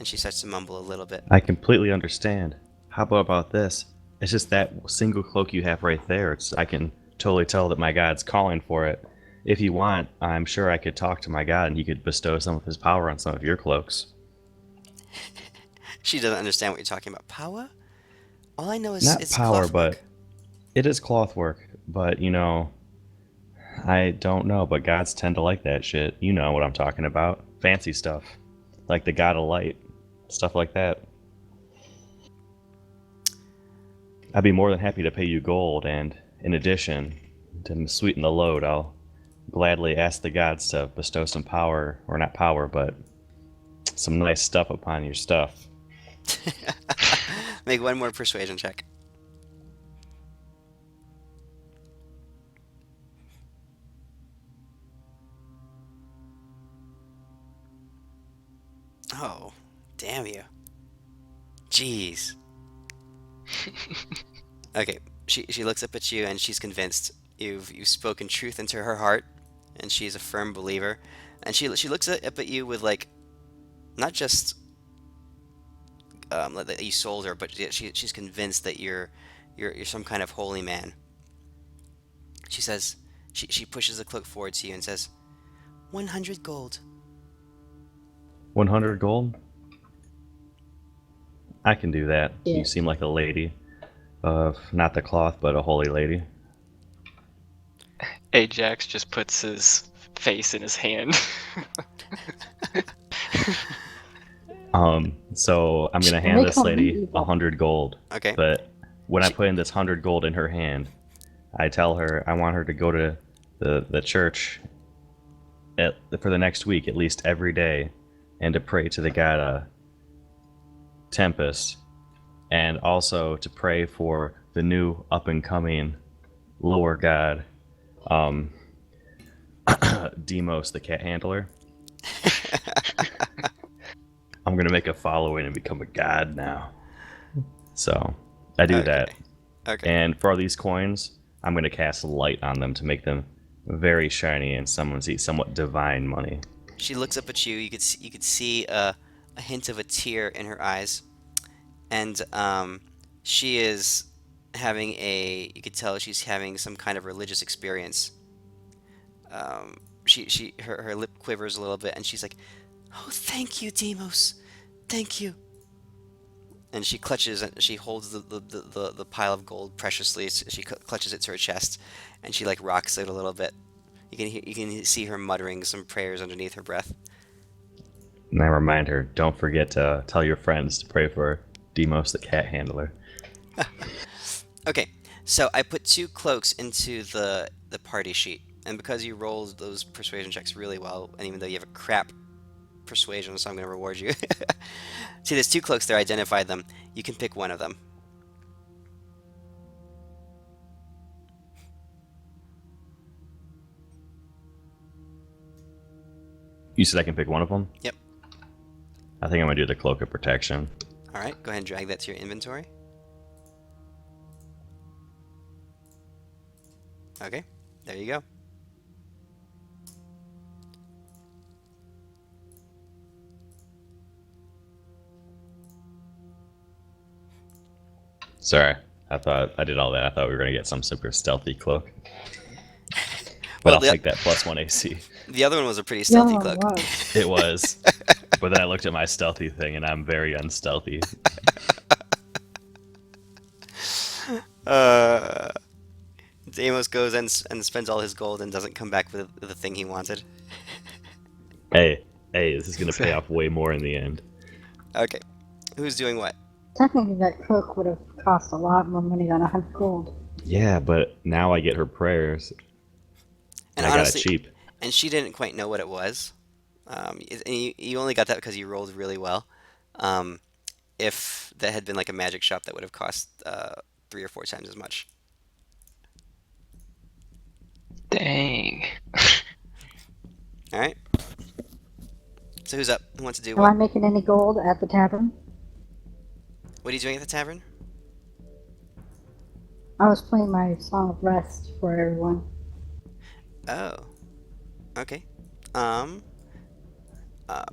she starts to mumble a little bit. I completely understand. How about this? It's just that single cloak you have right there. I can totally tell that my god's calling for it. If you want, I'm sure I could talk to my god and he could bestow some of his power on some of your cloaks. She doesn't understand what you're talking about. Power? All I know is Not it's power, clothwork. but it is cloth work. But, I don't know, but gods tend to like that shit. You know what I'm talking about. Fancy stuff. Like the god of light. Stuff like that. I'd be more than happy to pay you gold, and in addition, to sweeten the load, I'll gladly ask the gods to bestow some power, or not power, but some nice stuff upon your stuff. Make one more persuasion check. Oh, damn you. Jeez. Okay, she looks up at you and she's convinced you've spoken truth into her heart, and she's a firm believer. And she looks up at you with like not just like that you sold her, but she's convinced that you're some kind of holy man. She says she pushes the cloak forward to you and says, 100 gold. 100 gold? I can do that. Yeah. You seem like a lady. Of not the cloth, but a holy lady. Ajax just puts his face in his hand. So I'm gonna hand this lady 100 gold. Okay. But when I put in this 100 gold in her hand, I tell her I want her to go to the church for the next week, at least every day, and to pray to the god Tempest, and also to pray for the new up-and-coming lower god, Deimos, the cat handler. I'm gonna make a following and become a god now. So I do that. Okay. And for all these coins, I'm gonna cast light on them to make them very shiny and somewhat divine money. She looks up at you. You could see a hint of a tear in her eyes, and she is having you could tell she's having some kind of religious experience. Her lip quivers a little bit, and she's like, "Oh, thank you, Deimos, thank you." And she holds the pile of gold preciously. She clutches it to her chest, and she like rocks it a little bit. You can see her muttering some prayers underneath her breath. And I remind her, don't forget to tell your friends to pray for Deimos, the cat handler. Okay, so I put 2 cloaks into the party sheet, and because you rolled those persuasion checks really well, and even though you have a crap persuasion, so I'm going to reward you. See, there's 2 cloaks there. I identified them. You can pick one of them. You said I can pick one of them? Yep. I think I'm gonna do the cloak of protection. All right, go ahead and drag that to your inventory. Okay, there you go. Sorry, I thought I did all that. I thought we were gonna get some super stealthy cloak. But Well, I'll take that +1 AC. The other one was a pretty stealthy Yeah, cloak. wow. It was. But then I looked at my stealthy thing, and I'm very unstealthy. Deimos goes and spends all his gold and doesn't come back with the thing he wanted. Hey, this is gonna pay off way more in the end. Okay, who's doing what? Technically, that cloak would have cost a lot more money than 100 gold. Yeah, but now I get her prayers. And I honestly, got it cheap. and she didn't quite know what it was. And you only got that because you rolled really well. If that had been like a magic shop, that would have cost 3 or 4 times as much. Dang. All right. So who's up? Who wants to do Am I what? making any gold at the tavern? What are you doing at the tavern? I was playing my Song of Rest for everyone. Oh. Okay.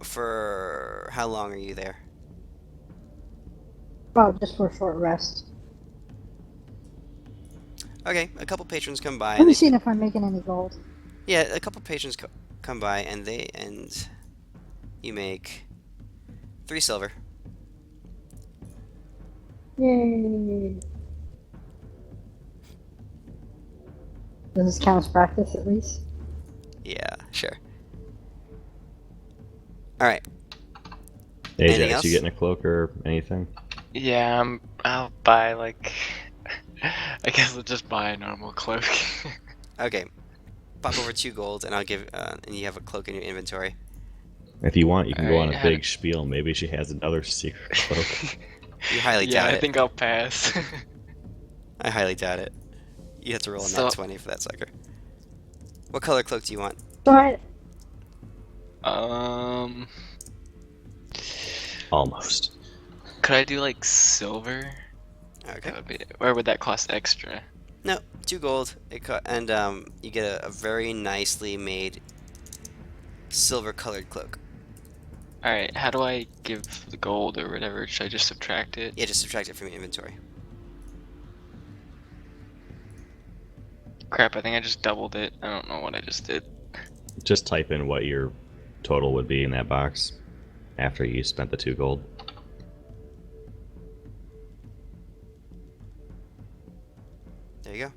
For how long are you there? Oh, just for a short rest. Okay, a couple patrons come by Let and me they see if I'm making any gold. yeah, a couple patrons come by and you make 3 silver. Yay! Does this count as practice at least? Yeah, sure. All right. Ajax, Anything else? you getting a cloak or anything? Yeah, I'll buy like. I guess I'll just buy a normal cloak. Okay. Pop over 2 gold and I'll give and you have a cloak in your inventory. If you want, you can go on a Alright, big spiel. Maybe she has another secret cloak. You highly yeah, doubt I it. think I'll pass. I highly doubt it. You have to roll a So- nat 20 for that sucker. What color cloak do you want? So I, Almost. Could I do like silver? Okay. That would be, or would that cost extra? No, 2 gold. And you get a very nicely made silver colored cloak. Alright, how do I give the gold or whatever? Should I just subtract it? Yeah, just subtract it from your inventory. Crap, I think I just doubled it. I don't know what I just did. Just type in what your total would be in that box after you spent the 2 gold. There you go.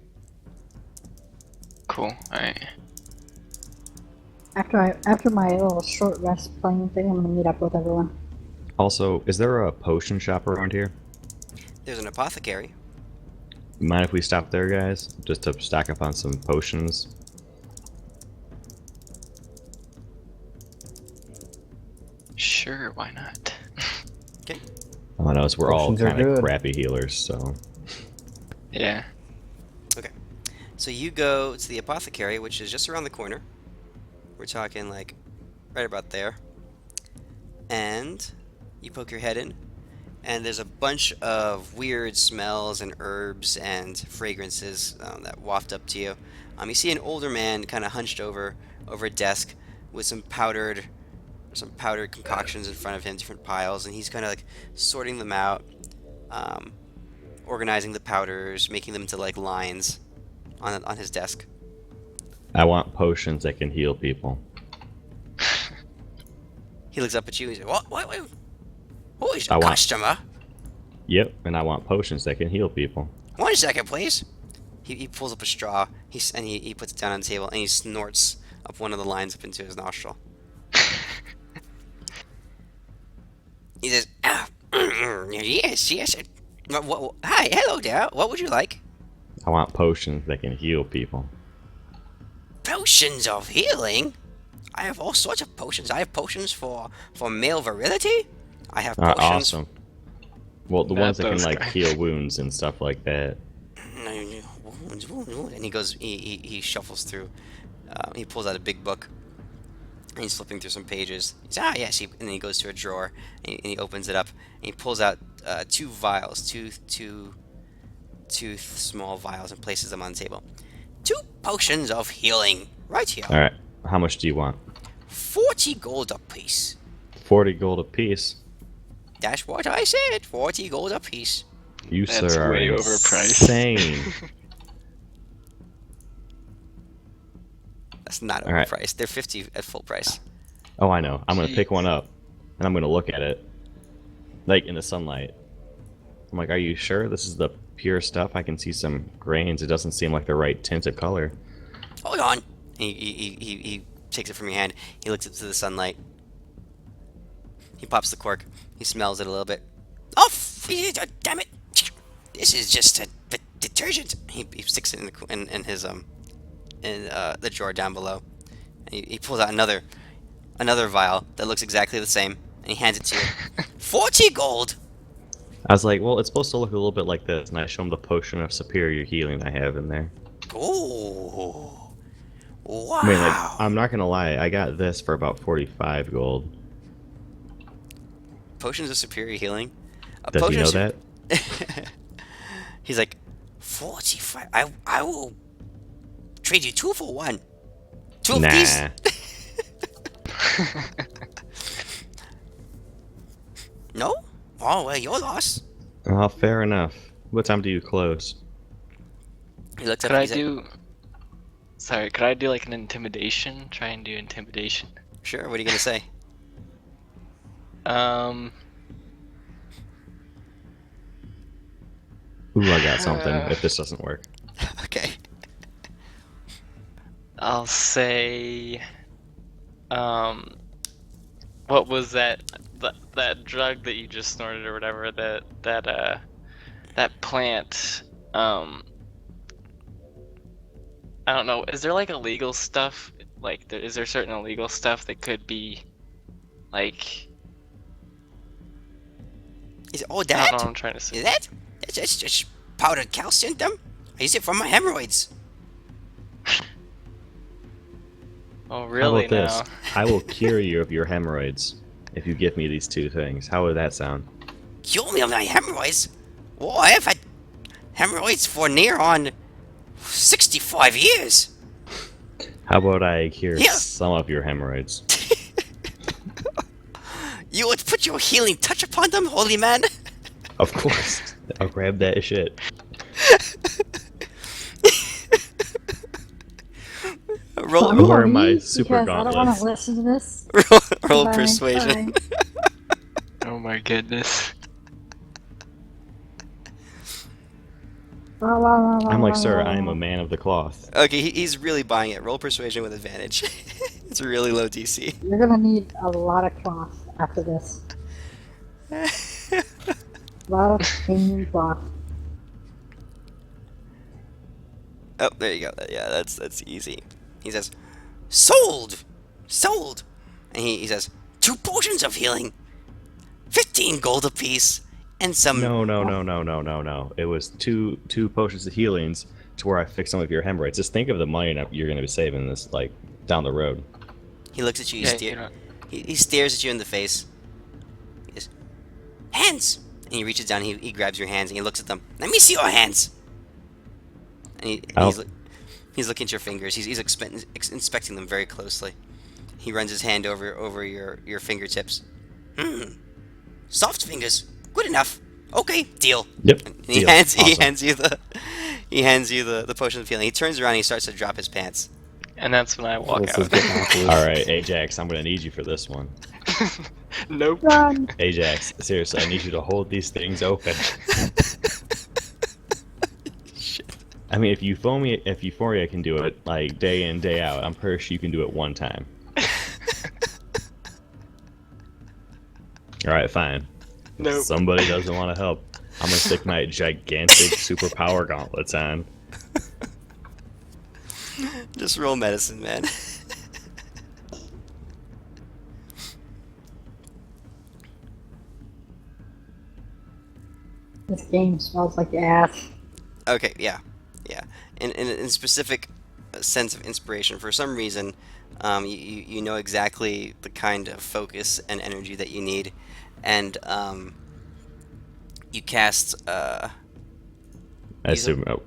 Cool, alright. after my little short rest playing thing, I'm gonna meet up with everyone. Also, is there a potion shop around here? There's an apothecary. Mind if we stop there, guys? Just to stack up on some potions? Sure, why not? Oh, I know, we're all Potions are kind of good. crappy healers, so... Yeah. So you go to the apothecary, which is just around the corner. We're talking like right about there. And you poke your head in, and there's a bunch of weird smells and herbs and fragrances that waft up to you. You see an older man kind of hunched over a desk with some powdered concoctions in front of him, different piles, and he's kind of like sorting them out, organizing the powders, making them into like lines on his desk. I want potions that can heal people. He looks up at you. He's like, "What? Who is I the want- customer? Yep, and I want potions that can heal people. 1 second, please." He pulls up a straw. He puts it down on the table and he snorts up one of the lines up into his nostril. He says, yes. Hi, hello there. What would you like? I want potions that can heal people. Potions of healing? I have all sorts of potions. I have potions for male virility. I have potions. Awesome. Well, the Not ones that can those like guys. heal wounds and stuff like that. Wounds. And he goes. He shuffles through. He pulls out a big book. And he's flipping through some pages. He's yes. And then he goes to a drawer and he opens it up and he pulls out 2 vials, two small vials, and places them on the table. 2 potions of healing, right here. All right, how much do you want? 40 gold apiece. 40 gold apiece. That's what I said. 40 gold apiece. You That's sir are way overpriced. insane. That's not All right. overpriced. They're 50 at full price. Oh, I know. I'm gonna pick Jeez. one up, and I'm gonna look at it, like in the sunlight. I'm like, are you sure this is the pure stuff? I can see some grains. It doesn't seem like the right tinted color. Hold on. He takes it from your hand. He looks into the sunlight. He pops the cork. He smells it a little bit. Oh, damn it! This is just a detergent. He sticks it in his the drawer down below. And he pulls out another vial that looks exactly the same, and he hands it to you. 40 gold. I was like, well, it's supposed to look a little bit like this, and I show him the potion of superior healing I have in there. Ooh. Wow. I mean, like, I'm not gonna lie, I got this for about 45 gold. potions of superior healing. Does he know that? He's like, 45. I will trade you 2 for 1. 2 of these. Nah. No? Oh, well, your loss. Oh, fair enough. What time do you close? He looks up Could and I he's like, do? Sorry, could I do like an intimidation? Try and do intimidation. sure, what are you going to say? Ooh, I got something if this doesn't work. Okay. I'll say, what was that drug that you just snorted or whatever? That plant. I don't know. Is there like illegal stuff? Like, is there certain illegal stuff that could be, like? He's oh, I that? don't know what I'm trying to say. Is that? That's just powdered calcium. I use it for my hemorrhoids. Oh, really? How about Now? this? I will cure you of your hemorrhoids if you give me these 2 things. How would that sound? Cure me of my hemorrhoids? Well, I have had hemorrhoids for near on 65 years. How about I cure Yeah. some of your hemorrhoids? You would put your healing touch upon them, holy man? Of course. I'll grab that shit. roll, I'm Where gonna are my leave super because I don't want gauntlets? to listen to this. roll Bye. persuasion. Bye. Oh my goodness. I'm like, sir, I am a man of the cloth. Okay, he's really buying it. Roll persuasion with advantage. It's a really low DC. You're gonna need a lot of cloth after this. A lot of clean cloth. Oh, there you go. Yeah, that's easy. He says, sold! Sold! And he says, 2 potions of healing, 15 gold apiece, and some... No. It was two potions of healings to where I fix some of your hemorrhoids. Just think of the money that you're going to be saving this, like, down the road. He looks at you, Yeah, you know. he stares at you in the face. He goes, hands! And he reaches down, he grabs your hands, and he looks at them. Let me see your hands! And he's looking at your fingers. He's inspecting them very closely. He runs his hand over your fingertips. Soft fingers. Good enough. Okay, deal. Yep. And he deal. hands Awesome. he hands you the potion of healing. He turns around and he starts to drop his pants. And that's when I walk This is out. getting awkward. All right, Ajax, I'm going to need you for this one. Nope. Run! Ajax, seriously, I need you to hold these things open. I mean, if Euphamia can do it, like, day in, day out, I'm pretty sure you can do it one time. Alright, fine. Nope. Somebody doesn't want to help. I'm gonna stick my gigantic superpower gauntlets on. Just roll medicine, man. This game smells like ass. Okay, yeah. In specific sense of inspiration, for some reason, you know exactly the kind of focus and energy that you need, and you cast. I Use assume. Oh,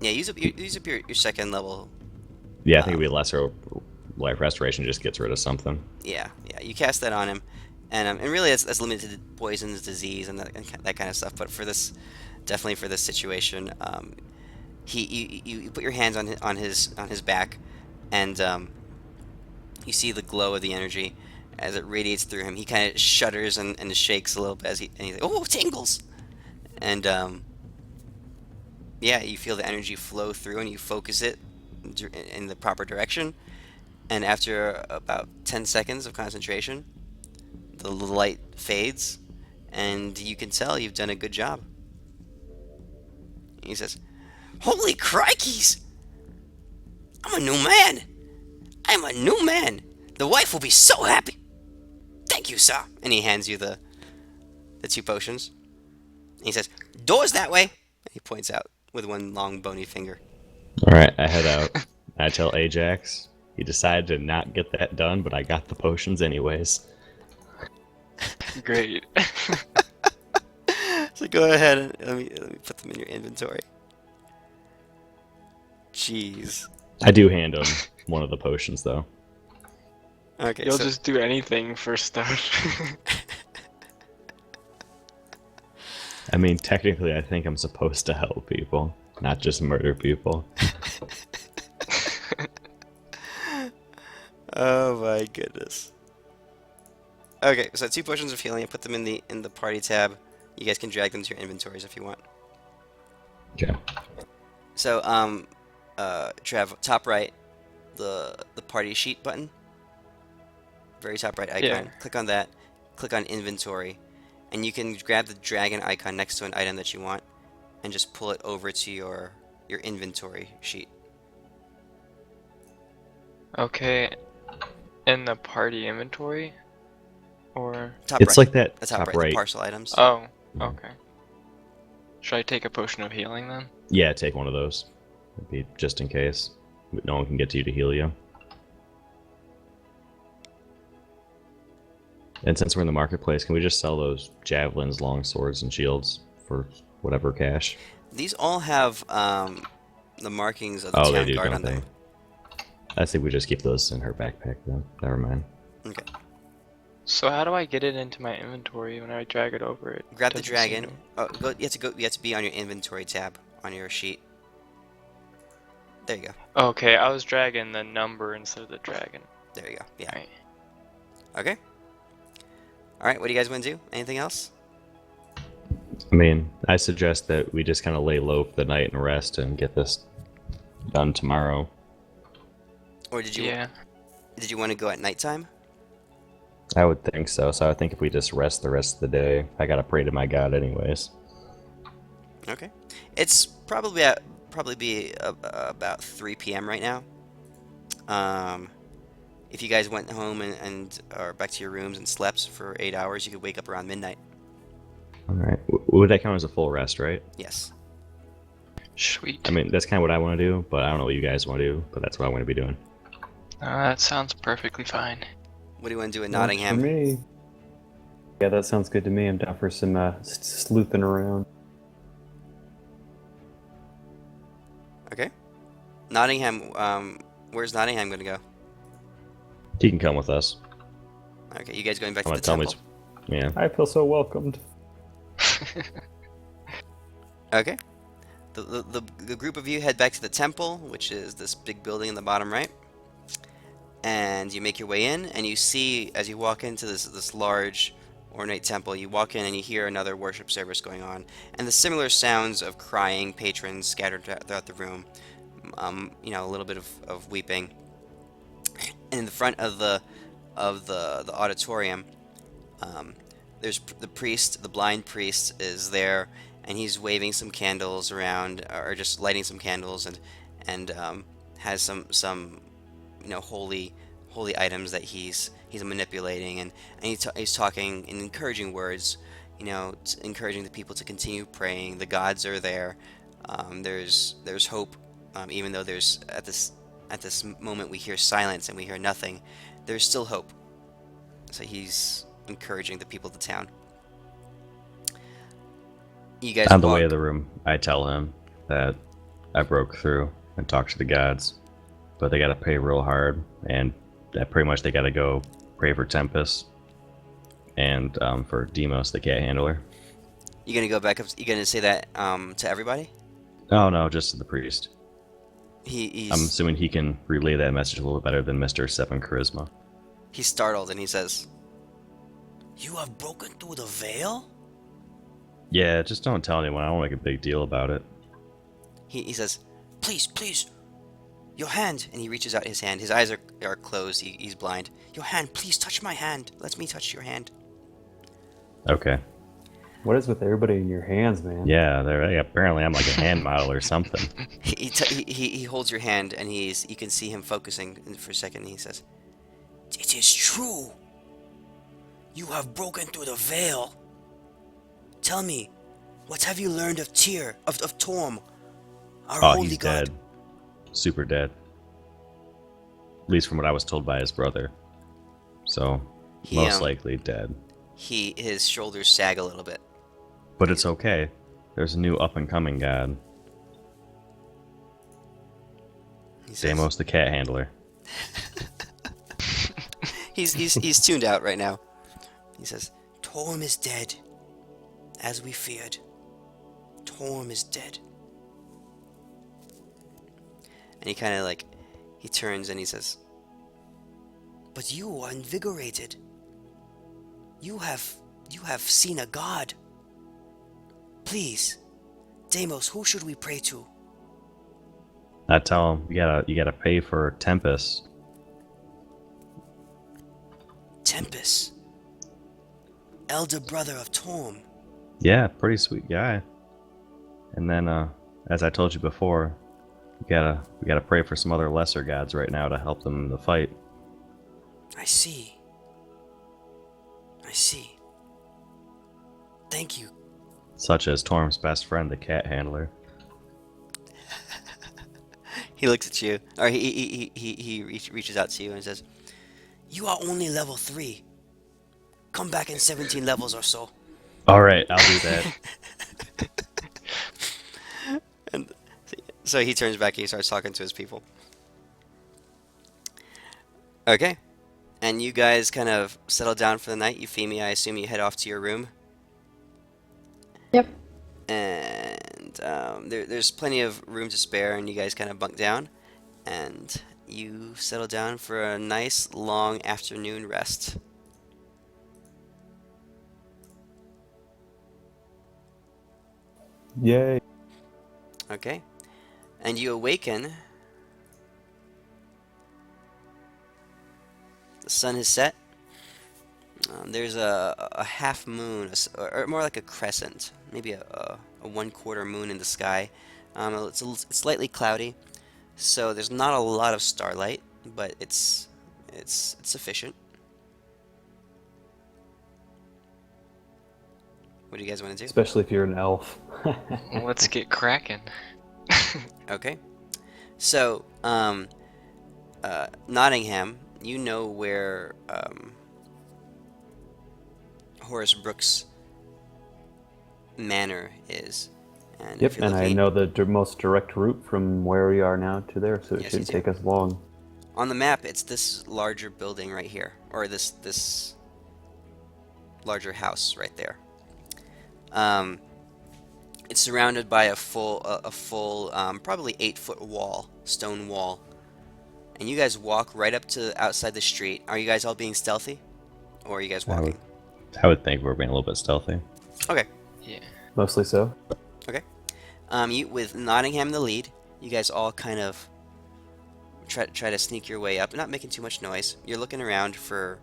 Yeah, use up your second level. yeah, I think it'd be lesser life restoration. Just gets rid of something. Yeah, you cast that on him, and really that's limited to poisons, disease, and that kind of stuff. But for this, definitely for this situation, you put your hands on his back, and you see the glow of the energy as it radiates through him. He kind of shudders and shakes a little bit and he's like, "Oh, tingles!" And yeah, you feel the energy flow through, and you focus it in the proper direction. And after about 10 seconds of concentration, the light fades, and you can tell you've done a good job. He says, "Holy crikeys! I'm a new man! I'm a new man! The wife will be so happy! Thank you, sir!" And he hands you the 2 potions. And he says, "Doors that way!" And he points out with one long bony finger. Alright, I head out. I tell Ajax. He decided to not get that done, but I got the potions anyways. Great. So go ahead and let me put them in your inventory. Jeez. I do hand him one of the potions, though. Okay, You'll so just do anything for stuff. I mean, technically, I think I'm supposed to help people, not just murder people. oh my goodness. Okay, so 2 potions of healing. I put them in the party tab. You guys can drag them to your inventories if you want. Okay. So Trev, top right, the party sheet button. Very top right icon. Yeah. Click on that. Click on inventory, and you can grab the dragon icon next to an item that you want, and just pull it over to your inventory sheet. Okay. In the party inventory? Or... Top It's right. like that The top right. right. The parcel items. Oh, okay. Should I take a potion of healing then? Yeah, take one of those. It'd be just in case. No one can get to you to heal you. And since we're in the marketplace, can we just sell those javelins, long swords, and shields for whatever cash? These all have the markings of the Oh, they town do, guard don't on they? them. I think we just keep those in her backpack, then. Never mind. Okay. So how do I get it into my inventory when I drag it over? It Grab the doesn't dragon. seem Oh, you have to be on your inventory tab on your sheet. There you go. to- Okay, I was dragging the number instead of the dragon. There you go. Yeah. Alright. Okay. All right. What do you guys want to do? Anything else? I mean, I suggest that we just kind of lay low for the night and rest and get this done tomorrow. Or did you Yeah. want to go at nighttime? I would think so. So I think if we just rest the rest of the day, I gotta pray to my God anyways. Okay. It's probably be about 3 p.m. right now. If you guys went home and or back to your rooms and slept for 8 hours, you could wake up around midnight. All right. Would that count as a full rest, right? Yes. Sweet. I mean, that's kind of what I want to do, but I don't know what you guys want to do. But that's what I want to be doing. That sounds perfectly fine. What do you want to do in Works Nottingham? For me. Yeah, that sounds good to me. I'm down for some sleuthing around. Okay. Nottingham. Where's Nottingham going to go? He can come with us. Okay, you guys going back I'm to the gonna tell him temple? Yeah. I feel so welcomed. Okay. The group of you head back to the temple, which is this big building in the bottom right. And you make your way in, and you see, as you walk into this large, ornate temple, you walk in and you hear another worship service going on, and the similar sounds of crying patrons scattered throughout the room. A little bit of weeping. And in the front of the auditorium, there's the priest, the blind priest, is there, and he's waving some candles around, or just lighting some candles, and has some holy items that he's manipulating, and he's talking in encouraging words, encouraging the people to continue praying. The gods are there. There's hope, even though there's at this moment we hear silence and we hear nothing. There's still hope. So he's encouraging the people of the town. You guys On the walk. way to the room, I tell him that I broke through and talked to the gods, but they gotta pray real hard, and that pretty much they gotta go pray for Tempest and for Deimos, the cat handler. You gonna go back up? You gonna say that to everybody? Oh no, just to the priest. He's I'm assuming he can relay that message a little better than Mr. 7 Charisma. he's startled and he says, "You have broken through the veil?" Yeah, just don't tell anyone. I don't make a big deal about it. He says, please, your hand." And he reaches out his hand. His eyes are closed. He's blind. "Your hand, please touch my hand. Let me touch your hand." Okay. What is with everybody in your hands, man? Yeah, apparently I'm like a hand model or something. He holds your hand, and you can see him focusing for a second. And he says, "It is true. You have broken through the veil. Tell me, what have you learned of Tyr, of Torm, our Oh, holy he's god?" dead. Super dead. At least from what I was told by his brother. So, He, most likely dead. his shoulders sag a little bit. But it's okay. There's a new up-and-coming god, He says, Deimos the cat handler. he's tuned out right now. He says, Torm is dead, as we feared. Torm is dead. And he kind of like, he turns and he says, but you are invigorated. You have seen a god. Please, Deimos, who should we pray to? I tell him you gotta pay for Tempest. Tempest, elder brother of Torm. Yeah, pretty sweet guy. And then, as I told you before, we gotta pray for some other lesser gods right now to help them in the fight. I see. Thank you. Such as Torm's best friend, the cat handler. He looks at you, or he reaches out to you and says, you are only level 3. Come back in 17 levels or so. All right, I'll do that. And so he turns back and he starts talking to his people. Okay. And you guys kind of settle down for the night. Euphemia, I assume you head off to your room. Yep. And there's plenty of room to spare, and you guys kind of bunk down. And you settle down for a nice, long afternoon rest. Yay. Okay. And you awaken. The sun has set. There's a half moon, or more like a crescent, maybe a 1/4 moon in the sky. It's slightly cloudy, so there's not a lot of starlight, but it's sufficient. What do you guys want to do? Especially if you're an elf. Let's get cracking. Okay. So, Nottingham, you know where Horace Brooks' manor is. And if Yep, you're and I looking know the most direct route from where we are now to there, so it Yes, you shouldn't do. take us long. on the map, it's this larger building right here, or this larger house right there. It's surrounded by a full probably 8-foot wall, stone wall. And you guys walk right up to outside the street. Are you guys all being stealthy? Or are you guys walking? I would think we're being a little bit stealthy. Okay. Yeah. Mostly so. Okay. With Nottingham in the lead, you guys all kind of try to sneak your way up, not making too much noise. You're looking around for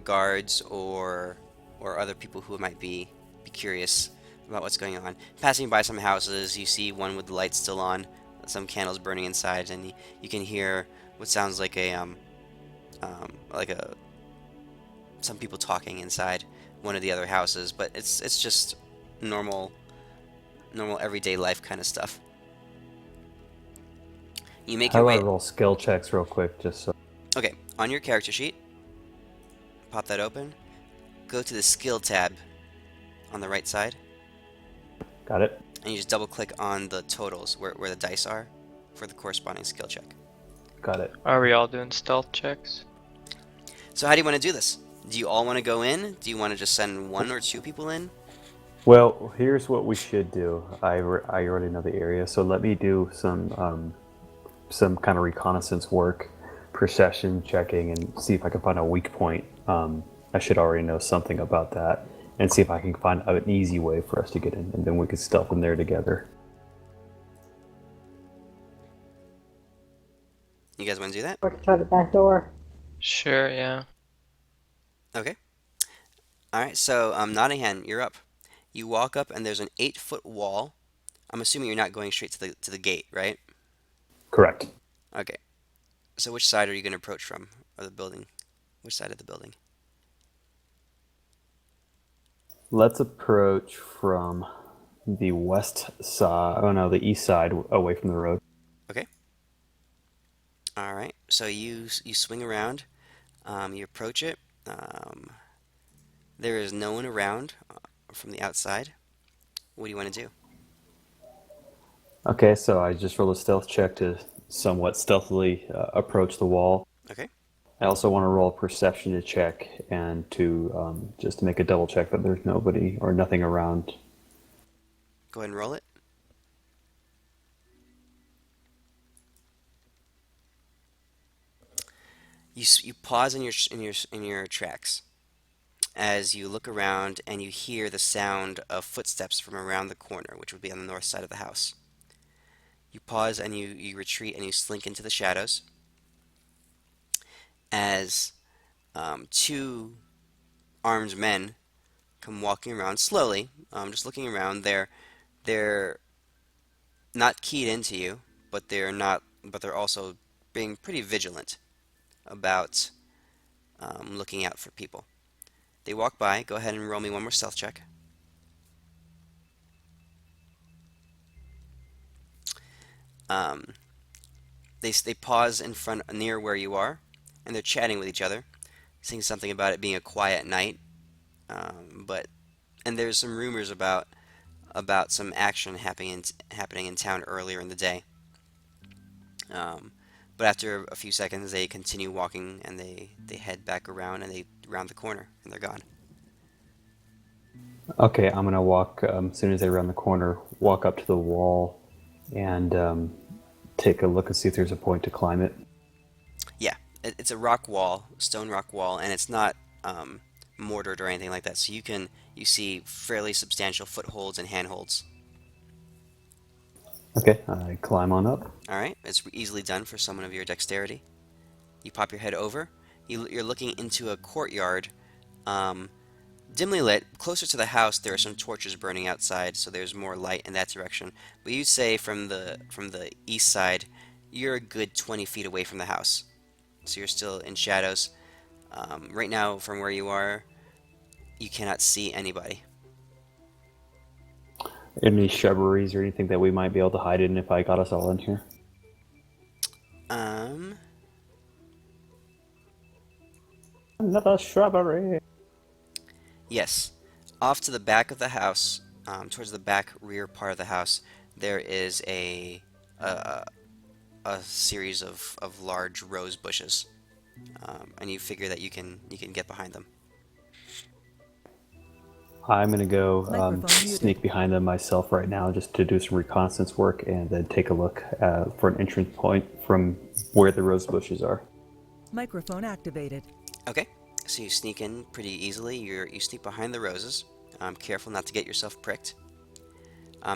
guards or other people who might be curious about what's going on. Passing by some houses, you see one with the lights still on, some candles burning inside, and you can hear what sounds like some people talking inside one of the other houses, but it's just normal everyday life kind of stuff. You make How your about way. roll skill checks real quick, just so. Okay, on your character sheet, pop that open. Go to the skill tab on the right side, Got it? and you just double click on the totals where the dice are for the corresponding skill check. Got it. Are we all doing stealth checks? So how do you want to do this? Do you all want to go in? Do you want to just send 1 or 2 people in? Well, here's what we should do. I already know the area, so let me do some kind of reconnaissance work, procession checking, and see if I can find a weak point. I should already know something about that, and see if I can find an easy way for us to get in, and then we can stealth in there together. You guys want to do that? Or to try the back door. Sure, yeah. Okay. Alright, so Nottingham, you're up. You walk up and there's an 8-foot wall. I'm assuming you're not going straight to the gate, right? Correct. Okay. So which side are you going to approach from? Or the building? Which side of the building? Let's approach from the west side. Oh no, the east side, away from the road. Okay. Alright, so you swing around, you approach it, Um, there is no one around from the outside. What do you want to do? Okay, so I just rolled a stealth check to somewhat stealthily approach the wall. Okay. I also want to roll a perception to check and to just to make a double check that there's nobody or nothing around. Go ahead and roll it. You pause in your tracks as you look around and you hear the sound of footsteps from around the corner, which would be on the north side of the house. You pause and you retreat and you slink into the shadows as two armed men come walking around slowly, just looking around. They're not keyed into you, but they're also being pretty vigilant about looking out for people. They walk by. Go ahead and roll me one more stealth check. Um, they pause in front near where you are, and they're chatting with each other, saying something about it being a quiet night. But and there's some rumors about some action happening in town earlier in the day. Um, but after a few seconds, they continue walking and they head back around and they round the corner and they're gone. Okay, I'm gonna walk as soon as they round the corner. Walk up to the wall and take a look and see if there's a point to climb it. Yeah, it's a rock wall, stone rock wall, and it's not mortared or anything like that. So you see fairly substantial footholds and handholds. Okay, I climb on up. All right, it's easily done for someone of your dexterity. You pop your head over. You're looking into a courtyard, um, dimly lit. Closer to the house, there are some torches burning outside, so there's more light in that direction. But you'd say from the east side, you're a good 20 feet away from the house, so you're still in shadows. Right now, from where you are, you cannot see anybody. Any shrubberies or anything that we might be able to hide in if I got us all in here? Um, Another shrubbery. yes, off to the back of the house, towards the back rear part of the house, there is a, a series of large rose bushes, and you figure that you can get behind them. I'm gonna go Microphone muted. sneak behind them myself right now just to do some reconnaissance work and then take a look for an entrance point from where the rose bushes are. Microphone activated. Okay, so you sneak in pretty easily. You sneak behind the roses. Careful not to get yourself pricked.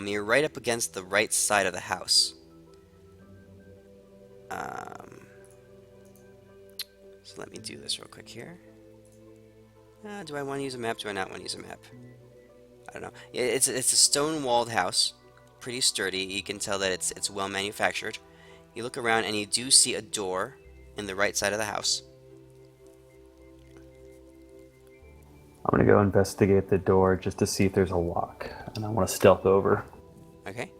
You're right up against the right side of the house. So let me do this real quick here. Do I want to use a map? Do I not want to use a map? I don't know. It's a stone-walled house, pretty sturdy. You can tell that it's well manufactured. You look around and you do see a door in the right side of the house. I'm gonna go investigate the door just to see if there's a lock, and I want to stealth over. Okay.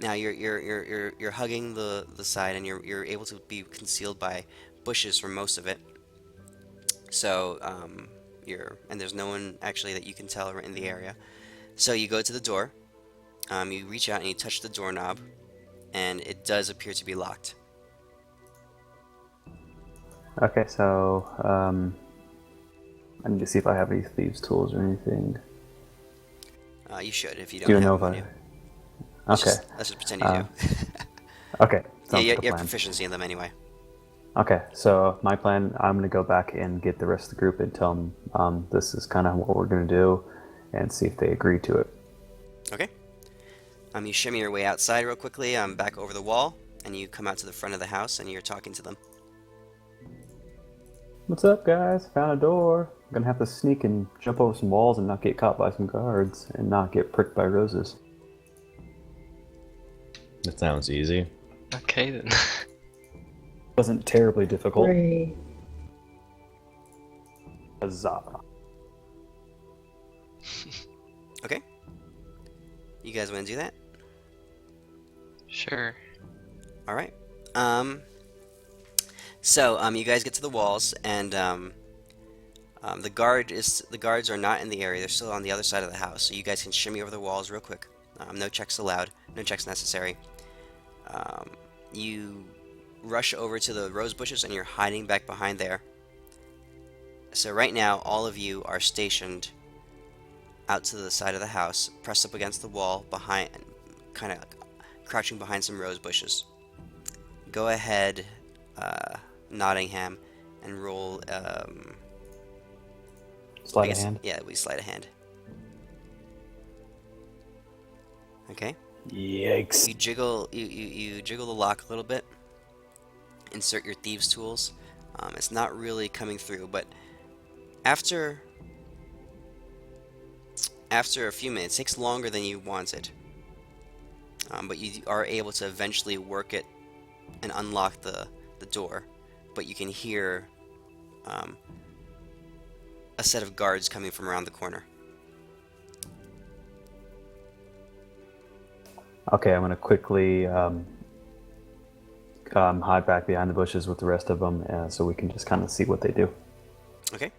Now you're hugging the side and you're able to be concealed by bushes for most of it. So and there's no one actually that you can tell in the area. So you go to the door. You reach out and you touch the doorknob, and it does appear to be locked. Okay, so I need to see if I have any thieves' tools or anything. You should if you don't Do you have know them if on I? you. Okay. Let's just pretend you do. Okay. Yeah, Sounds you like a have plan. proficiency in them anyway. Okay, so my plan, I'm going to go back and get the rest of the group and tell them this is kind of what we're going to do and see if they agree to it. Okay. You shimmy your way outside real quickly, back over the wall, and you come out to the front of the house and you're talking to them. What's up, guys? Found a door. I'm going to have to sneak and jump over some walls and not get caught by some guards and not get pricked by roses. That sounds easy. Okay then. Wasn't terribly difficult. Great. Huzzah. Okay. You guys want to do that? Sure. All right. So you guys get to the walls, and The guards are not in the area. They're still on the other side of the house, so you guys can shimmy over the walls real quick. No checks allowed. No checks necessary. You rush over to the rose bushes and you're hiding back behind there. So right now, all of you are stationed out to the side of the house, pressed up against the wall, behind, kind of crouching behind some rose bushes. Go ahead, Nottingham, and roll. Sleight of hand. Yeah, we sleight of hand. Okay. Yikes. You jiggle the lock a little bit. Insert your thieves' tools. It's not really coming through, but after a few minutes, it takes longer than you wanted. But you are able to eventually work it and unlock the door. But you can hear a set of guards coming from around the corner. Okay, I'm going to quickly hide back behind the bushes with the rest of them so we can just kind of see what they do. Okay.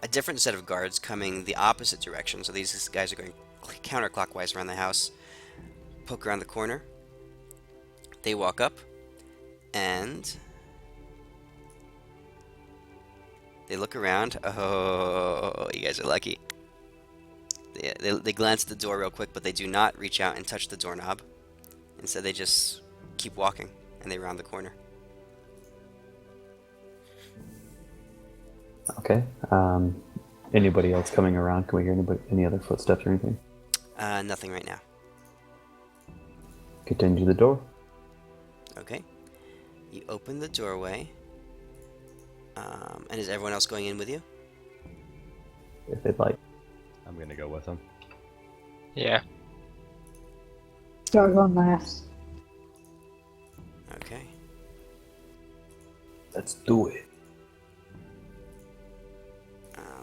A different set of guards coming the opposite direction. So these guys are going counterclockwise around the house. Poke around the corner. They walk up and they look around. Oh, you guys are lucky. They glance at the door real quick, but they do not reach out and touch the doorknob. Instead, they just keep walking, and they round the corner. Okay. Anybody else coming around? Can we hear any other footsteps or anything? Nothing right now. Continue to the door. Okay. You open the doorway. And is everyone else going in with you? If they'd like. I'm gonna go with him. Yeah. Start going last. Okay. Let's do it.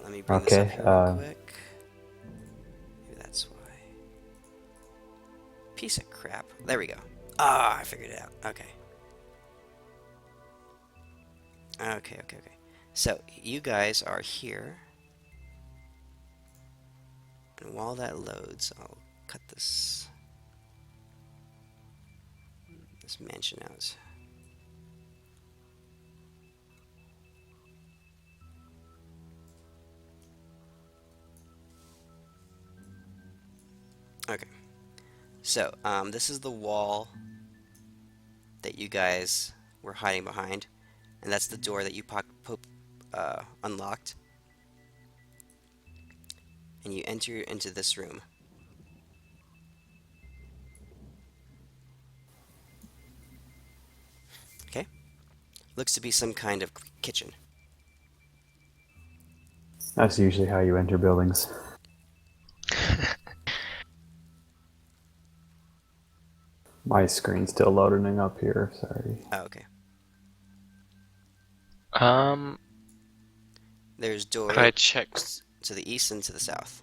Let me bring this Okay, up here real quick. Maybe that's why. Piece of crap. There we go. Ah, I figured it out. Okay. Okay. So, you guys are here. And while that loads, I'll cut this mansion out. Okay. So, this is the wall that you guys were hiding behind. And that's the door that you unlocked. And you enter into this room. Okay. Looks to be some kind of kitchen. That's usually how you enter buildings. My screen's still loading up here, sorry. Oh, okay. Um, There's doors could I check to the east and to the south.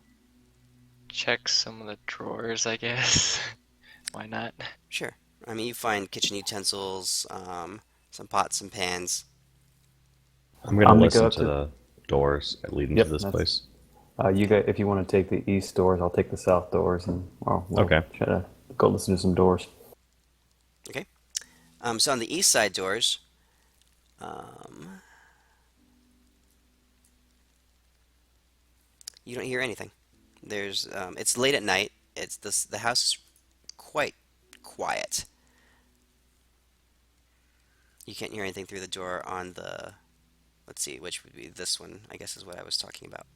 some of the drawers, I guess? Why not? Sure. I mean, you find kitchen utensils, some pots and pans. I'm gonna I'm gonna listen go to up the doors leading Yep, to this that's- place. You guys, if you want to take the east doors, I'll take the south doors, and we'll Okay. try to go listen to some doors. Okay. So on the east side doors, you don't hear anything. It's late at night. The house is quite quiet. You can't hear anything through the door on the, let's see, which would be this one, I guess is what I was talking about.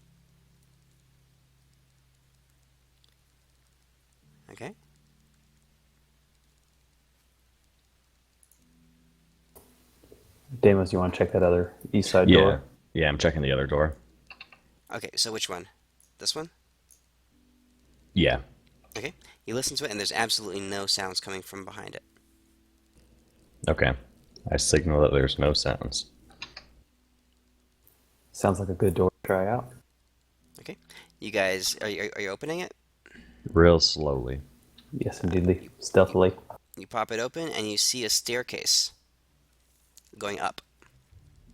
Okay. Deimos, you want to check that other east side Yeah. door? Yeah, I'm checking the other door. Okay, so which one? This one? Yeah. Okay. You listen to it, and there's absolutely no sounds coming from behind it. Okay. I signal that there's no sounds. Sounds like a good door to try out. Okay. You guys, are you opening it? Real slowly. Yes, indeedly. Stealthily. You pop it open, and you see a staircase going up.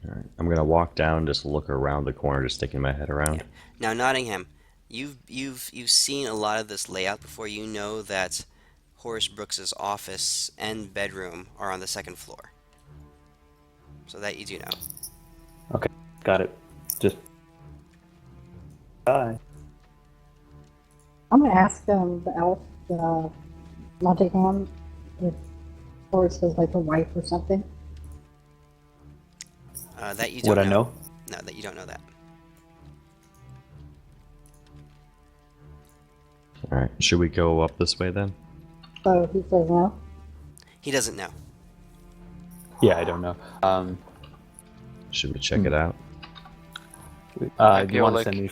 All right. I'm gonna walk down, just look around the corner, just sticking my head around. Yeah. Now, Nottingham, you've seen a lot of this layout before. You know that Horace Brooks's office and bedroom are on the second floor. So that you do know. Okay, got it. Just. Bye. I'm gonna ask the elf, Nottingham, if Horace has like a wife or something. That you don't Would I know? No, that you don't know that. All right. Should we go up this way then? So he says no. He doesn't know. Yeah, I don't know. Should we check it out? I Do you feel want to like- send me?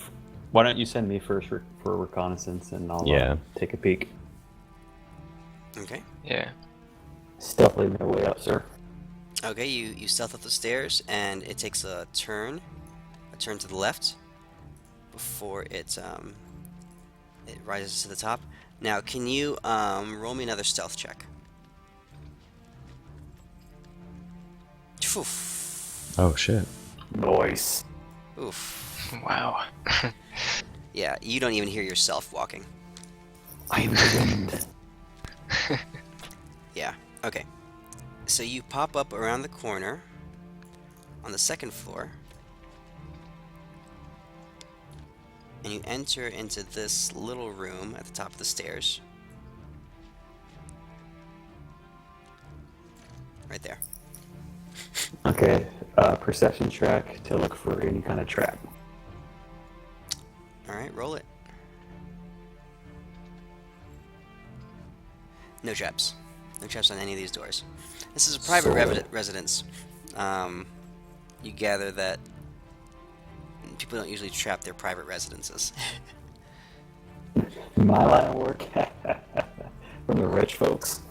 Why don't you send me first for reconnaissance, and I'll take a peek. Okay. Yeah. Stealthily my way up, sir. Okay, you stealth up the stairs, and it takes a turn to the left, before it rises to the top. Now, can you roll me another stealth check? Oof. Oh shit. Nice. Oof. Wow. Yeah, you don't even hear yourself walking. I am the wind. Yeah. Okay. So you pop up around the corner on the second floor, and you enter into this little room at the top of the stairs. Right there. Okay, perception track to look for any kind of trap. Alright, roll it. No traps. No traps on any of these doors. This is a private residence. You gather that people don't usually trap their private residences. My line of work from the rich folks.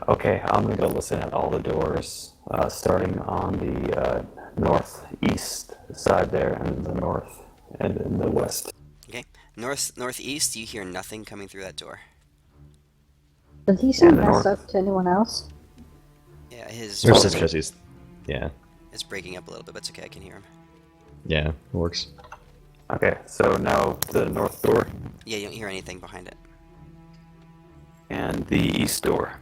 Okay, I'm gonna go listen at all the doors, starting on the northeast side there, and the north, and in the west. Okay. Northeast, you hear nothing coming through that door. Does he seem the messed north. up to anyone else? Yeah, his Or voice just because he's. Yeah. is breaking up a little bit, but it's okay, I can hear him. Yeah. It works. Okay, so now the north door Yeah, you don't hear anything behind it. and the east door.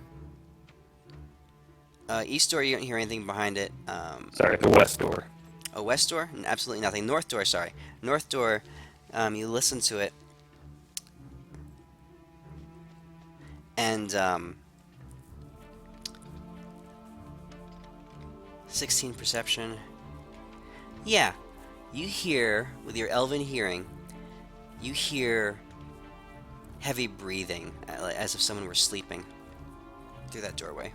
East door, you don't hear anything behind it. Sorry, the west door. Oh, west door? Absolutely nothing. North door, sorry. North door, you listen to it. And, 16 perception. Yeah, you hear, with your elven hearing, you hear heavy breathing, as if someone were sleeping through that doorway.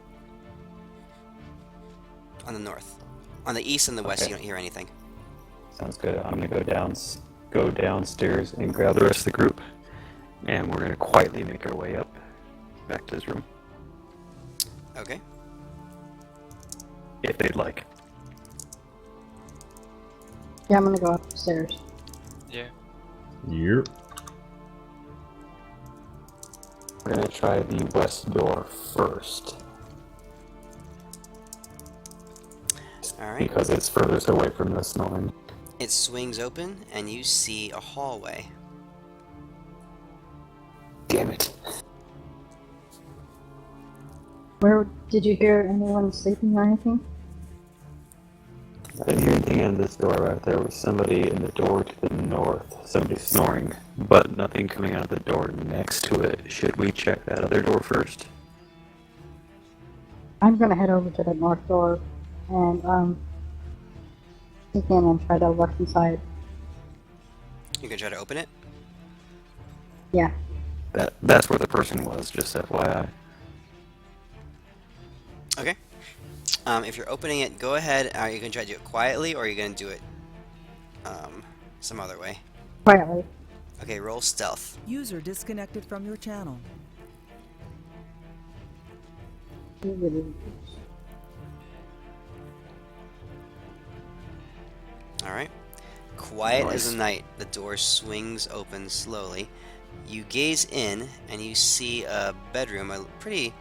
On the north. On the east and the west, Okay. you don't hear anything. Sounds good. I'm gonna go downstairs and grab the rest of the group, and we're gonna quietly make our way up back to his room, Okay. if they'd like. Yeah, I'm gonna go upstairs. Yeah. Yep. We're gonna try the west door first, Alright. because it's furthest away from the snoring. It swings open, and you see a hallway. Damn it. Where did you hear anyone sleeping or anything? I didn't hear anything in this door right there. Was somebody in the door to the north. Somebody snoring, but nothing coming out of the door next to it. Should we check that other door first? I'm gonna head over to the north door and sneak in and try to look inside. You can try to open it. Yeah. That's where the person was, just FYI. Okay. If you're opening it, go ahead. Are you going to try to do it quietly, or are you going to do it some other way? Quietly. Okay, roll stealth. User disconnected from your channel. Alright. Quiet as Nice. the night, the door swings open slowly. You gaze in, and you see a bedroom, a pretty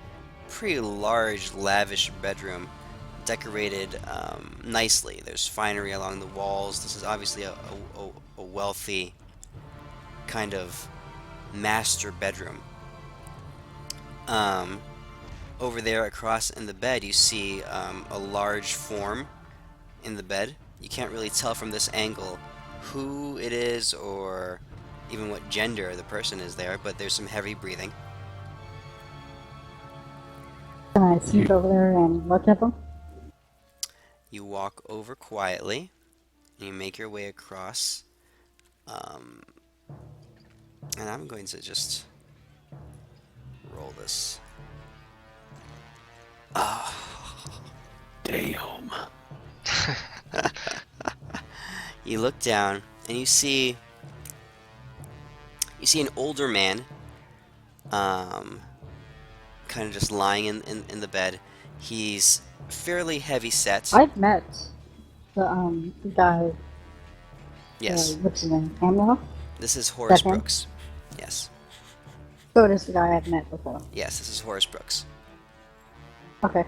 large, lavish bedroom, decorated nicely. There's finery along the walls. This is obviously a wealthy kind of master bedroom. Over there across in the bed, you see a large form in the bed. You can't really tell from this angle who it is or even what gender the person is there, but there's some heavy breathing. Can I sneak over there and look at them? You walk over quietly, and you make your way across. And I'm going to just roll this. Damn. You look down, and you see an older man, kind of just lying in the bed. He's fairly heavy set. I've met the guy. Yes, What's his name? Amlo? this is Horace That him? Brooks. Yes, So it is the guy I've met before. yes, this is Horace Brooks. Okay.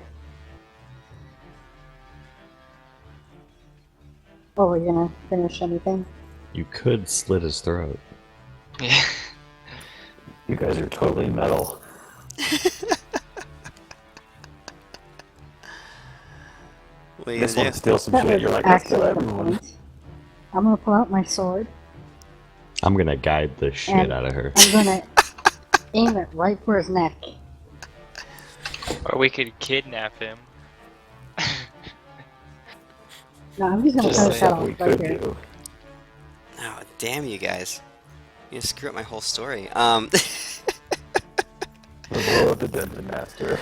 Oh, we're gonna finish anything? You could slit his throat. Yeah. You guys are totally metal. What are you This gonna one do? steal some That shit. was You're like, let's kill actually the everyone. point. I'm gonna pull out my sword. I'm gonna guide the shit And out of her. I'm gonna aim it right for his neck. Or we could kidnap him. No, I'm just gonna Just cut his saying head What we off right could here. do. Oh, damn you guys! You gonna screw up my whole story. The blow of the Dungeon Master.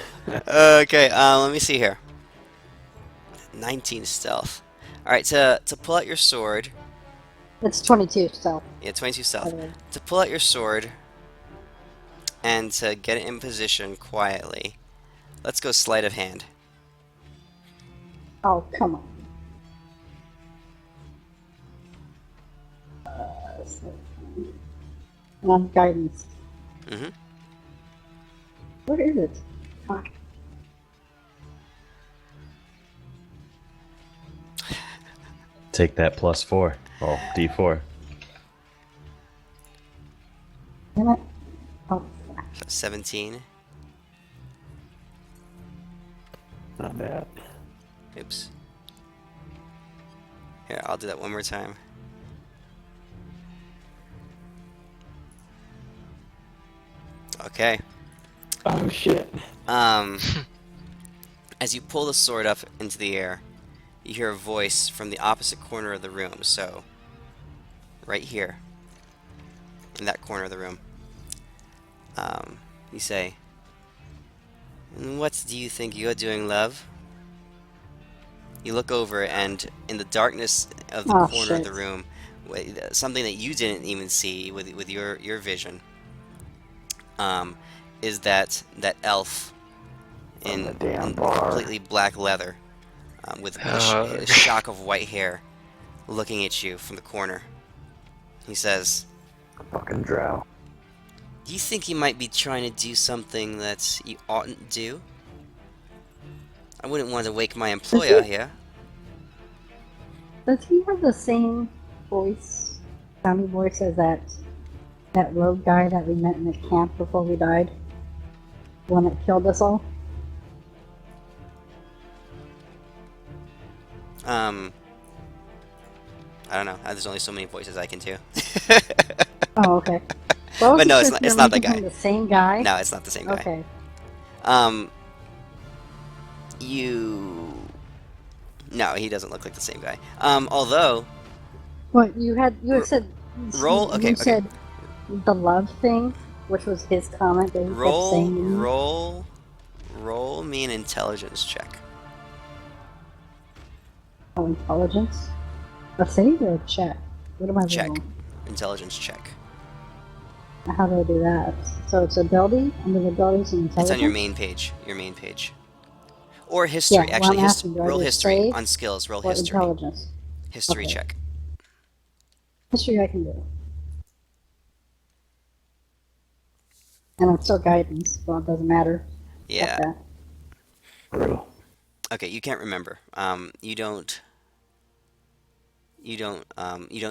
Okay, let me see here. 19 stealth. Alright, to pull out your sword. It's 22 stealth. Yeah, 22 by stealth. the way. To pull out your sword and to get it in position quietly. Let's go sleight of hand. Oh, come on. And I'm guidance. Mm-hmm. Where is it? Ah, Take that +4. Oh, D4. damn it. Oh, fuck. So 17. Not bad. Oops. Here, I'll do that one more time. Okay. Oh shit. As you pull the sword up into the air, you hear a voice from the opposite corner of the room. So, right here, in that corner of the room, you say, "And what do you think you're doing, love?" You look over, and in the darkness of the Oh, corner of the shit. room, something that you didn't even see with your vision, is that elf On the in damn bar. completely black leather, with a Oh. shock of white hair, looking at you from the corner. He says, Fucking drow. "Do you think you might be trying to do something that you oughtn't do? I wouldn't want to wake my employer here." Does he have the same voice, sounding voice as that rogue guy that we met in the camp before we died? The one that killed us all? I don't know. There's only so many voices I can do. Oh, okay. Well, I But no, wasn't it's sure not if that you were guy. making him the same guy. No, it's not the same guy. Okay. No, he doesn't look like the same guy. Although, What you had said? roll- okay, You okay. said the love thing, which was his comment that he kept saying. to me. roll me an intelligence check. Oh, intelligence. A save or a check? What am I Check. rolling? Intelligence check. How do I do that? So it's ability, under the abilities and intelligence. It's on your main page. Your main page. Or history. Yeah, well, Actually, I'm asking, do I roll just history save on skills. Roll or history. intelligence. History Okay. check. History I can do. And I'm still guidance, so it doesn't matter. Fuck Yeah. that. Brutal. Okay, you can't remember. You don't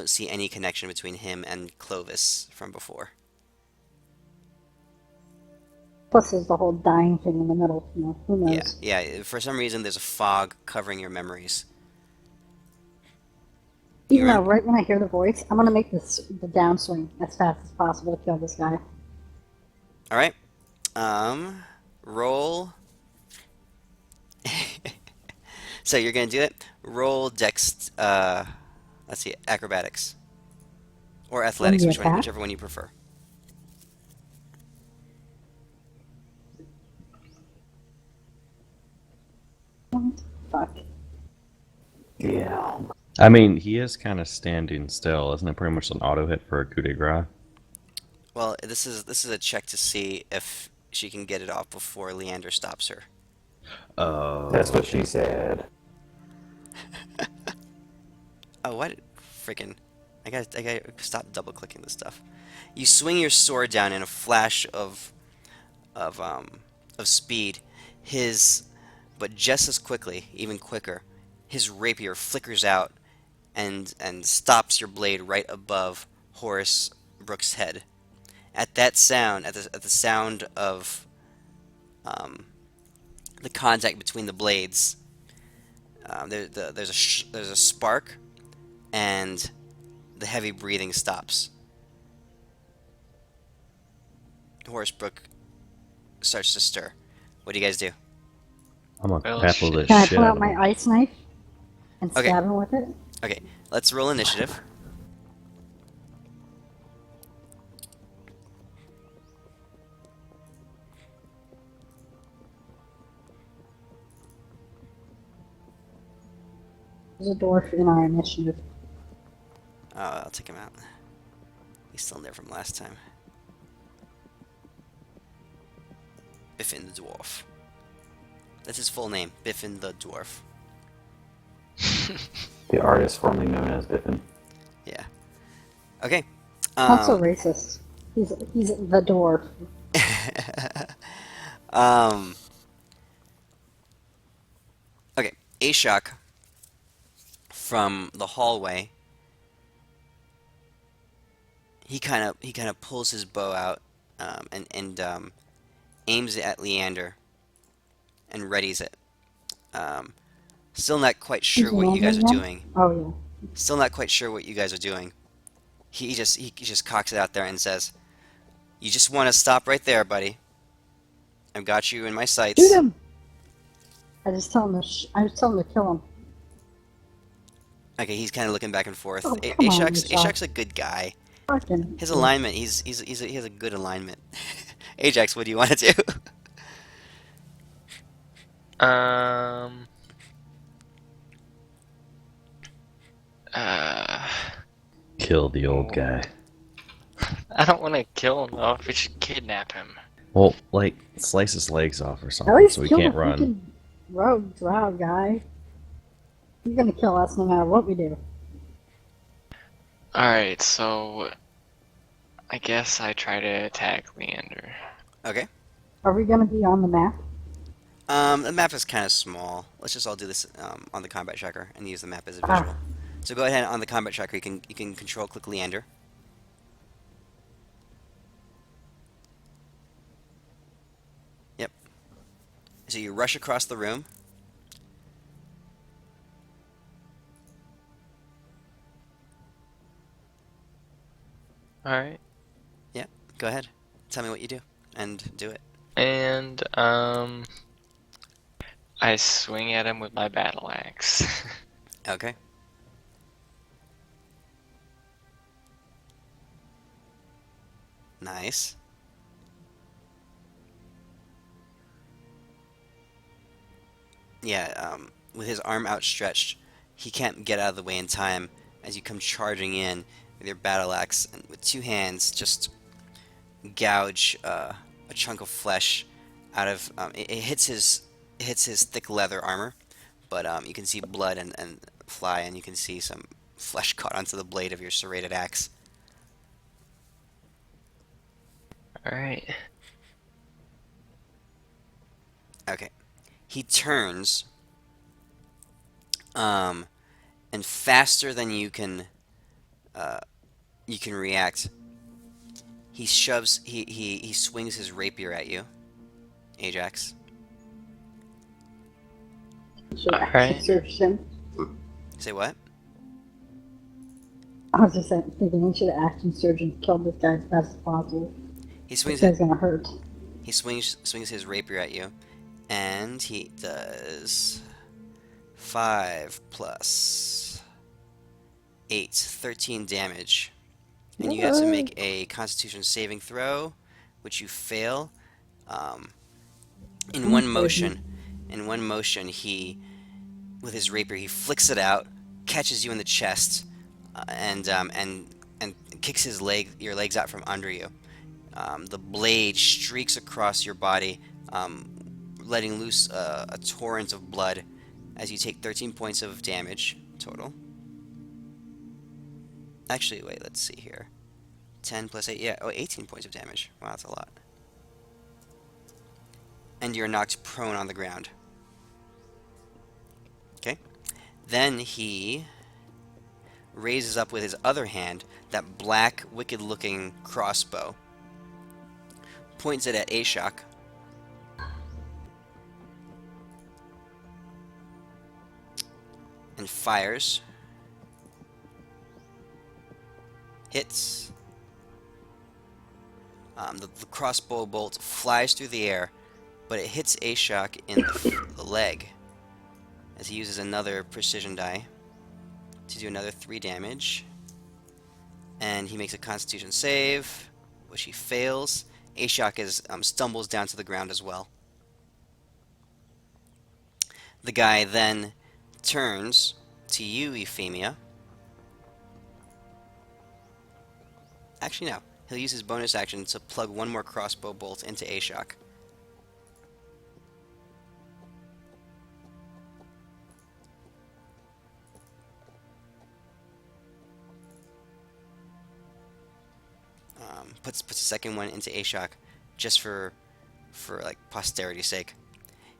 see any connection between him and Clovis from before. Plus, there's the whole dying thing in the middle. Who Yeah, knows? yeah. For some reason, there's a fog covering your memories. You Even though, remember? right when I hear the voice, I'm gonna make the downswing as fast as possible to kill this guy. All right. Roll. So you're gonna do it. Roll dex. Let's see, acrobatics or When athletics, the attack. whichever one you prefer. Fuck. Yeah. I mean, he is kind of standing still. Isn't it pretty much an auto hit for a coup de grace? Well, this is a check to see if she can get it off before Leander stops her. Oh. That's what she said. Oh, what? Freaking! I gotta stop double clicking this stuff. You swing your sword down in a flash of um of speed. His, but just as quickly, even quicker, his rapier flickers out and stops your blade right above Horace Brooks' head. At that sound, at the sound of um, the contact between the blades, there's a spark, and the heavy breathing stops. Horace Brooks starts to stir. What do you guys do? I'm gonna Well, grapple shit. the Can I shit pull out out of my him. ice knife and Okay. stab him with it? Okay, let's roll initiative. There's a dwarf in our initiative. I'll take him out. He's still in there from last time. Biffin the Dwarf. That's his full name, Biffin the Dwarf. The artist formerly known as Biffin. Yeah. Okay. Not so racist. He's the dwarf. um. Okay. Ashok from the hallway. He kind of pulls his bow out, and aims it at Leander and readies it. Um, still not quite sure Who's what you guys are Leander doing. again? Oh Still not quite sure what you guys are doing. He just cocks it out there and says, "You just want to stop right there, buddy. I've got you in my yeah. sights." Shoot him! I just tell him to kill him. Okay, he's kind of looking back and forth. Oh, come on, Ashok. Ashok's a good guy. Fucking. His alignment, he has a good alignment. Ajax, what do you want to do? Um. Uh. Kill the old guy. I don't want to kill him though. We should kidnap him. Well, like, slice his legs off or At something least so he kill can't the run. freaking rogue drow guy. He's gonna kill us no matter what we do. Alright, so I guess I try to attack Leander. Okay. Are we gonna be on the map? The map is kind of small. Let's just all do this on the combat tracker and use the map as a Ah. visual. So go ahead on the combat tracker. You can control click Leander. Yep. So you rush across the room. Alright. Go ahead. Tell me what you do and do it. And I swing at him with my battle axe. Okay. Nice. Yeah, with his arm outstretched, he can't get out of the way in time as you come charging in with your battle axe and with two hands just gouge a chunk of flesh out of it hits his thick leather armor, but you can see blood and fly, and you can see some flesh caught onto the blade of your serrated axe. Alright. Okay. He turns Um, and faster than you can react, he swings his rapier at you, Ajax. Should All action right. surge him. Say what? I was just thinking he should have action surge and killed this guy as fast as possible. He This swings guy's gonna hurt. he swings his rapier at you, and he does 5 plus 8, 13 damage. And you have to make a Constitution saving throw, which you fail. Um, in one motion, he, with his rapier, he flicks it out, catches you in the chest, and kicks your legs out from under you. The blade streaks across your body, letting loose a torrent of blood as you take 13 points of damage total. Actually, wait, let's see here. 10 plus 8, yeah, 18 points of damage. Wow, that's a lot. And you're knocked prone on the ground. Okay. Then he raises up with his other hand that black, wicked-looking crossbow, points it at Ashok, and fires. Hits. The crossbow bolt flies through the air, but it hits Ashok in the leg as he uses another precision die to do another 3 damage. And he makes a Constitution save, which he fails. Ashok stumbles down to the ground as well. The guy then turns to you, Euphemia. Actually, no. He'll use his bonus action to plug one more crossbow bolt into Ashok. Puts a second one into Ashok, just for like posterity's sake.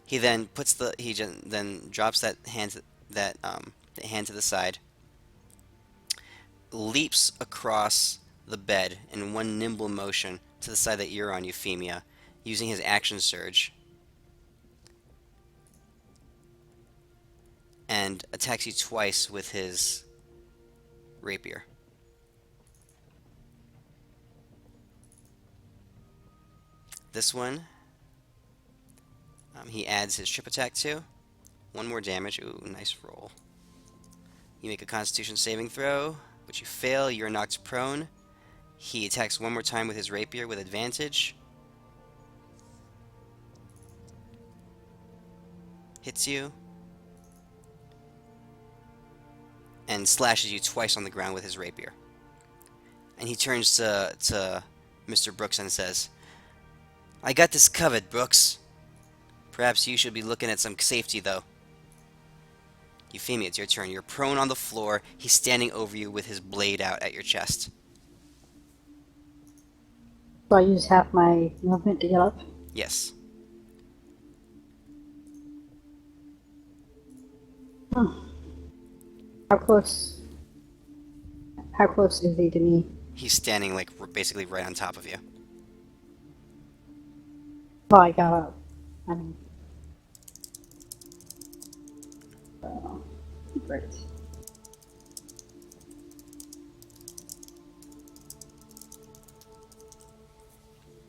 He then then drops that hand to the side, leaps across the bed in one nimble motion to the side that you're on, Euphemia, using his action surge, and attacks you twice with his rapier. This one, he adds his trip attack to. 1 more damage. Ooh, nice roll. You make a Constitution saving throw, which you fail. You're knocked prone. He attacks 1 more time with his rapier with advantage. Hits you. And slashes you twice on the ground with his rapier. And he turns to Mr. Brooks and says, "I got this covered, Brooks. Perhaps you should be looking at some safety, though." Euphemia, it's your turn. You're prone on the floor. He's standing over you with his blade out at your chest. So I use half my movement to get up. Yes. How close? How close is he to me? He's standing, like, basically right on top of you. Well, I got up. I mean, great.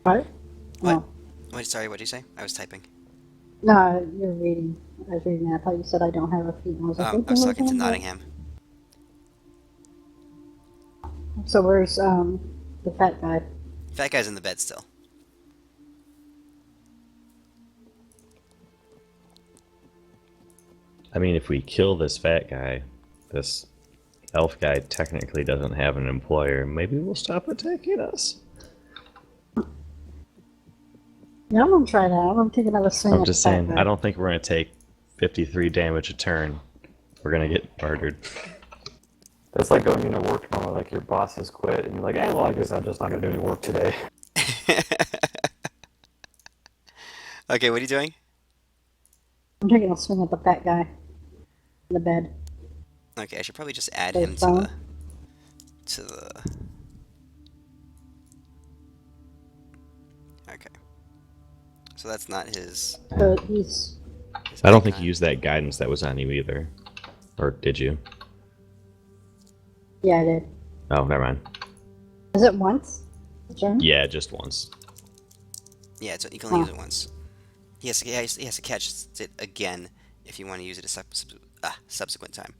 What? What? No. Wait, sorry, what did you say? I was typing. No, you're reading. I was reading that. I thought you said I don't have a feet. And I was like, I was talking to Nottingham. So where's the fat guy? Fat guy's in the bed still. I mean, if we kill this fat guy, this elf guy technically doesn't have an employer. Maybe we'll stop attacking us. Yeah, I'm gonna try that. I'm gonna take another swing. I'm at just the fat saying, guy. I don't think we're going to take 53 damage a turn. We're going to get murdered. That's like going into work tomorrow, like your boss has quit, and you're like, well, I guess I'm just not going to do any work today. Okay, what are you doing? I'm taking a swing at the fat guy. the bed. Okay, I should probably just add They him phone? to the. Okay. So that's not his So he's. his I don't think you icon. used that guidance that was on you either. Or did you? Yeah, I did. Oh, never mind. Is it once? A turn? Yeah, just once. Yeah, you can only use Oh. it once. He has to catch it again if you want to use it a subsequent time.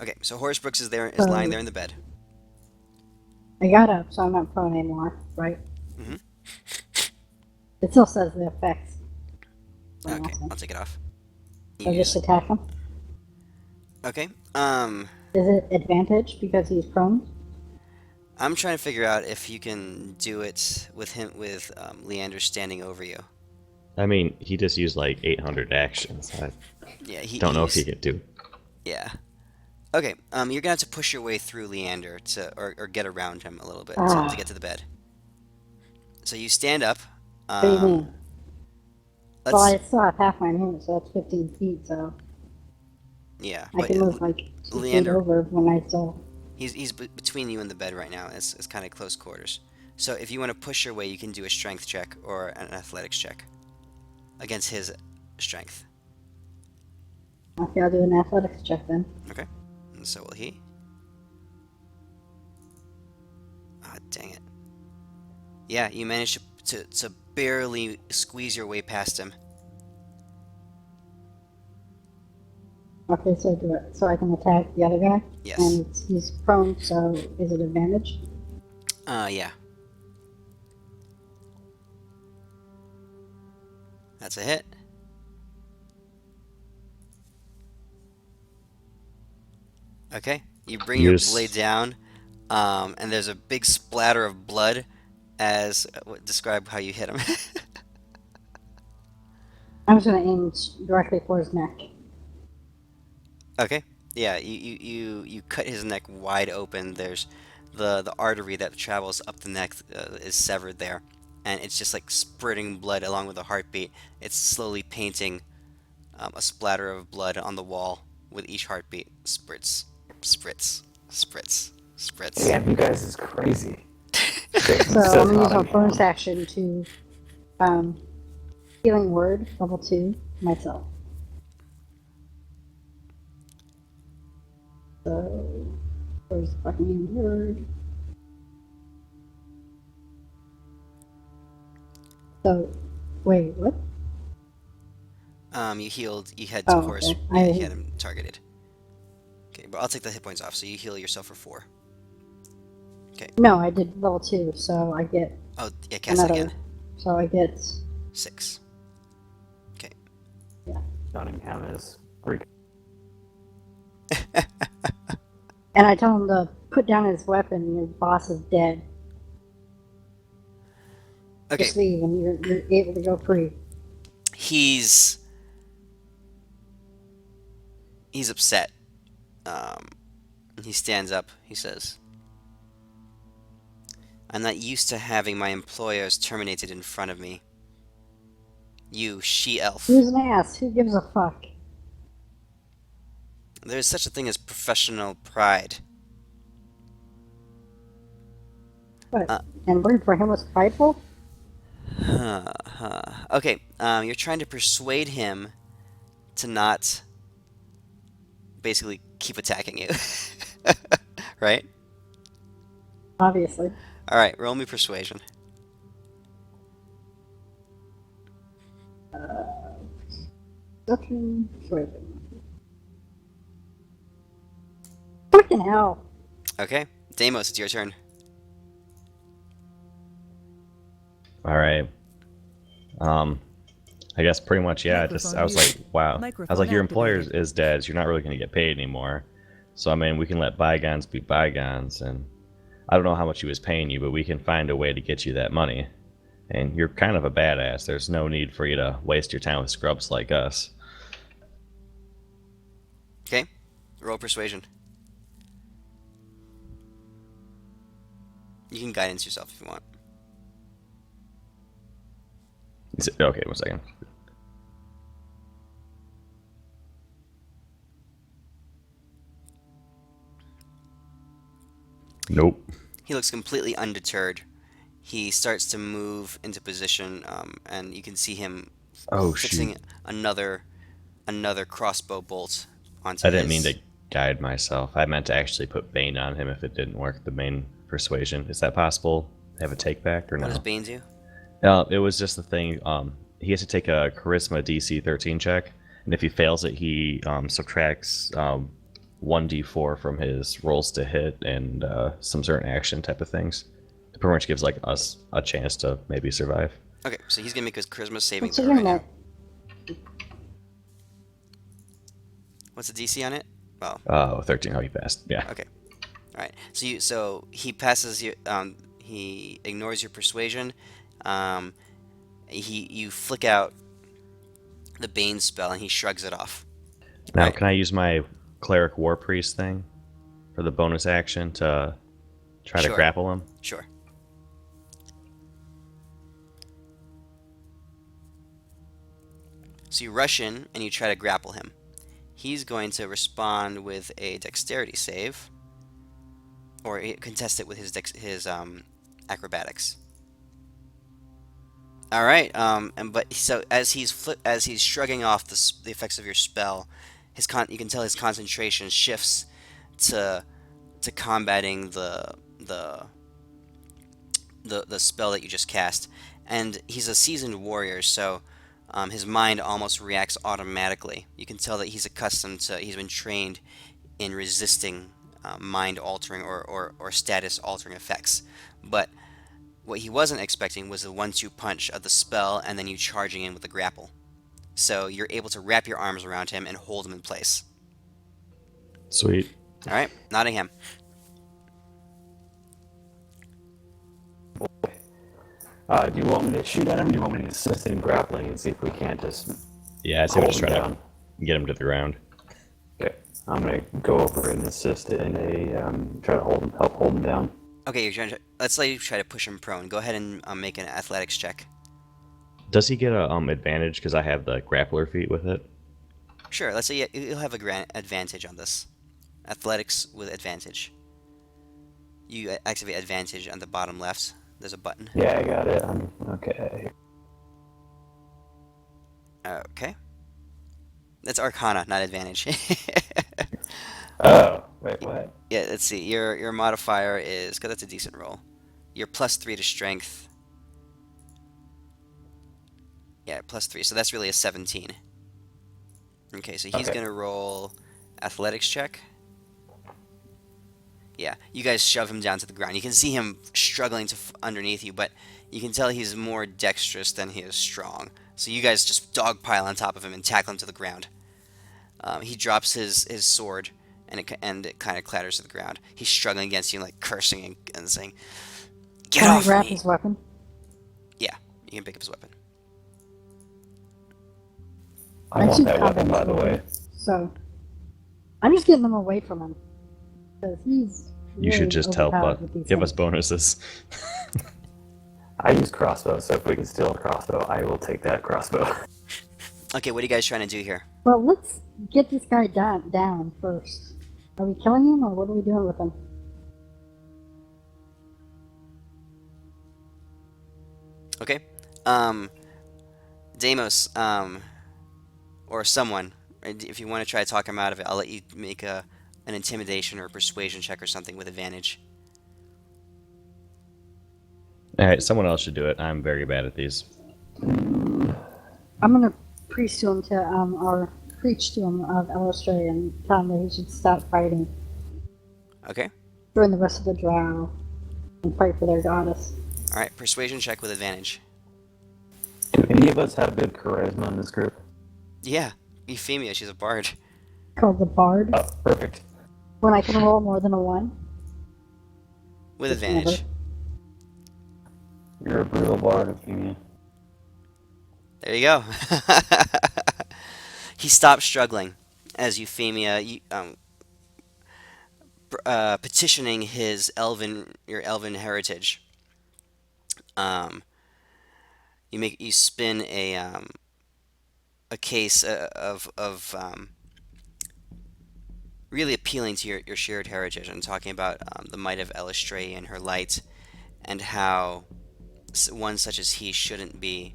Okay, so Horace Brooks is lying there in the bed. I got up, so I'm not prone anymore, right? Mhm. It still says the effects. Okay, I'll take it off. So just attack him. Okay. Is it advantage because he's prone? I'm trying to figure out if you can do it with Leander standing over you. I mean, he just used like 800 actions. I Yeah, don't know if he could do. Yeah. Okay. You're gonna have to push your way through Leander or get around him a little bit to get to the bed. So you stand up. What do you mean? Let's. Well, I still have half my movement, so that's 15 feet, so Yeah, I but can move like 2 feet Leander, over when I still. he's between you and the bed right now. It's kind of close quarters. So if you want to push your way, you can do a strength check or an athletics check against his strength. Okay, I'll do an athletics check then. Okay. And so will he. Ah, dang it. Yeah, you managed to barely squeeze your way past him. Okay, so do it. So I can attack the other guy? Yes. And he's prone, so is it advantage? Yeah. That's a hit. Okay. You bring your blade down, and there's a big splatter of blood as... describe how you hit him. I'm just going to aim directly for his neck. Okay. Yeah, you cut his neck wide open. There's the artery that travels up the neck is severed there, and it's just like spurting blood along with a heartbeat. It's slowly painting a splatter of blood on the wall with each heartbeat. Spritz, spritz, spritz, spritz. Damn, you guys is crazy. So I'm going to use my bonus action to healing word, level 2, myself. So, where's the fucking word? So, wait, what? You had to horse. Okay. Yeah, you had him targeted. Okay, but I'll take the hit points off, so you heal yourself for 4. Okay. No, I did level 2, so I get Oh, yeah, cast it another. again. So I get 6. Okay. Yeah. Nottingham is And I tell him to put down his weapon. Your boss is dead. Okay. Just leave, and you're able to go free. He's upset. He stands up. He says, "I'm not used to having my employers terminated in front of me. You she-elf. Who's an ass? Who gives a fuck? There's such a thing as professional pride." What? And working for him was prideful? Okay, you're trying to persuade him to not basically keep attacking you. Right? Obviously. Alright, roll me persuasion. Perception, persuasion. Fucking hell. Okay, Deimos, it's your turn. All right. I guess pretty much, yeah. I was like, wow. I was like, your employer is dead, so you're not really going to get paid anymore. So I mean, we can let bygones be bygones, and I don't know how much he was paying you, but we can find a way to get you that money. And you're kind of a badass. There's no need for you to waste your time with scrubs like us. Okay, roll persuasion. You can guidance yourself if you want. Okay, 1 second. Nope. He looks completely undeterred. He starts to move into position, and you can see him Oh shoot. fixing another crossbow bolt onto I didn't mean to his. guide myself. I meant to actually put Bane on him if it didn't work. The Bane persuasion. Is that possible? Have a take back or What does no? Bane do? It was just the thing. He has to take a Charisma DC 13 check, and if he fails it, he subtracts 1d4 from his rolls to hit and some certain action type of things. It pretty much gives like us a chance to maybe survive. Okay, so he's gonna make his charisma saving throw Considering right now. that, What's the DC on it? Well, 13. Oh, he passed. Yeah. okay. All right. So he passes you. He ignores your persuasion. Um, you flick out the Bane spell, and he shrugs it off. All Now, right. can I use my Cleric War Priest thing for the bonus action to try to Sure. grapple him? Sure. So you rush in and you try to grapple him. He's going to respond with a dexterity save, or contest it with his acrobatics. All right. But so as he's shrugging off the effects of your spell, you can tell his concentration shifts to combating the spell that you just cast, and he's a seasoned warrior, so his mind almost reacts automatically. You can tell that he's been trained in resisting mind altering or status altering effects. But what he wasn't expecting was the 1-2 punch of the spell and then you charging in with the grapple. So you're able to wrap your arms around him and hold him in place. Sweet. All right, Nottingham. Do you want me to shoot at him? Do you want me to assist in grappling and see if we can't just Yeah, I'd say we hold just him try down? to get him to the ground. Okay, I'm gonna go over and assist in try to help hold him down. Okay, let's say you try to push him prone. Go ahead and make an athletics check. Does he get a advantage because I have the grappler feat with it? Sure, let's say you'll have a advantage on this. Athletics with advantage. You activate advantage on the bottom left. There's a button. Yeah, I got it. Okay. Okay. That's Arcana, not advantage. Oh, wait, what? Yeah, let's see. Your modifier is, because that's a decent roll. You're +3 to strength. Yeah, +3. So that's really a 17. Okay, so he's Okay. gonna roll athletics check. Yeah, you guys shove him down to the ground. You can see him struggling underneath you, but you can tell he's more dexterous than he is strong. So you guys just dogpile on top of him and tackle him to the ground. He drops his sword, and it kind of clatters to the ground. He's struggling against you, like cursing and saying, "Get can I off grab me!" his weapon? Yeah, you can pick up his weapon. I want see that weapon, by the way. So I'm just getting them away from him because he's. You should really just help overpowered with these give us things. bonuses. I use crossbow, so if we can steal a crossbow, I will take that crossbow. Okay, what are you guys trying to do here? Well, let's get this guy down first. Are we killing him, or what are we doing with him? Okay, Deimos, or someone, if you want to try to talk him out of it, I'll let you make an intimidation or persuasion check or something with advantage. All right, someone else should do it. I'm very bad at these. I'm gonna preach to him of Elistray and tell him that he should stop fighting, Okay, join the rest of the drow, and fight for their goddess. all right, persuasion check with advantage. Do any of us have good charisma in this group? Yeah, Euphemia, she's a bard. Called the Bard. Oh, perfect. When I can roll more than a 1. With Just advantage. never. You're a brutal bard, Euphamia. There you go. He stops struggling as Euphemia, petitioning your elven heritage. You spin a case of really appealing to your shared heritage and talking about the might of Elistray and her light, and how one such as he shouldn't be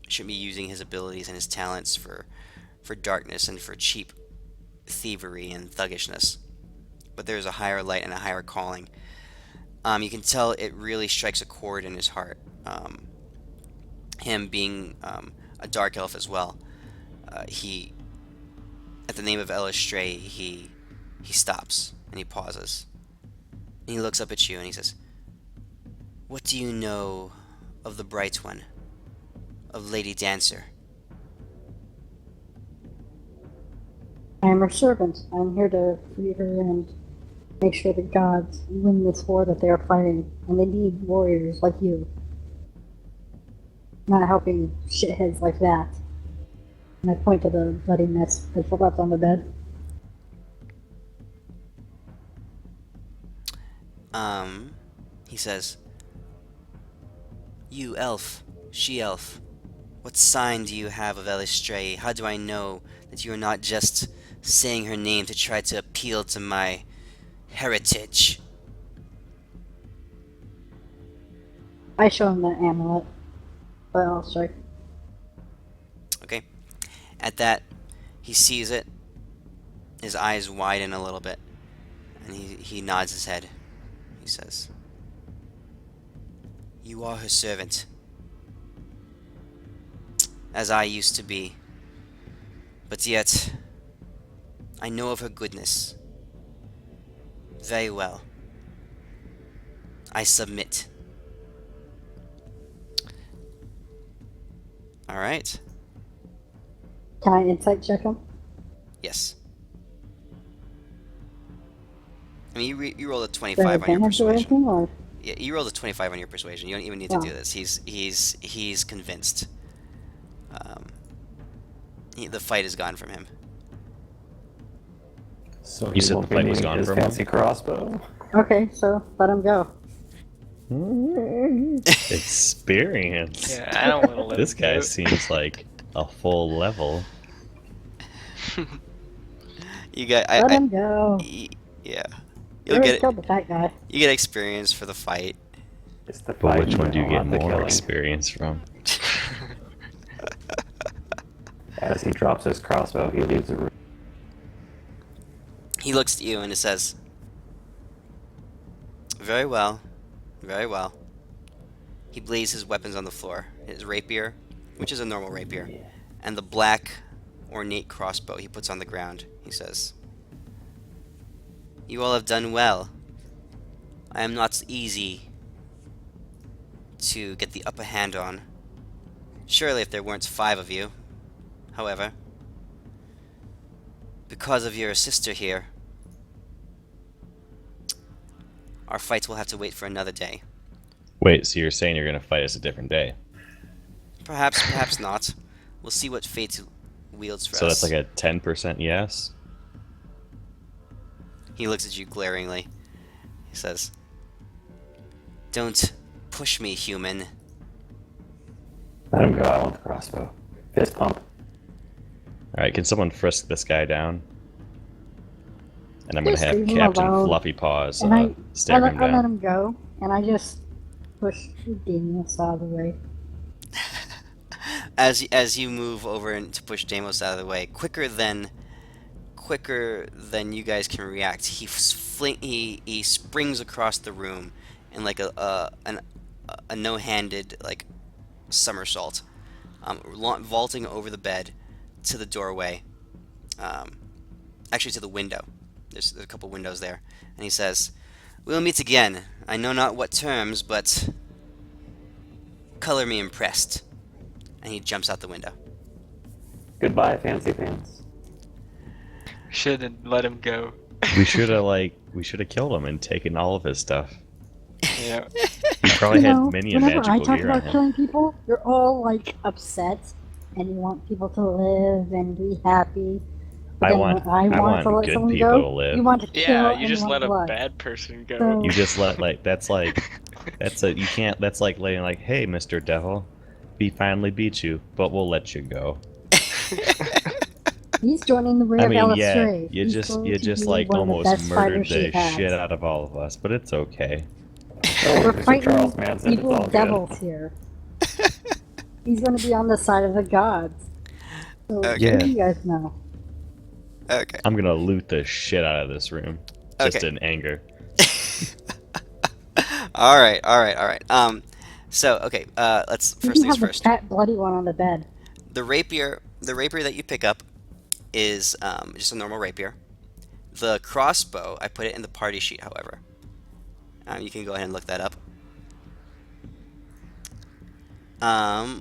using his abilities and his talents for darkness and for cheap thievery and thuggishness. But there's a higher light and a higher calling. You can tell it really strikes a chord in his heart. Him being a dark elf as well, he, at the name of Elistray, he stops and he pauses. And he looks up at you and he says, "What do you know of the Bright One, of Lady Dancer?" I am her servant. I'm here to free her and make sure the gods win this war that they are fighting. And they need warriors like you. Not helping shitheads like that. And I point to the bloody mess that's left on the bed. He says, "You elf, she-elf, what sign do you have of Elistray? How do I know that you are not just saying her name to try to appeal to my heritage?" I show him that amulet. But I'll strike. Okay. At that, he sees it. His eyes widen a little bit, and he nods his head. He says, "You are her servant, as I used to be. But yet, I know of her goodness. Very well. I submit." Alright. Can I insight check him? Yes. I mean, you rolled a Is there 25 on your advantage or persuasion. anything? Or? Yeah, you rolled a 25 on your persuasion. You don't even need to Wow. do this. He's convinced. The fight is gone from him. So You said the fight was gone his from him? fancy crossbow. Okay, so let him go. Experience. Yeah, I don't want to let This him guy go. seems like a full level. You get, Let him go. yeah. You You'll already get killed the fat guy. you get experience for the fight. It's the But fight, which one do you not get the more killing. experience from? As he drops his crossbow, he leaves the room. He looks at you and it says, "Very well, very well." He lays his weapons on the floor. His rapier, which is a normal rapier, and the black, ornate crossbow he puts on the ground. He says, "You all have done well. I am not easy to get the upper hand on. Surely if there weren't 5 of you. However, because of your sister here, our fight will have to wait for another day. Wait, so you're saying you're gonna fight us a different day? Perhaps, perhaps not. We'll see what fate wields for So us." that's like a 10% yes? He looks at you glaringly. He says, "Don't push me, human." Let him go out with the crossbow. Fist pump. Alright, can someone frisk this guy down? And I'm gonna Just have leave him Captain alone. Fluffy Paws And I stare him let down. him go, and I just push Deimos out of the way. As you move over and to push Deimos out of the way, quicker than you guys can react, he springs across the room in like a no-handed like somersault, vaulting over the bed to the doorway, actually to the window. There's a couple windows there, and he says, "We'll meet again. I know not what terms, but color me impressed." And he jumps out the window. Goodbye, fancy pants. Shouldn't let him go. We should have killed him and taken all of his stuff. Yeah. He probably You had know, many a whenever I magical talk gear on about him. killing people, you're all like upset, and you want people to live and be happy. But I then want- when I I want want to let good someone people go, to live. you want to kill Yeah, and you just want let a blood. bad person go. So- You just let that's like letting like, hey, Mr. Devil, we finally beat you, but we'll let you go. He's joining the way I of mean, yeah, Elistray. you He's just going you to just be like one of the almost best murdered fighters she the shit has. out of all of us, but it's okay. We're Mr. Charles fighting Manson, it's evil all good. devils here. He's going to be on the side of the gods. So Okay. what Yeah. do you guys know? Okay. I'm gonna loot the shit out of this room, just Okay. in anger. All right. All right. All right. So okay. Let's You first can things have the first. fat, bloody one on the bed. The rapier that you pick up is just a normal rapier. The crossbow, I put it in the party sheet. However, you can go ahead and look that up.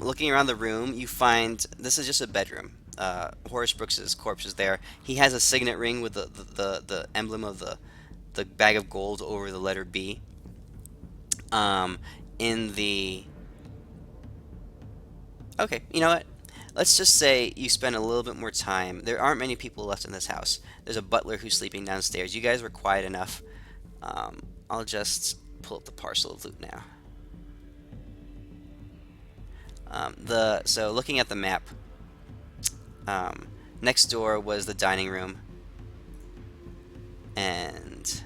Looking around the room, you find this is just a bedroom. Horace Brooks's corpse is there. He has a signet ring with the emblem of the bag of gold over the letter B. Um, in the Okay, you know what? Let's just say you spend a little bit more time. There aren't many people left in this house. There's a butler who's sleeping downstairs. You guys were quiet enough. I'll just pull up the parcel of loot now. So looking at the map, next door was the dining room, and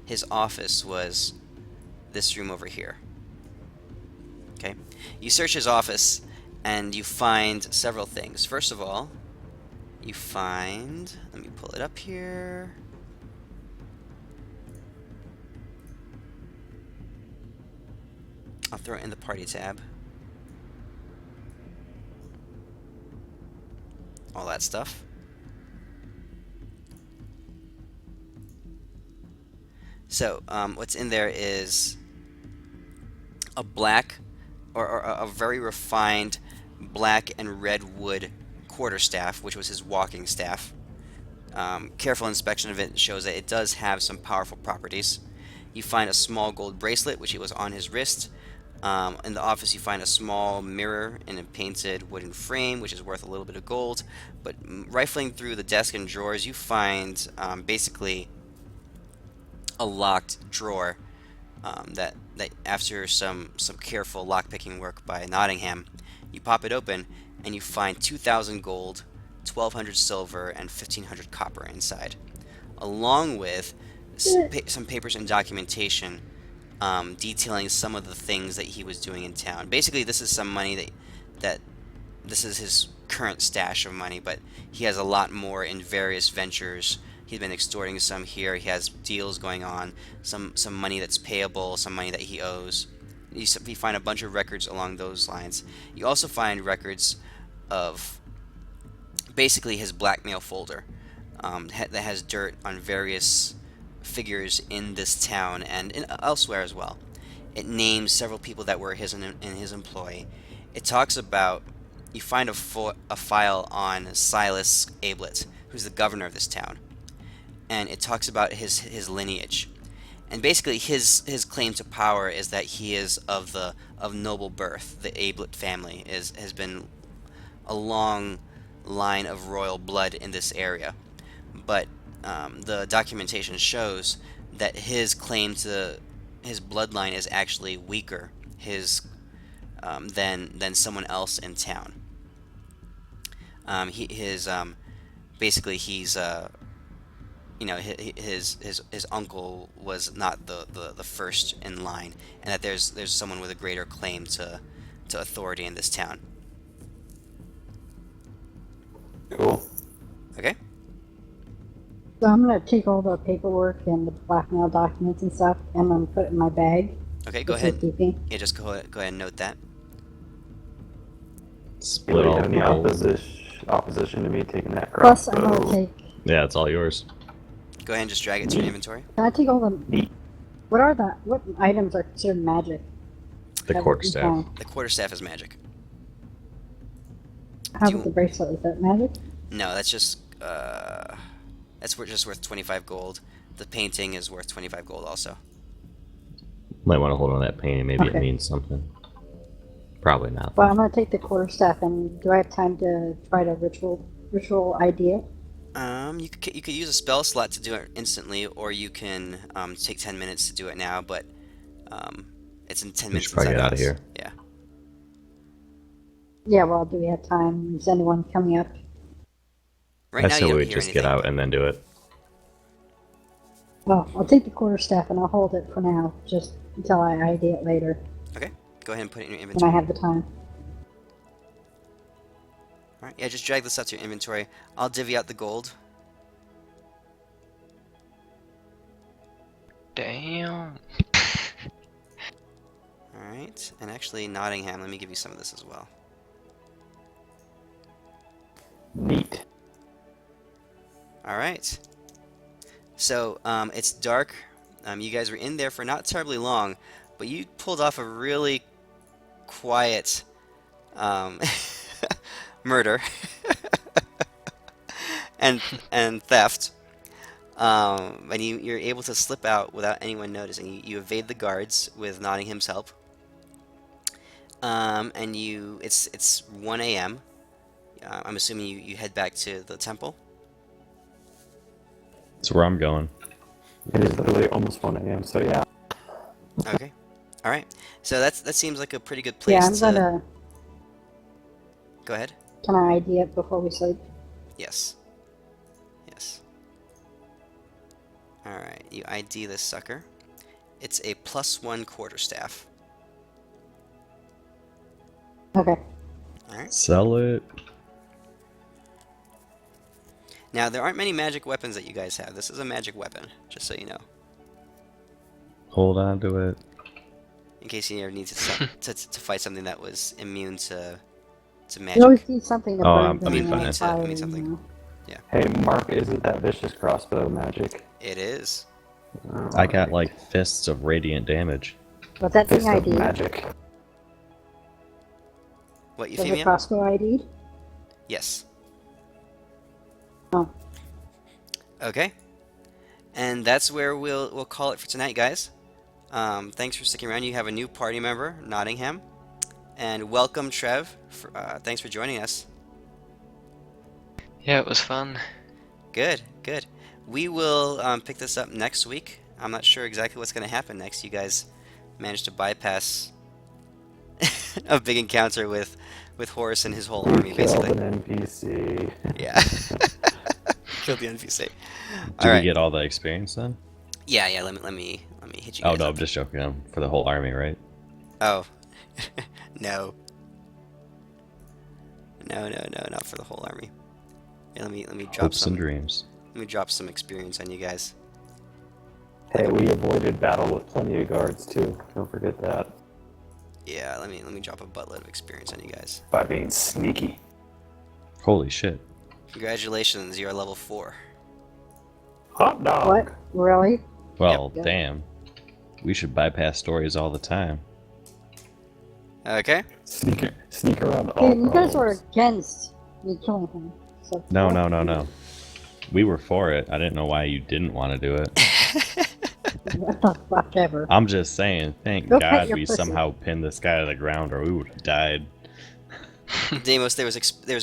his office was this room over here. Okay, you search his office, and you find several things. First of all, you find. Let me pull it up here. I'll throw it in the party tab. All that stuff. So, what's in there is a black, or a very refined black and red wood quarterstaff, which was his walking staff. Careful inspection of it shows that it does have some powerful properties. You find a small gold bracelet, which it was on his wrist. In the office, you find a small mirror in a painted wooden frame, which is worth a little bit of gold. But rifling through the desk and drawers, you find basically a locked drawer that after some careful lockpicking work by Nottingham, you pop it open and you find 2,000 gold, 1,200 silver, and 1,500 copper inside, along with some papers and documentation detailing some of the things that he was doing in town. Basically, this is some money that this is his current stash of money, but he has a lot more in various ventures. He's been extorting some here. He has deals going on, some money that's payable, some money that he owes. You find a bunch of records along those lines. You also find records of basically his blackmail folder that has dirt on various figures in this town and elsewhere as well. It names several people that were in his employ. It talks about, you find a file on Silas Ablett, who's the governor of this town, and it talks about his lineage. And basically, his claim to power is that he is of noble birth. The Ablett family has been a long line of royal blood in this area, but the documentation shows that his claim to his bloodline is actually weaker than someone else in town. Basically he's his uncle was not the first in line, and that there's someone with a greater claim to authority in this town. Cool. Okay. So I'm gonna take all the paperwork and the blackmail documents and stuff, and I'm gonna put it in my bag. Okay. Go for ahead. safekeeping. Yeah, just go ahead and note that. Split Do you all have any the gold. opposition to me taking that Plus, I'm crossbow? gonna take. Yeah, it's all yours. Go ahead and just drag it to your inventory. Can I take all the? Neat. What items are considered magic? The that quarterstaff. we found? The quarterstaff is magic. How Do you- about the bracelet? Is that magic? No, that's just just worth 25 gold. The painting is worth 25 gold also. Might want to hold on to that painting. Maybe it Okay. means something. Probably not. Well, I'm gonna take the quarterstaff, and do I have time to try to ritual idea? You could use a spell slot to do it instantly, or you can take 10 minutes to do it now. But it's in 10 We minutes. should probably inside get out the of house. here. Yeah. Yeah. Well, do we have time? Is anyone coming up? Right I now say you don't we hear just anything. get out and then do it. Well, I'll take the quarterstaff and I'll hold it for now, just until I ID it later Okay, go ahead and put it in your when I inventory. have the time. Alright, yeah, just drag this up to your inventory. I'll divvy out the gold. Damn. Alright, and actually Nottingham, let me give you some of this as well. Neat. Alright. So, it's dark. You guys were in there for not terribly long, but you pulled off a really quiet murder and theft. And you're able to slip out without anyone noticing. You evade the guards with Nottingham's help. And it's 1 a.m. I'm assuming you head back to the temple. That's where I'm going. It is literally almost 1 a.m. So yeah. Okay. All right. So that seems like a pretty good Yeah, place I'm to gonna. go ahead. Can I ID it before we sleep? Yes. Yes. All right. You ID this sucker. It's a +1 quarterstaff. Okay. All right. Sell it. Now there aren't many magic weapons that you guys have. This is a magic weapon, just so you know, Hold on to it. in case you ever need to fight something that was immune to You magic. always need something to Oh, burn I'm down fine. that fire, I mean something. you know? Hey, Mark, isn't that vicious crossbow magic? It is. I got like fists of radiant damage. What's that Fist thing of ID? magic. What, Was the Euphemia? crossbow ID? Yes. Oh. Okay. And that's where we'll call it for tonight, guys. Thanks for sticking around. You have a new party member, Nottingham, and welcome, Trev. Thanks for joining us. Yeah, it was fun. Good, good. We will pick this up next week. I'm not sure exactly what's going to happen next. You guys managed to bypass a big encounter with Horus and his whole army, Killed basically. an NPC. Yeah. Killed the NPC. Did All we right. get all the experience then? Yeah. Let me hit you Oh guys no, up. I'm just joking. For the whole army, right? Oh. No. No, not for the whole army. Yeah, let me drop Hopes some. and dreams. Let me drop some experience on you guys. Hey, we avoided battle with plenty of guards too. Don't forget that. Yeah, let me drop a buttload of experience on you guys. By being sneaky. Holy shit. Congratulations, you are level 4. Hot dog. What? Really? Well, Yep. damn. We should bypass stories all the time. Okay. Sneak around all Dude, you guys were problems. against me killing him. So No. We were for it. I didn't know why you didn't want to do it. What the fuck ever. I'm just saying, thank Go pet God your we pussy. somehow pinned this guy to the ground or we would have died. Deimos, there was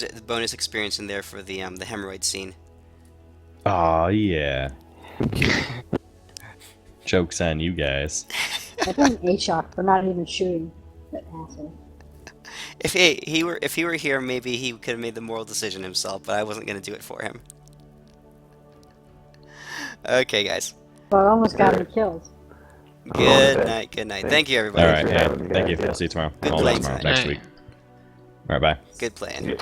a bonus experience in there for the hemorrhoid scene. Aw, yeah. Joke's on you guys. I blame Ashok for not even shooting that asshole. If he were here, maybe he could have made the moral decision himself, but I wasn't gonna do it for him. Okay, guys. Well, I almost got him killed. Good Okay. night. Good night. Thanks. Thank you, everybody. Alright, for yeah. having me, Thank guys. you. Yeah. I'll see you tomorrow. Good I'll playing tomorrow, tonight. next Hey. week. Alright, bye. Good plan. Yeah.